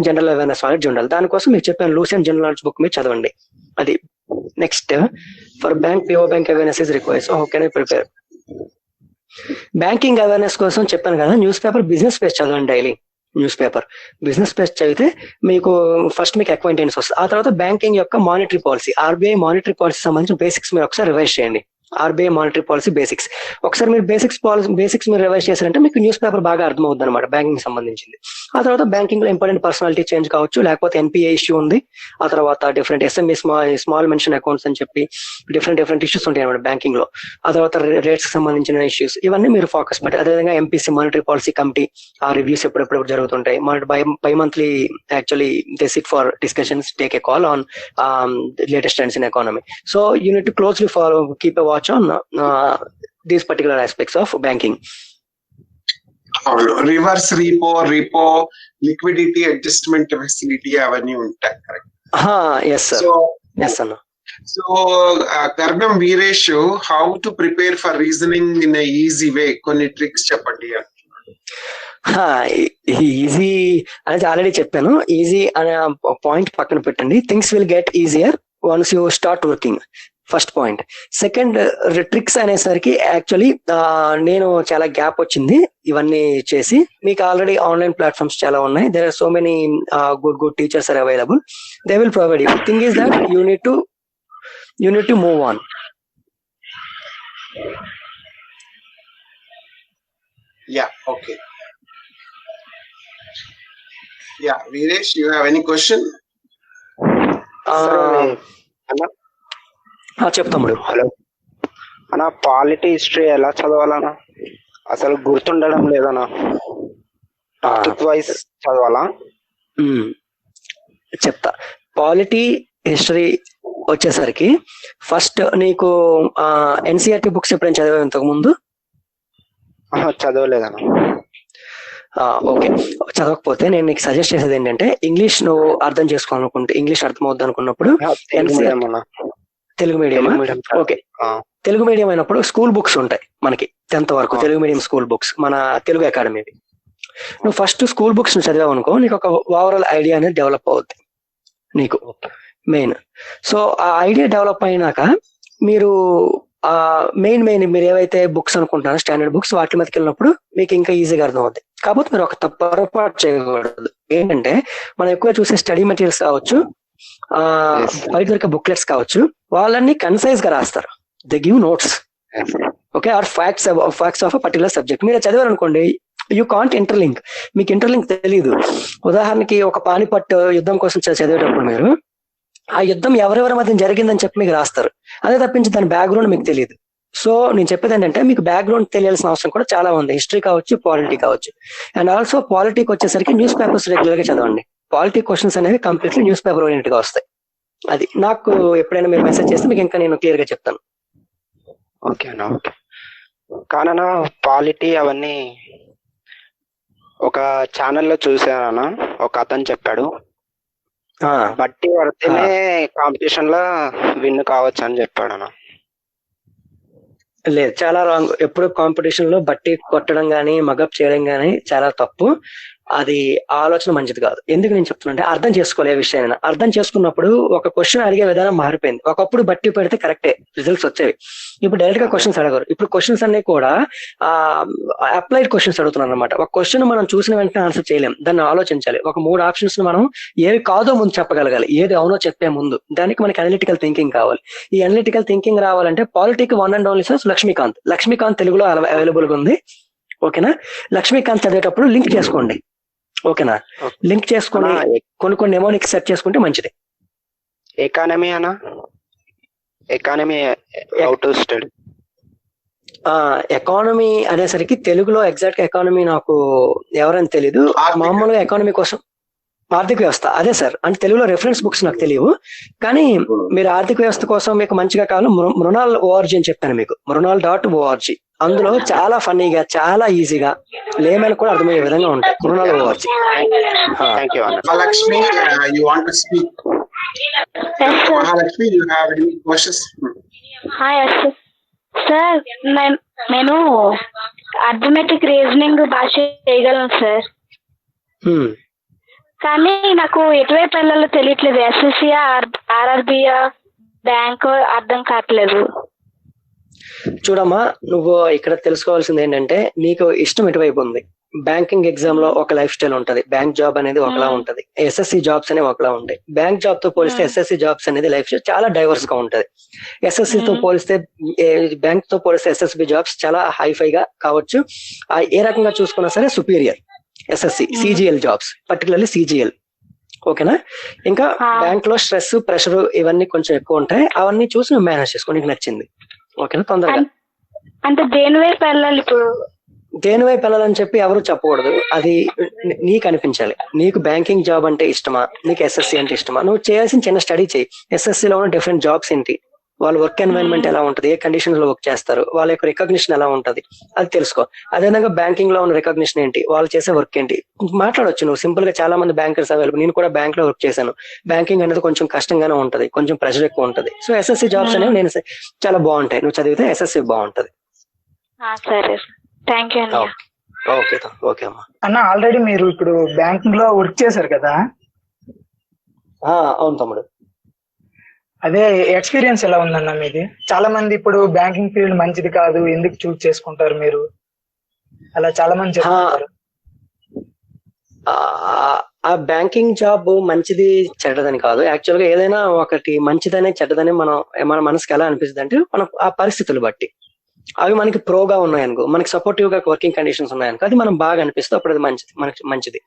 జనరల్ అవేర్నెస్ నాలెడ్జ్ ఉండాలి. దానికోసం మీకు చెప్పాను లూసెంట్ జనరల్ నాలెడ్జ్ బుక్ మీరు చదవండి. అది next for bank PO bank awareness is required. So how can I prepare? Banking awareness కోసం చెప్పాను కదా, న్యూస్ పేపర్ బిజినెస్ పేజ్ చదవండి daily. News paper business page చదివితే మీకు ఫస్ట్ మీకు అక్వైంటెన్స్ వస్తుంది. ఆ తర్వాత బ్యాంకింగ్ యొక్క monetary policy, RBI monetary policy సంబంధించిన బేసిక్స్ మీరు ఒకసారి రివైజ్ చేయండి. ఆర్బీఐ మానిటరీ పాలసీ బేసిక్స్ ఒకసారి మీరు బేసిక్స్ మీరు రివైజ్ చేశారంటే మీకు న్యూస్ పేపర్ బాగా అర్థమవుతుంది అనమాట బ్యాంకింగ్ సంబంధించింది. ఆ తర్వాత బ్యాంకింగ్ లో ఇంపార్టెంట్ పర్సనాలిటీ చేంజ్ కావచ్చు, లేకపోతే ఎన్పిఏ ఇష్యూ ఉంది. ఆ తర్వాత different SME small mention accounts అని చెప్పి డిఫరెంట్ ఇష్యూస్ ఉంటాయి అనమాట బ్యాంకింగ్ లో. ఆ తర్వాత రేట్స్ సంబంధించిన ఇష్యూస్, ఇవన్నీ మీరు ఫోకస్ పెట్టి, అదేవిధంగా ఎంపీసీ మానిటరీ పాలసీ కమిటీ ఆ రివ్యూస్ ఎప్పుడెప్పుడు జరుగుతుంటాయి. By monthly actually they SIT for discussions, take a call on latest trends in economy. So you need to closely follow, keep a watch on these particular aspects of banking. Reverse repo, liquidity adjustment facility అవన్నీ ఉంటాయి, correct? Yes sir. Yes sir. So Gargam Veeresh, how to prepare for reasoning in a easy way, కొన్ని ట్రిక్స్ చెప్పండి. ఈజీ అనేది ఆల్రెడీ చెప్పాను. ఈజీ అనే పాయింట్ పక్కన పెట్టండి. Things will get easier once you start working. First point. Second, tricks అనేసరికి యాక్చువల్లీ నేను చాలా గ్యాప్ వచ్చింది ఇవన్నీ చేసి. మీకు ఆల్రెడీ ఆన్లైన్ ప్లాట్ఫామ్స్ చాలా ఉన్నాయి. There are so many good teachers are available. They will provide you. Thing is that you need to move on. Okay. Veeresh, you have any question? చెప్తాము. హలో అన్న, పాలిటీ హిస్టరీ ఎలా చదవాలన్నా? అసలు గుర్తుండడం లేదన్నా. టాపిక్ వైజ్ చదవాలా? చెప్తా. పాలిటీ హిస్టరీ వచ్చేసరికి ఫస్ట్ నీకు ఎన్సీఆర్టీ బుక్స్ ఎప్పుడైనా చదివా ఇంతకు ముందు? చదవలేదన్నా. ఓకే, చదవకపోతే నేను నీకు సజెస్ట్ చేసేది ఏంటంటే, ఇంగ్లీష్ నువ్వు అర్థం చేసుకోవాలనుకుంటే, ఇంగ్లీష్ అర్థమవుద్ది అనుకున్నప్పుడు Telugu medium. Okay, Telugu medium అయినప్పుడు స్కూల్ బుక్స్ ఉంటాయి మనకి 10th వరకు, తెలుగు మీడియం స్కూల్ బుక్స్ మన తెలుగు అకాడమీవి. నువ్వు ఫస్ట్ స్కూల్ బుక్స్ ను చదివావు అనుకో, నీకు ఒక ఓవరాల్ ఐడియా అనేది డెవలప్ అవుద్ది నీకు మెయిన్. సో ఆ ఐడియా డెవలప్ అయినాక మీరు మెయిన్ మీరు ఏవైతే బుక్స్ అనుకుంటున్నారో స్టాండర్డ్ బుక్స్, వాటి మీదకి వెళ్ళినప్పుడు మీకు ఇంకా ఈజీగా అర్థం అవుతుంది. కాకపోతే మీరు ఒక పొరపాటు చేయకూడదు. ఏంటంటే మనం ఎక్కువ చూసే స్టడీ మెటీరియల్స్ కావచ్చు, బయట దొరికే బుక్లెట్స్ కావచ్చు, వాళ్ళన్ని కన్సైజ్ గా రాస్తారు. They give notes, okay, or facts of particular subject. మీరు చదివారు అనుకోండి, యూ కాంట్ ఇంటర్లింక్, మీకు ఇంటర్లింక్ తెలియదు. ఉదాహరణకి ఒక పానిపట్ యుద్ధం కోసం చదివేటప్పుడు మీరు ఆ యుద్ధం ఎవరెవరి మధ్య జరిగిందని చెప్పి మీకు రాస్తారు, అదే తప్పించి దాని బ్యాక్గ్రౌండ్ మీకు తెలియదు. సో నేను చెప్పేది ఏంటంటే, మీకు బ్యాక్గ్రౌండ్ తెలియాల్సిన అవసరం కూడా చాలా ఉంది. హిస్టరీ కావచ్చు, పాలిటీ కావచ్చు. అండ్ ఆల్సో పాలిటీకి వచ్చేసరికి న్యూస్ పేపర్స్ రెగ్యులర్ గా చదవండి. పాలిటీ క్వశ్చన్స్ అనేవి కంప్లీట్లీ న్యూస్ పేపర్ ఓరియంటెడ్ గా వస్తాయి. అది నాకు ఎప్పుడైనా మీరు మెసేజ్ చేస్తే మీకు ఇంకా నేను క్లియర్ గా చెప్తాను. ఓకే అన్న. ఓకే, కానన్నా పాలిటీ అవన్నీ ఒక ఛానల్లో చూసానన్నా, ఒక అతను చెప్పాడు, బట్టి పడితేనే కాంపిటీషన్ లో విన్ కావచ్చు అని చెప్పాడు అన్న. లేదు, చాలా రాంగ్. ఎప్పుడు కాంపిటీషన్ లో బట్టి కొట్టడం గానీ మగప్ చేయడం గానీ చాలా తప్పు. అది ఆలోచన మంచిది కాదు. ఎందుకు నేను చెప్తున్నా అంటే, అర్థం చేసుకోలే విషయాన్ని. అర్థం చేసుకున్నప్పుడు ఒక క్వశ్చన్ అడిగే విధానం మారిపోయింది. ఒకప్పుడు బట్టి పెడితే కరెక్టే రిజల్ట్స్ వచ్చేవి, ఇప్పుడు డైరెక్ట్ గా క్వశ్చన్స్ అడగరు. ఇప్పుడు క్వశ్చన్స్ అన్ని కూడా అప్లైడ్ క్వశ్చన్స్ అడుగుతున్నారు అనమాట. ఒక క్వశ్చన్ మనం చూసిన వెంటనే ఆన్సర్ చేయలేం, దాన్ని ఆలోచించాలి. ఒక 3 ఆప్షన్స్ మనం ఏవి కాదో ముందు చెప్పగలగాలి, ఏది అవునో చెప్పే ముందు. దానికి మనకి అనలిటికల్ థింకింగ్ కావాలి. ఈ అనలిటికల్ థింకింగ్ రావాలంటే పాలిటిక్ one and only source Laxmikanth తెలుగులో అవైలబుల్ గా ఉంది. ఓకేనా? లక్ష్మీకాంత్ చదివేటప్పుడు లింక్ చేసుకోండి. ఓకేనా? లింక్ చేసుకుని కొన్ని ఎమోనిక్ సెట్ చేసుకుంటే మంచిది. ఎకానమీ అన్న, economy how to study. Economy అనేసరికి తెలుగులో ఎగ్జాక్ట్ గా ఎకానమీ నాకు ఎవరని తెలీదు. మామూలుగా ఎకానమీ కోసం ఆర్థిక వ్యవస్థ, అదే సార్. అంటే తెలుగులో రెఫరెన్స్ బుక్స్ నాకు తెలియవు, కానీ మీరు ఆర్థిక వ్యవస్థ కోసం మీకు మంచిగా కావాలి మృణాల్ ఓఆర్జీ అని చెప్పాను మీకు, మృణాల్.org. అందులో చాలా ఫన్నీగా, చాలా ఈజీగా, లేమని కూడా అర్థమయ్యే విధంగా ఉంటాయి. Mrinal O R G. Mahalakshmi, you want to speak? Yes, sir. Mahalakshmi, you have any questions? Hi, sir. Sir నేను అర్థమెటిక్ రీజనింగ్ బాగా చేయగలను సార్, కానీ నాకు ఎటువైపు వెళ్ళాలో తెలియట్లేదు. ఎస్ఎస్సియా, ఆర్ఆర్బియా, బ్యాంక్ అర్థం కావట్లేదు. చూడమ్మా, నువ్వు ఇక్కడ తెలుసుకోవాల్సింది ఏంటంటే నీకు ఇష్టం ఎటువైపు ఉంది. బ్యాంకింగ్ ఎగ్జామ్ లో ఒక లైఫ్ స్టైల్ ఉంటది, బ్యాంక్ జాబ్ అనేది ఒకలా ఉంటది, ఎస్ఎస్సి జాబ్స్ అనేవి ఒకలా ఉంటాయి. బ్యాంక్ జాబ్ తో పోలిస్తే ఎస్ఎస్సి జాబ్స్ అనేది లైఫ్ స్టైల్ చాలా డైవర్స్ గా ఉంటది. ఎస్ఎస్సి తో పోలిస్తే బ్యాంక్ తో పోలిస్తే ఎస్ఎస్బి జాబ్స్ చాలా హైఫై గా కావచ్చు. ఏ రకంగా చూసుకున్నా సరే superior SSC CGL jobs, particularly CGL. ఓకేనా? ఇంకా బ్యాంక్ లో స్ట్రెస్, ప్రెషర్ ఇవన్నీ కొంచెం ఎక్కువ ఉంటాయి. అవన్నీ చూసి నువ్వు మేనేజ్ చేసుకో, నీకు నచ్చింది. ఓకేనా? తొందరగా అంటే దేని వైపు వెళ్ళాలి ఇప్పుడు? దేని వైపు వెళ్ళాలని చెప్పి ఎవరు చెప్పకూడదు, అది నీకు అనిపించాలి. నీకు బ్యాంకింగ్ జాబ్ అంటే ఇష్టమా, నీకు ఎస్ఎస్సి అంటే ఇష్టమా? నువ్వు చేయాల్సిన చిన్న స్టడీ చేయి. ఎస్ఎస్సి లో ఉన్న డిఫరెంట్ జాబ్స్ ఏంటి, వాళ్ళ వర్క్ ఎన్వైరన్మెంట్ ఎలా ఉంటది, ఏ కండిషన్స్ లో వర్క్ చేస్తారు, వాళ్ళ యొక్క రికగ్నిషన్ ఎలా ఉంటది, అది తెలుసుకో. అదేవిధంగా బ్యాంకింగ్ లో ఉన్న రికగ్నిషన్ ఏంటి, వాళ్ళు చేసే వర్క్ ఏంటి మాట్లాడొచ్చు నువ్వు సింపుల్ గా. చాలా మంది బ్యాంకర్స్ అవైలబుల్. నేను కూడా బ్యాంక్ లో వర్క్ చేశాను. బ్యాంకింగ్ అనేది కొంచెం కష్టంగానే ఉంటది, కొంచెం ప్రెషర్ ఎక్కువ ఉంటది. సో ఎస్ఎస్సి జాబ్స్ అనేవి నేను చాలా బాగుంటాయి. నువ్వు చదివితే ఎస్ఎస్సి బాగుంటది. సరే, థ్యాంక్ యూ అండి. ఓకే ఓకే అమ్మా. అన్న, ఆల్రెడీ మీరు ఇప్పుడు బ్యాంకింగ్ లో వర్క్ చేశారు కదా? అవును తమ్ముడు. అదే ఎక్స్పీరియన్స్ ఎలా ఉందన్న మీది? చాలా మంది ఇప్పుడు బ్యాంకింగ్ ఫీల్డ్ మంచిది కాదు, ఎందుకు చూస్ చేసుకుంటారు మీరు, అలా చాలా మంది చెప్తున్నారు. ఆ బ్యాంకింగ్ జాబ్ మంచిది చెడ్డదని కాదు. యాక్చువల్ గా ఏదైనా ఒకటి మంచిదనే చెడ్డదని మన మనసుకి ఎలా అనిపిస్తుంది అంటే మనం ఆ పరిస్థితులు బట్టి. అవి మనకి ప్రోగా ఉన్నాయనుకో, మనకి సపోర్టివ్ గా వర్కింగ్ కండిషన్స్ ఉన్నాయనుకో, అది మనం బాగా అనిపిస్తే అప్పుడు అది మనకి మంచిది.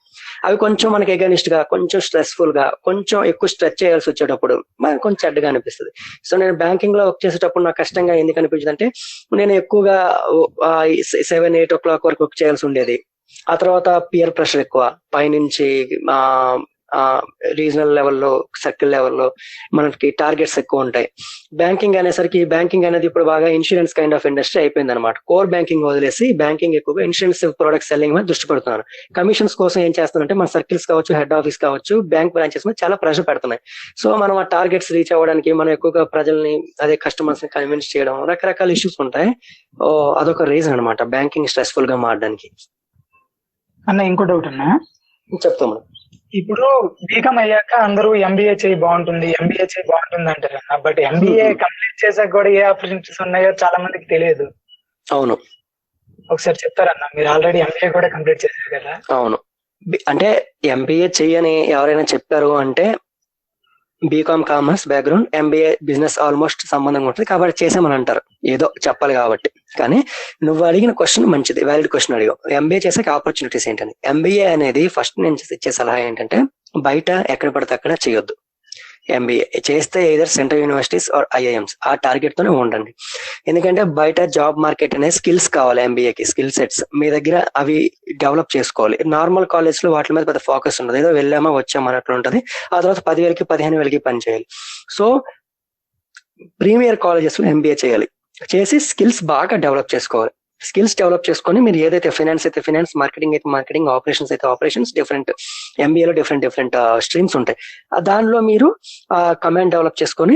అవి కొంచెం మనకి ఎగనిస్ట్ గా, కొంచెం స్ట్రెస్ఫుల్ గా, కొంచెం ఎక్కువ స్ట్రెచ్ చేయాల్సి వచ్చేటప్పుడు మనకు కొంచెం చెడ్డగా అనిపిస్తుంది. సో నేను బ్యాంకింగ్ లో వర్క్ చేసేటప్పుడు నాకు కష్టంగా ఎందుకు అనిపించింది అంటే, నేను ఎక్కువగా 7-8 o'clock వరకు వర్క్ చేయాల్సి ఉండేది. ఆ తర్వాత పియర్ ప్రెషర్ ఎక్కువ, పైనుంచి రీజనల్ లెవెల్లో, సర్కిల్ లెవెల్లో మనకి టార్గెట్స్ ఎక్కువ ఉంటాయి. బ్యాంకింగ్ అనేసరికి, బ్యాంకింగ్ అనేది ఇప్పుడు బాగా ఇన్సూరెన్స్ కైండ్ ఆఫ్ ఇండస్ట్రీ అయిపోయింది అనమాట. కోర్ బ్యాంకింగ్ వదిలేసి బ్యాంకింగ్ ఎక్కువగా ఇన్సూరెన్స్ ప్రొడక్ట్ సెల్లింగ్ మీద దృష్టి పెడుతున్నారు. కమిషన్స్ కోసం ఏం చేస్తున్నారంటే మన సర్కిల్స్ కావచ్చు, హెడ్ ఆఫీస్ కావచ్చు, బ్యాంక్ బ్రాంచెస్ మీద చాలా ప్రెషర్ పెడుతున్నాయి. సో మనం ఆ టార్గెట్స్ రీచ్ అవ్వడానికి మనం ఎక్కువగా ప్రజల్ని, అదే కస్టమర్స్ ని కన్విన్స్ చేయడం, రకరకాల ఇష్యూస్ ఉంటాయి. అదొక రీజన్ అనమాట బ్యాంకింగ్ స్ట్రెస్ఫుల్ గా మారడానికి. అన్న, ఇంకో డౌట్ అన్నా, చెప్తాము. ఇప్పుడు బీకామ్ అయ్యాక అందరూ ఎంబీఏ చేయి బాగుంటుంది అంటారు అన్న. బట్ ఎంబీఏ కంప్లీట్ చేసాక కూడా ఏ ఆపర్చునిటీస్ ఉన్నాయో చాలా మందికి తెలియదు. అవును, ఒకసారి చెప్తారన్న, మీరు ఆల్రెడీ ఎంబీఏ కూడా కంప్లీట్ చేశారు కదా? అవును. అంటే ఎంబీఏ చెయ్యని ఎవరైనా చెప్పారు అంటే BCom commerce background, MBA business almost సంబంధంగా ఉంటుంది కాబట్టి చేసామని అంటారు, ఏదో చెప్పాలి కాబట్టి. కానీ నువ్వు అడిగిన క్వశ్చన్ మంచిది, వ్యాలిడ్ క్వశ్చన్ అడిగావు. ఎంబీఏ చేసాక ఆపర్చునిటీస్ ఏంటని. ఎంబీఏ అనేది ఫస్ట్ నేను ఇచ్చే సలహా ఏంటంటే, బయట ఎక్కడ పడితే అక్కడ చేయొద్దు. ఎంబీఏ చేస్తే either central universities or IIMs, ఆ టార్గెట్ తోనే ఉండండి. ఎందుకంటే బయట జాబ్ మార్కెట్ అనేది స్కిల్స్ కావాలి. ఎంబీఏకి స్కిల్ సెట్స్ మీ దగ్గర అవి డెవలప్ చేసుకోవాలి. నార్మల్ కాలేజ్ లో వాటి మీద పెద్ద ఫోకస్ ఉండదు, ఏదో వెళ్ళామా వచ్చామా అన్నట్లు ఉంటుంది. ఆ తర్వాత 10,000కి 15,000కి పని చేయాలి. సో ప్రీమియర్ కాలేజెస్ లో ఎంబీఏ చేయాలి, చేసి స్కిల్స్ బాగా డెవలప్ చేసుకోవాలి. స్కిల్స్ డెవలప్ చేసుకొని మీరు ఏదైతే ఫైనాన్స్ అయితే ఫైనాన్స్, మార్కెటింగ్ అయితే మార్కెటింగ్, ఆపరేషన్స్ అయితే ఆపరేషన్స్, డిఫరెంట్ ఎంబీఏలో డిఫరెంట్ స్ట్రీమ్స్ ఉంటాయి. దానిలో మీరు కమాండ్ డెవలప్ చేసుకొని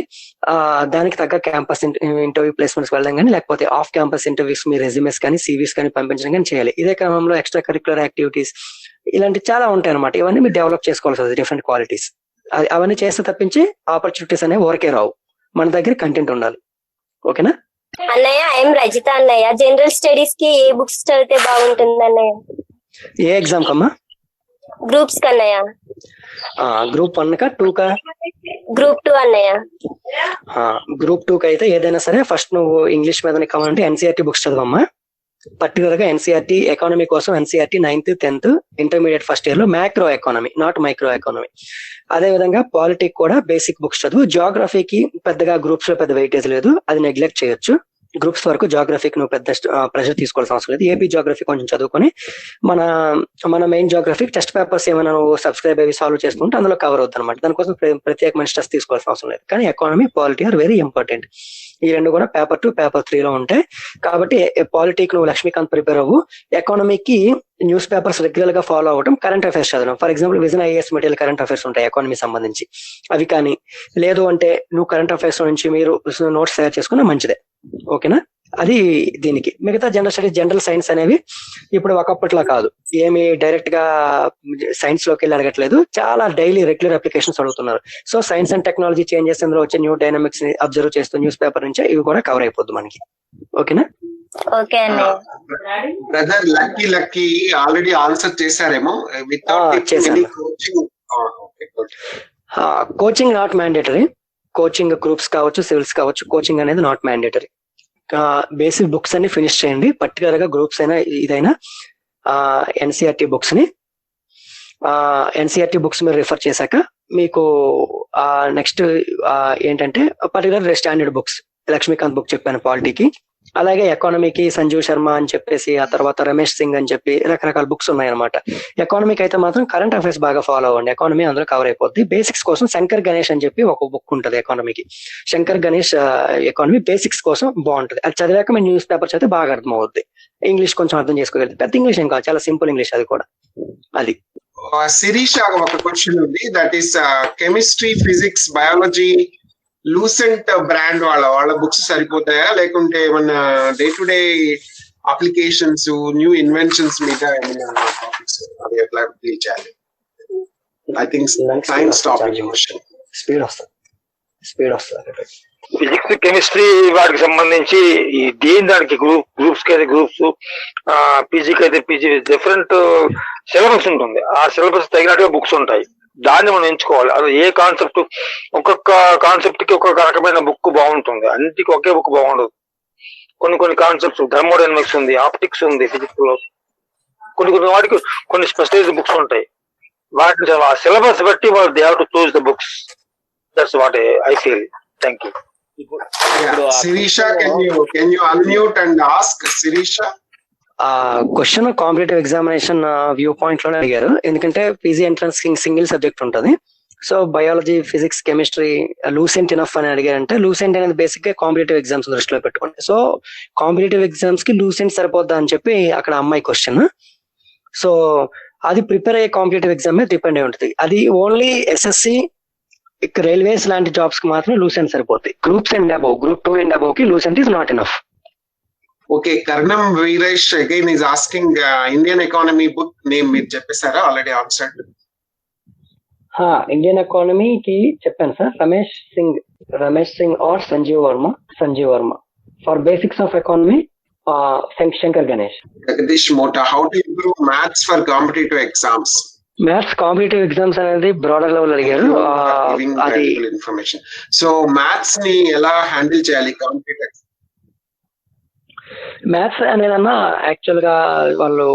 దానికి తగ్గ క్యాంపస్ ఇంటర్వ్యూ ప్లేస్మెంట్స్ వెళ్ళడం కానీ, లేకపోతే ఆఫ్ క్యాంపస్ ఇంటర్వ్యూస్ మీ రెజ్యూమెస్ కానీ, సివిస్ కానీ పంపించడం కానీ చేయాలి. ఇదే క్రమంలో ఎక్స్ట్రా కరిక్యులర్ యాక్టివిటీస్ ఇలాంటి చాలా ఉంటాయి అనమాట. ఇవన్నీ మీరు డెవలప్ చేసుకోవాల్సి వస్తుంది, డిఫరెంట్ క్వాలిటీస్. అవన్నీ చేస్తే తప్పించి ఆపర్చునిటీస్ అనేవి ఊరికే రావు, మన దగ్గర కంటెంట్ ఉండాలి. ఓకేనా? అన్నయ్య, ఐఎమ్ రజిత అన్నయ్య. జనరల్ స్టడీస్ కి ఏ బుక్స్ చదివితే బాగుంటుంది అన్నయ్య? ఏ ఎగ్జామ్ కమ్మా? గ్రూప్స్ కన్నయ్య. గ్రూప్ 1 కా 2 కా? గ్రూప్ 2 అన్నయ్య. గ్రూప్ 2 కి అయితే ఏదైనా సరే ఫస్ట్ నువ్వు ఇంగ్లీష్ మీద కావాలంటే ఎన్సీఆర్టీ బుక్స్ చదవమ్మా. పర్టికులర్ గా ఎన్సీఆర్టీ ఎకానమీ కోసం NCERT 9th 10th intermediate first year లో macro economy, not micro economy. అదే విధంగా పాలిటిక్ కూడా బేసిక్ బుక్స్ చదువు. జియోగ్రఫీకి పెద్దగా గ్రూప్స్ లో పెద్ద వెయిటేజ్ లేదు, అది నెగ్లెక్ట్ చేయొచ్చు. గ్రూప్స్ వరకు జియోగ్రఫీకి నువ్వు పెద్ద ప్రెషర్ తీసుకోవాల్సిన అవసరం లేదు. ఏపీ జియోగ్రఫీ కొంచెం చదువుకొని మన మెయిన్ జియోగ్రఫీ టెస్ట్ పేపర్స్ ఏమైనా నువ్వు సబ్స్క్రైబ్ అయ్యి సాల్వ్ చేసుకుంటే అందులో కవర్ అవుతుంది అనమాట. దానికోసం ప్రత్యేకమైన స్ట్రెస్ తీసుకోవాల్సిన అవసరం లేదు. కానీ economy, polity are very important. ఈ రెండు కూడా పేపర్ 2, పేపర్ 3 ఉంటాయి. కాబట్టి పాలిటిక్ నువ్వు లక్ష్మీకాంత్ ప్రిపేర్ అవ్వు. ఎకానమీకి న్యూస్ పేపర్స్ రెగ్యులర్ గా ఫాలో అవ్వడం, కరెంట్ అఫైర్స్ చదవడం. For example vision IAS material current affairs ఉంటాయి ఎకానమీ సంబంధించి, అవి కానీ. లేదు అంటే నువ్వు కరెంట్ అఫైర్స్ నుంచి మీరు నోట్స్ తయారు చేసుకున్నా మంచిదే. ఓకేనా? అది దీనికి. మిగతా జనరల్ స్టడీస్, జనరల్ సైన్స్ అనేవి ఇప్పుడు ఒకప్పట్లో కాదు, ఏమి డైరెక్ట్ గా సైన్స్ లోకి వెళ్ళి అడగట్లేదు, చాలా డైలీ రెగ్యులర్ అప్లికేషన్స్ అడుగుతున్నారు. So science and technology changes, అందులో వచ్చే న్యూ డైనమిక్స్ ని అబ్జర్వ్ చేస్తూ న్యూస్ పేపర్ నుంచే ఇవి కూడా కవర్ అయిపోద్ది మనకి. ఓకేనా? ఓకే అన్నయ్య. బ్రదర్ లక్కీ ఆల్రెడీ ఆన్సర్ చేశారేమో చేశాను. Coaching. Coaching not mandatory. Coaching groups కావచ్చు, సివిల్స్ కావచ్చు, కోచింగ్ అనేది నాట్ మ్యాండేటరీ. బేసిక్ బుక్స్ అన్ని ఫినిష్ చేయండి. పర్టికులర్ గా గ్రూప్స్ అయినా ఇదైనా ఎన్సీఆర్టీ బుక్స్ ని ఎన్సీఆర్టీ బుక్స్ మీరు రిఫర్ చేశాక మీకు నెక్స్ట్ ఏంటంటే particular standard books, Laxmikanth book చెప్పాను పాలిటీకి, అలాగే ఎకానమీకి సంజీవ్ శర్మ అని చెప్పేసి, ఆ తర్వాత రమేష్ సింగ్ అని చెప్పి రకరకాల బుక్స్ ఉన్నాయన్నమాట. ఎకానమీకి అయితే మాత్రం కరెంట్ అఫైర్స్ బాగా ఫాలో అవ్వండి, ఎకానమీ అందులో కవర్ అయిపోద్ది. బేసిక్స్ కోసం శంకర్ గణేష్ అని చెప్పి ఒక బుక్ ఉంటుంది ఎకానమీకి, శంకర్ గణేష్ ఎకానమీ బేసిక్స్ కోసం బాగుంటుంది. అది చదివాక మీరు న్యూస్ పేపర్ చదివితే బాగా అర్థం అవుద్ది. ఇంగ్లీష్ కొంచెం అర్థం చేసుకోగలుగుతుంది. పెద్ద ఇంగ్లీష్ ఏం కాదు, చాలా సింపుల్ ఇంగ్లీష్ అది కూడా. అది శిరీష ఒక క్వశ్చన్ ఉంది, that is chemistry, physics, biology Lucent brand వాళ్ళ బుక్స్ సరిపోతాయా, లేకుంటే ఏమన్నా day to day applications, new inventions మీద ఏమైనా టాపిక్స్ అది ఎట్లా డీల్ చేయాలి? I think science topic question. Speed వస్తుంది. ఫిజిక్స్, కెమిస్ట్రీ వాటికి సంబంధించి ఈ దేని దానికి గ్రూప్స్ కి అయితే గ్రూప్స్, పీజీకి అయితే పీజీ, డిఫరెంట్ సిలబస్ ఉంటుంది. ఆ సిలబస్ తగినట్టుగా బుక్స్ ఉంటాయి, దాన్ని మనం ఎంచుకోవాలి. అది ఏ కాన్సెప్ట్, ఒక్కొక్క కాన్సెప్ట్ కి ఒక్కొక్క రకమైన బుక్ బాగుంటుంది, అన్నిటికీ ఒకే బుక్ బాగుండదు. కొన్ని కాన్సెప్ట్స్, థర్మోడైనమిక్స్ ఉంది, ఆప్టిక్స్ ఉంది ఫిజిక్స్ లో, కొన్ని వాటికి కొన్ని స్పెషలైజ్డ్ బుక్స్ ఉంటాయి. వాటిని ఆ సిలబస్ బట్టి వాళ్ళు they have to choose the books. That's what I feel. Thank you. Sirisha, can you unmute and ask Sirisha? Question competitive examination view point లోనే అడిగారు, ఎందుకంటే పీజీ ఎంట్రన్స్ సింగిల్ సబ్జెక్ట్ ఉంటుంది. So biology, physics, chemistry Lucent enough అని అడిగారంటే, లూసెంట్ అనేది బేసిక్ గా కాంపిటేటివ్ ఎగ్జామ్స్ దృష్టిలో పెట్టుకోండి. సో కాంపిటేటివ్ ఎగ్జామ్స్ కి లూసెంట్ సరిపోద్దా అని చెప్పి అక్కడ అమ్మాయి క్వశ్చన్. సో అది ప్రిపేర్ అయ్యే కాంపిటేటివ్ ఎగ్జామ్ మీద డిపెండ్ అయి ఉంటుంది. అది ఓన్లీ ఎస్ఎస్సి, రైల్వేస్ లాంటి జాబ్స్ కి మాత్రం లూసెంట్ సరిపోతుంది. Groups and above, group 2 and above కి Lucent is not enough. Okay, Karnam Veeresh again is asking Indian economy book name మీరు చెప్పేశారా? Already answered. ఇండియన్ ఎకానమీకి చెప్పాను sir, Ramesh Singh or Sanjeev Verma. For basics of economy Shankar Ganesh. Jagdish Mota, how to improve maths for competitive exams? Maths competitive exams అనేది బ్రాడర్ లెవెల్ అడిగారు. అది ఇన్ఫర్మేషన్. సో మ్యాథ్స్ ని ఎలా హ్యాండిల్ చేయాలి కాంపిటేటివ్? మ్యాథ్స్ అనేదన్నా యాక్చువల్ గా వాళ్ళు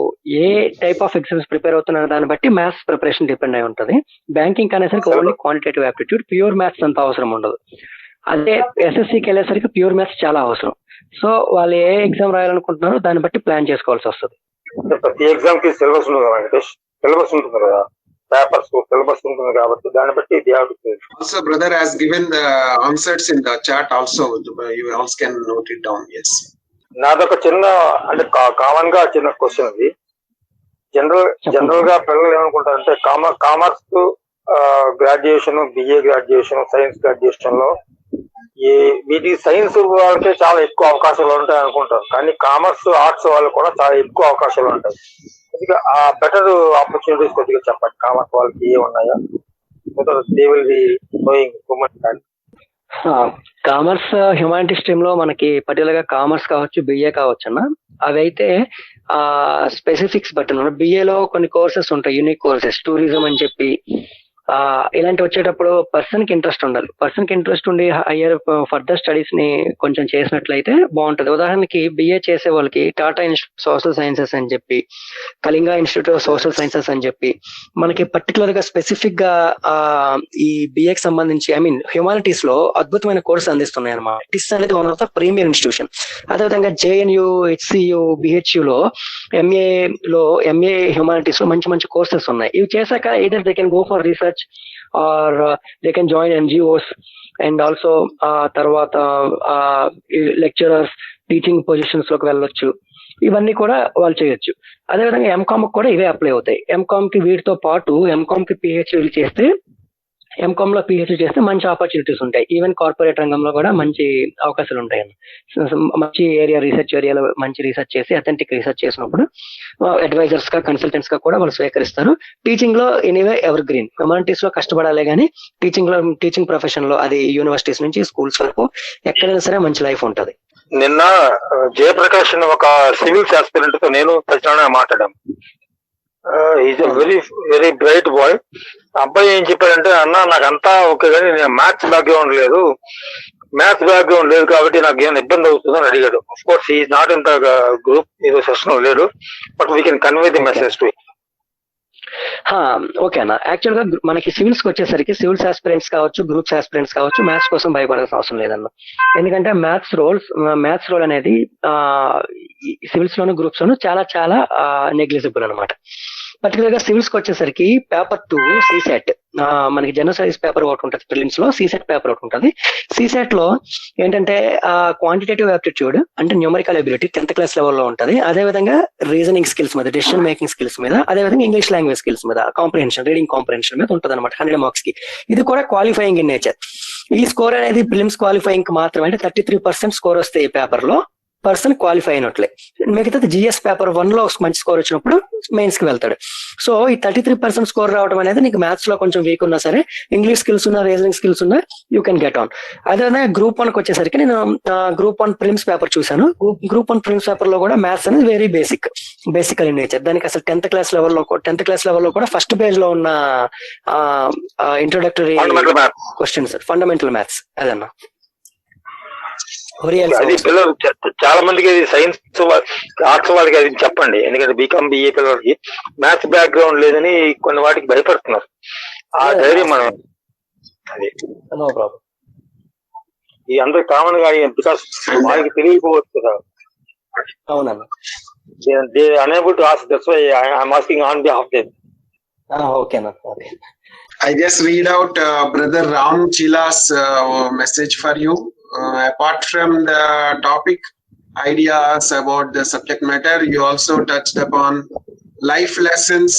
ఏ టైప్ ఆఫ్ ఎగ్జామ్స్ ప్రిపేర్ అవుతున్నారు దాన్ని బట్టి మ్యాథ్స్ ప్రిపరేషన్ డిపెండ్ అయి ఉంటుంది. బ్యాంకింగ్ అనేసరికి only quantitative aptitude, pure maths అంత అవసరం ఉండదు. అదే ఎస్ఎస్సికి వెళ్ళేసరికి ప్యూర్ మ్యాథ్స్ చాలా అవసరం. సో వాళ్ళు ఏ ఎగ్జామ్ రాయాలనుకుంటున్నారో దాన్ని బట్టి ప్లాన్ చేసుకోవాల్సి వస్తుంది. ప్రతి ఎగ్జామ్ కి సిలబస్ ఉంటుంది కదా వెంకటేష్, సిలబస్ ఉంటుంది కదా, పేపర్స్ సిలబస్ ఉంటుంది కాబట్టి దాన్ని బట్టి they have to choose. Also brother has given the answers in the chat also, you also can note it down. Yes, నాదొక చిన్న అంటే కామన్ గా చిన్న క్వశ్చన్ ఇది. జనరల్ గా పిల్లలు ఏమనుకుంటారంటే commerce graduation, BA graduation, science graduation లో వీటి సైన్స్ వాళ్ళకే చాలా ఎక్కువ అవకాశాలు ఉంటాయి అనుకుంటారు, కానీ కామర్స్, ఆర్ట్స్ వాళ్ళకి కూడా చాలా ఎక్కువ అవకాశాలు ఉంటాయి. కొద్దిగా ఆ బెటర్ ఆపర్చునిటీస్ కొద్దిగా చెప్పండి, కామర్స్ వాళ్ళకి ఏ ఉన్నాయా? They will be knowing so much. Commerce humanity stream లో మనకి పర్టికులర్ గా కామర్స్ కావచ్చు, బిఏ కావచ్చు అన్న, అవి అయితే స్పెసిఫిక్స్ బట్టి బిఏలో కొన్ని కోర్సెస్ ఉంటాయి, యూనిక్ కోర్సెస్, టూరిజం అని చెప్పి ఇలాంటి వచ్చేటప్పుడు పర్సన్ కి ఇంట్రెస్ట్ ఉండాలి. పర్సన్ కి ఇంట్రెస్ట్ ఉండి హయ్యర్ ఫర్దర్ స్టడీస్ ని కొంచెం చేసినట్లయితే బాగుంటది. ఉదాహరణకి బిఏ చేసే వాళ్ళకి టాటా ఇన్స్టిట్యూట్ సోషల్ సైన్సెస్ అని చెప్పి, Kalinga institute of social sciences అని చెప్పి మనకి పర్టికులర్ గా స్పెసిఫిక్ గా ఈ బిఏకి సంబంధించి హ్యుమానిటీస్ లో అద్భుతమైన కోర్సు అందిస్తున్నాయి అనమాట. టిస్ అనేది one of the premier institution. అదేవిధంగా జేఎన్యు, హెచ్సియు, బిహెచ్యు లో ఎంఏ హ్యుమానిటీస్ లో మంచి మంచి కోర్సెస్ ఉన్నాయి. ఇవి చేశాక either they can go for research or they can join NGOs and also తర్వాత లెక్చరర్స్, టీచింగ్ పొజిషన్స్ లోకి వెళ్ళొచ్చు. ఇవన్నీ కూడా వాళ్ళు చేయొచ్చు. అదేవిధంగా ఎంకామ్ కూడా ఇవే అప్లై అవుతాయి. ఎంకామ్ కి వీటితో పాటు ఎంకామ్ కి పిహెచ్డీ చేస్తే ఎంకామ్ లో పిహెచ్డి చేస్తే మంచి ఆపర్చునిటీస్ ఉంటాయి. ఈవెన్ కార్పొరేట్ రంగంలో కూడా మంచి అవకాశాలు ఉంటాయి. మంచి రీసెర్చ్ ఏరియాలో మంచి రీసెర్చ్ చేసి అథెంటిక్ రీసెర్చ్ చేసినప్పుడు అడ్వైజర్స్ గా కన్సల్టెంట్స్ గా కూడా వాళ్ళు స్వీకరిస్తారు. టీచింగ్ లో ఎనీవే ఎవర్ గ్రీన్, హ్యుమానిటీస్ లో కష్టపడాలి కానీ టీచింగ్ ప్రొఫెషన్ లో అది యూనివర్సిటీస్ నుంచి స్కూల్స్ వరకు ఎక్కడైనా సరే మంచి లైఫ్ ఉంటది. నిన్న జయప్రకాష్ ఒక సివిల్స్ ఆస్పిరెంట్ తో నేను ప్రశ్న మాట్లాడాను. Is very very bright boy. అబ్బాయి ఏం చెప్పాడంటే, అన్న నాకంతా ఓకే కానీ నేను మ్యాథ్స్ బ్యాక్గ్రౌండ్ లేదు కాబట్టి నాకు ఏమైనా ఇబ్బంది అవుతుందని అడిగాడు. Of course is not in the group, ఏదో సెషన్ లేడు, but we can convey the message to. Okay అన్న, యాక్చువల్ గా మనకి సివిల్స్ కి వచ్చేసరికి సివిల్స్ ఆస్పిరెంట్స్ కావచ్చు, గ్రూప్స్ ఆస్పిరెంట్స్ కావచ్చు, మ్యాథ్స్ కోసం భయపడాల్సిన అవసరం లేదన్న. ఎందుకంటే మ్యాథ్స్ రోల్ అనేది సివిల్స్ లోను గ్రూప్స్ లోను చాలా చాలా నెగ్లిజిబుల్ అనమాట. పర్టికులర్ గా సివిల్స్ కి వచ్చేసరికి పేపర్ 2 సీసెట్, మనకి జనరల్ స్టడీస్ పేపర్ ఒకటి ఉంటుంది, ప్రిలిమ్స్ లో సీసెట్ పేపర్ ఒకటి ఉంటుంది. సీసెట్ లో ఏంటంటే క్వాంటిటేటివ్ ఆప్టిట్యూడ్ అంటే న్యూమరికల్ ఎబిలిటీ 10th క్లాస్ లెవెల్లో ఉంటుంది. అదేవిధంగా రీజనింగ్ స్కిల్స్ మీద, డెసిషన్ మేకింగ్ స్కిల్స్ మీద, అదేవిధంగా ఇంగ్లీష్ లాంగ్వేజ్ స్కిల్స్ మీద, కాంప్రిహెన్షన్, రీడింగ్ కాంప్రిహెన్షన్ మీద ఉంటుంది అనమాట 100 మార్క్స్ కి. ఇది కూడా క్వాలిఫైయింగ్ ఇన్ నేచర్. ఈ స్కోర్ అనేది ప్రిలిమ్స్ క్వాలిఫైయింగ్ కి మాత్రమే, అంటే 33% స్కోర్ వస్తే ఈ పేపర్ లో పర్సన్ క్వాలిఫై అయినట్లే. మిగతాది జిఎస్ పేపర్ 1 లో మంచి స్కోర్ వచ్చినప్పుడు మెయిన్స్ కి వెళ్తాడు. సో ఈ 33% స్కోర్ రావడం అనేది నీకు మ్యాథ్స్ లో కొంచెం వీక్ ఉన్నా సరే, ఇంగ్లీష్ స్కిల్స్ ఉన్నా, రీజనింగ్ స్కిల్స్ ఉన్నా యూ కెన్ గెట్ ఆన్. అదేవిధంగా గ్రూప్ 1 కి వచ్చేసరికి నేను గ్రూప్ 1 ప్రిలిమ్స్ పేపర్ చూశాను. గ్రూప్ 1 ప్రిలిమ్స్ పేపర్ లో కూడా మ్యాథ్స్ అనేది వెరీ బేసికల్ ఇన్ నేచర్. దానికి అసలు 10th క్లాస్ లెవెల్లో కూడా ఫస్ట్ పేజ్ లో ఉన్న ఇంట్రొడక్టరీ క్వశ్చన్స్, ఫండమెంటల్ మ్యాథ్స్ అదన్నా. అది పిల్లలు చాలా మందికి సైన్స్ ఆర్ట్స్ వాళ్ళకి అది చెప్పండి, ఎందుకంటే బీకామ్ బిఏ పిల్లలకి మ్యాథ్స్ బ్యాక్గ్రౌండ్ లేదని కొన్ని వాటికి భయపడుతున్నారు. ఆ ధైర్యం మనం అది నో ప్రాబ్లం. ఈ అందరూ కామన్ గా బికాస్ వాళ్ళకి తెలియకపోవచ్చు కదా. అవునన్నా, they unable to ask, that's why I'm asking on behalf them. ఓకేనా. I just read out Brother Ram Chila's message for you. Apart from the topic ideas about the subject matter, you also touched upon life lessons.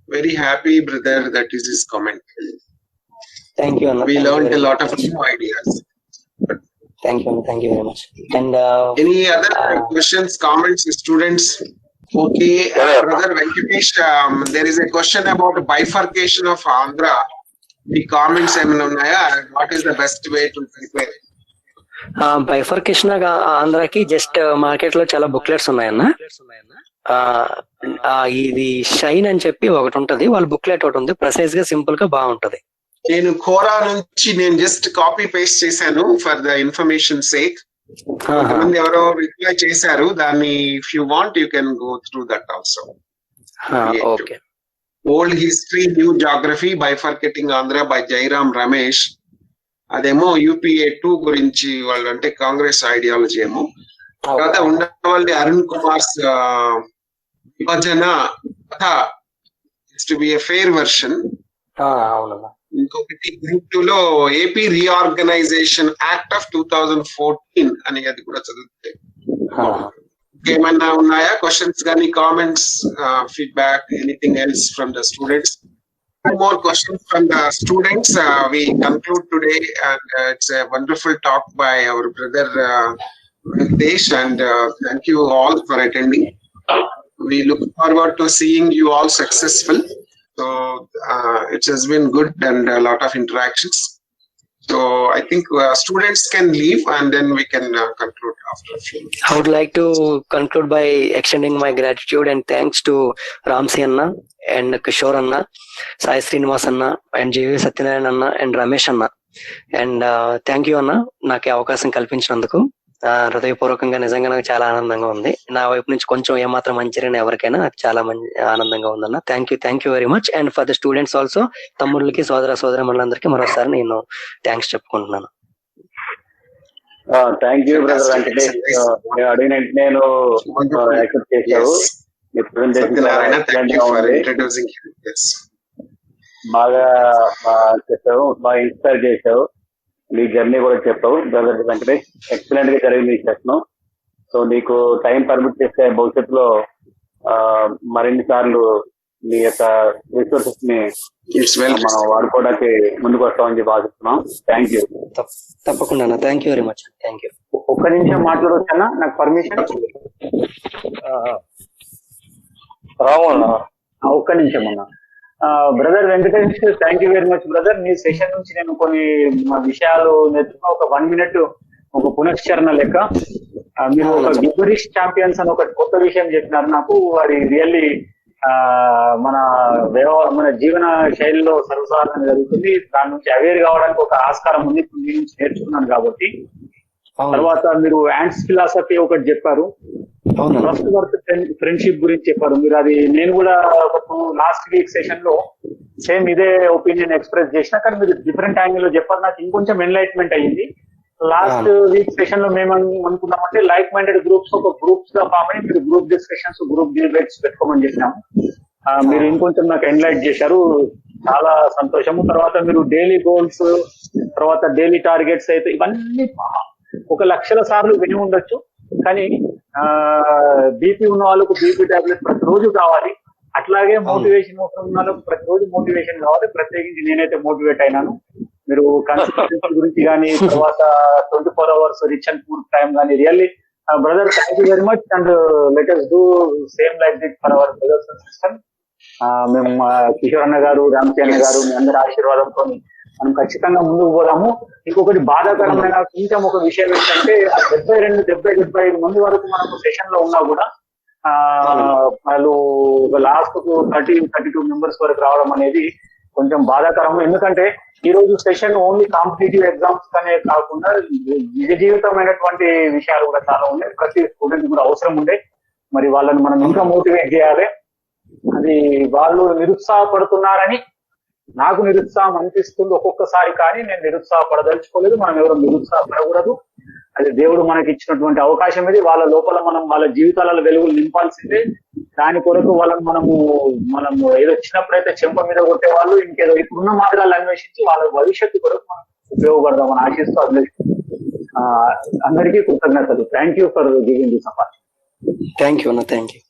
Very happy, brother, that is his comment. Thank you, Anna. We learned a lot of new ideas. Thank you very much. And any other questions, comments, students? Okay, brother Venkatesh, there is a question about bifurcation of Andhra. The comments ఏమన్నా, what is the best way to prepare? Bifurcation ఆంధ్రాకి జస్ట్ మార్కెట్ లో చాలా బుక్లెట్స్ ఉన్నాయన్న. ఇది షైన్ అని చెప్పి ఒకటి ఉంటది, వాళ్ళ బుక్లెట్ ఒకటి ఉంది, ప్రెసైజ్ గా సింపుల్ గా బాగుంటది. నేను కోరా నుంచి నేను జస్ట్ కాపీ పేస్ట్ చేశాను ఫర్ ద ఇన్ఫర్మేషన్ సేక్. కొంతమంది ఎవరో రిప్లై చేశారు దాన్ని. If you want you can go through that also. Okay. Old history, new geography, bifurcating Andhra by Jairam Ramesh. అదేమో UPA 2 గురించి, వాళ్ళు అంటే కాంగ్రెస్ ఐడియాలజీ ఏమో. తర్వాత ఉండవల్లి అరుణ్ కుమార్ విభజన కథ to be a fair version. ఇంకొకటి గ్రూప్ 2 లో ఏపీ రీఆర్గనైజేషన్ యాక్ట్ ఆఫ్ 2014 అని, అది కూడా చదివితే. ఏమన్నా ఉన్నాయా క్వశ్చన్స్ కానీ, comments, feedback, anything else from the students? Two more questions from the students. We conclude today, and it's a wonderful talk by our brother Venkatesh, and thank you all for attending. We look forward to seeing you all successful. So it has been good and a lot of interactions. So I think students can leave and then we can conclude after a few minutes. I would like to conclude by extending my gratitude and thanks to Ramsi Anna and Kishore Anna, Sai Srinivas Anna and JV Satyanarayan Anna and Ramesh Anna. And thank you Anna, నాకు అవకాశం కల్పించినందుకు హృదయపూర్వకంగా నిజంగా నాకు చాలా ఆనందంగా ఉంది. నా వైపు నుంచి కొంచెం ఏమాత్రం మంచిరైనా ఎవరికైనా నాకు చాలా ఆనందంగా ఉందన్న. Thank you very much. And for the students also, తమ్ముళ్ళకి సోదరమణులందరికీ మరోసారి నేను థ్యాంక్స్ చెప్పుకుంటున్నాను. Thank you brother Venkatesh. నేను అడిగిన నేను యాక్సెప్ట్ చేశావు. బాగా చెప్పావు, బాగా ఇన్స్పైర్ చేశావు, నీ జర్నీ కూడా చెప్పావు బ్రదర్ వెంకటేష్. ఎక్సలెంట్ గా జరిగింది ఈ సెషన్. సో నీకు టైం పర్మిట్ చేస్తే భవిష్యత్తులో మరిన్ని సార్లు మీ యొక్క రిసోర్సెస్ ని It's well మనం వాడుకోవడానికి ముందుకు వస్తామని చెప్పి ఆశిస్తున్నాం. Thank you. తప్పకుండా అన్న, thank you very much. Thank you. ఒక్క నిమిషం మాట్లాడవచ్చన్నా, నాకు పర్మిషన్? రామన్న ఒక్క నిమిషం అన్న. Brother Venkatesh, thank you very much brother. Me session నుంచి నేను కొన్ని విషయాలు నేర్చుకున్నా. ఒక 1 minute ఒక పునశ్చరణ లెక్క. మీరు ఒక గిబరిష్ ఛాంపియన్స్ అని ఒక కొత్త విషయం చెప్పినారు నాకు. అది రియల్లీ మన జీవన శైలిలో సర్వసాధారణంగా జరుగుతుంది. దాని నుంచి అవేర్ కావడానికి ఒక ఆస్కారం ఉంది. మీ నుంచి నేర్చుకున్నాను కాబట్టి. తర్వాత మీరు యాండ్స్ ఫిలాసఫీ ఒకటి చెప్పారు, ట్రస్ట్ వర్త్ ఫ్రెండ్షిప్ గురించి చెప్పారు మీరు. అది నేను కూడా లాస్ట్ వీక్ సెషన్ లో సేమ్ ఇదే ఒపీనియన్ ఎక్స్ప్రెస్ చేసిన, కానీ మీరు డిఫరెంట్ యాంగిల్ లో చెప్పారు. నాకు ఇంకొంచెం ఎన్లైట్మెంట్ అయ్యింది. లాస్ట్ వీక్ సెషన్ లో మేము అనుకున్నామంటే లైక్ మైండెడ్ గ్రూప్స్ ఒక గ్రూప్స్ గా ఫామ్ అయ్యి మీరు గ్రూప్ డిస్కషన్స్, గ్రూప్ డిబేట్స్ పెట్టుకోమని చెప్పినాము. మీరు ఇంకొంచెం నాకు ఎన్లైట్ చేశారు, చాలా సంతోషము. తర్వాత మీరు డైలీ గోల్స్, తర్వాత డైలీ టార్గెట్స్ అయితే ఇవన్నీ 1,00,000 సార్లు విని ఉండొచ్చు. కానీ బీపీ ఉన్న వాళ్ళకు బీపీ టాబ్లెట్ ప్రతిరోజు కావాలి. అట్లాగే మోటివేషన్ అవసరం ఉన్న వాళ్ళకు ప్రతిరోజు మోటివేషన్ కావాలి. ప్రత్యేకించి నేనైతే మోటివేట్ అయినాను. మీరు కన్సిస్టెన్సీ గురించి కానీ, తర్వాత 24 hours rich and poor time కానీ, really brother thank you very much. And let us do same like that for our brothers and sisters. మేము కిషోర్ అన్న గారు, రామకి అన్న గారు, మీ అందరి ఆశీర్వాదంతో మనం ఖచ్చితంగా ముందుకు పోదాము. ఇంకొకటి బాధాకరమైన కొంచెం ఒక విషయం ఏంటంటే 72-75 మంది వరకు మనకు సెషన్ లో ఉన్నా కూడా వాళ్ళు లాస్ట్ 30-32 మెంబర్స్ వరకు రావడం అనేది కొంచెం బాధాకరం. ఎందుకంటే ఈ రోజు సెషన్ ఓన్లీ కాంపిటేటివ్ ఎగ్జామ్స్ అనే కాకుండా నిజ జీవితమైనటువంటి విషయాలు కూడా చాలా ఉన్నాయి. ప్రతి స్టూడెంట్ కూడా అవసరం ఉండే. మరి వాళ్ళని మనం ఇంకా మోటివేట్ చేయాలి. అది వాళ్ళు నిరుత్సాహపడుతున్నారని నాకు నిరుత్సాహం అనిపిస్తుంది ఒక్కొక్కసారి, కానీ నేను నిరుత్సాహపడదలుచుకోలేదు. మనం ఎవరు నిరుత్సాహపడకూడదు. అది దేవుడు మనకి ఇచ్చినటువంటి అవకాశం ఇది. వాళ్ళ లోపల మనం వాళ్ళ జీవితాలలో వెలుగులు నింపాల్సిందే. దాని కొరకు వాళ్ళని మనము ఏదో చిన్నప్పుడైతే చెంప మీద కొట్టేవాళ్ళు, ఇంకేదో ఇప్పుడున్న మార్గాలు అన్వేషించి వాళ్ళ భవిష్యత్తు కొరకు మనం ఉపయోగపడదామని ఆశిస్తూ అందరికీ కృతజ్ఞతలు. Thank you for giving this opportunity. Thank you అన్న, థ్యాంక్ యూ.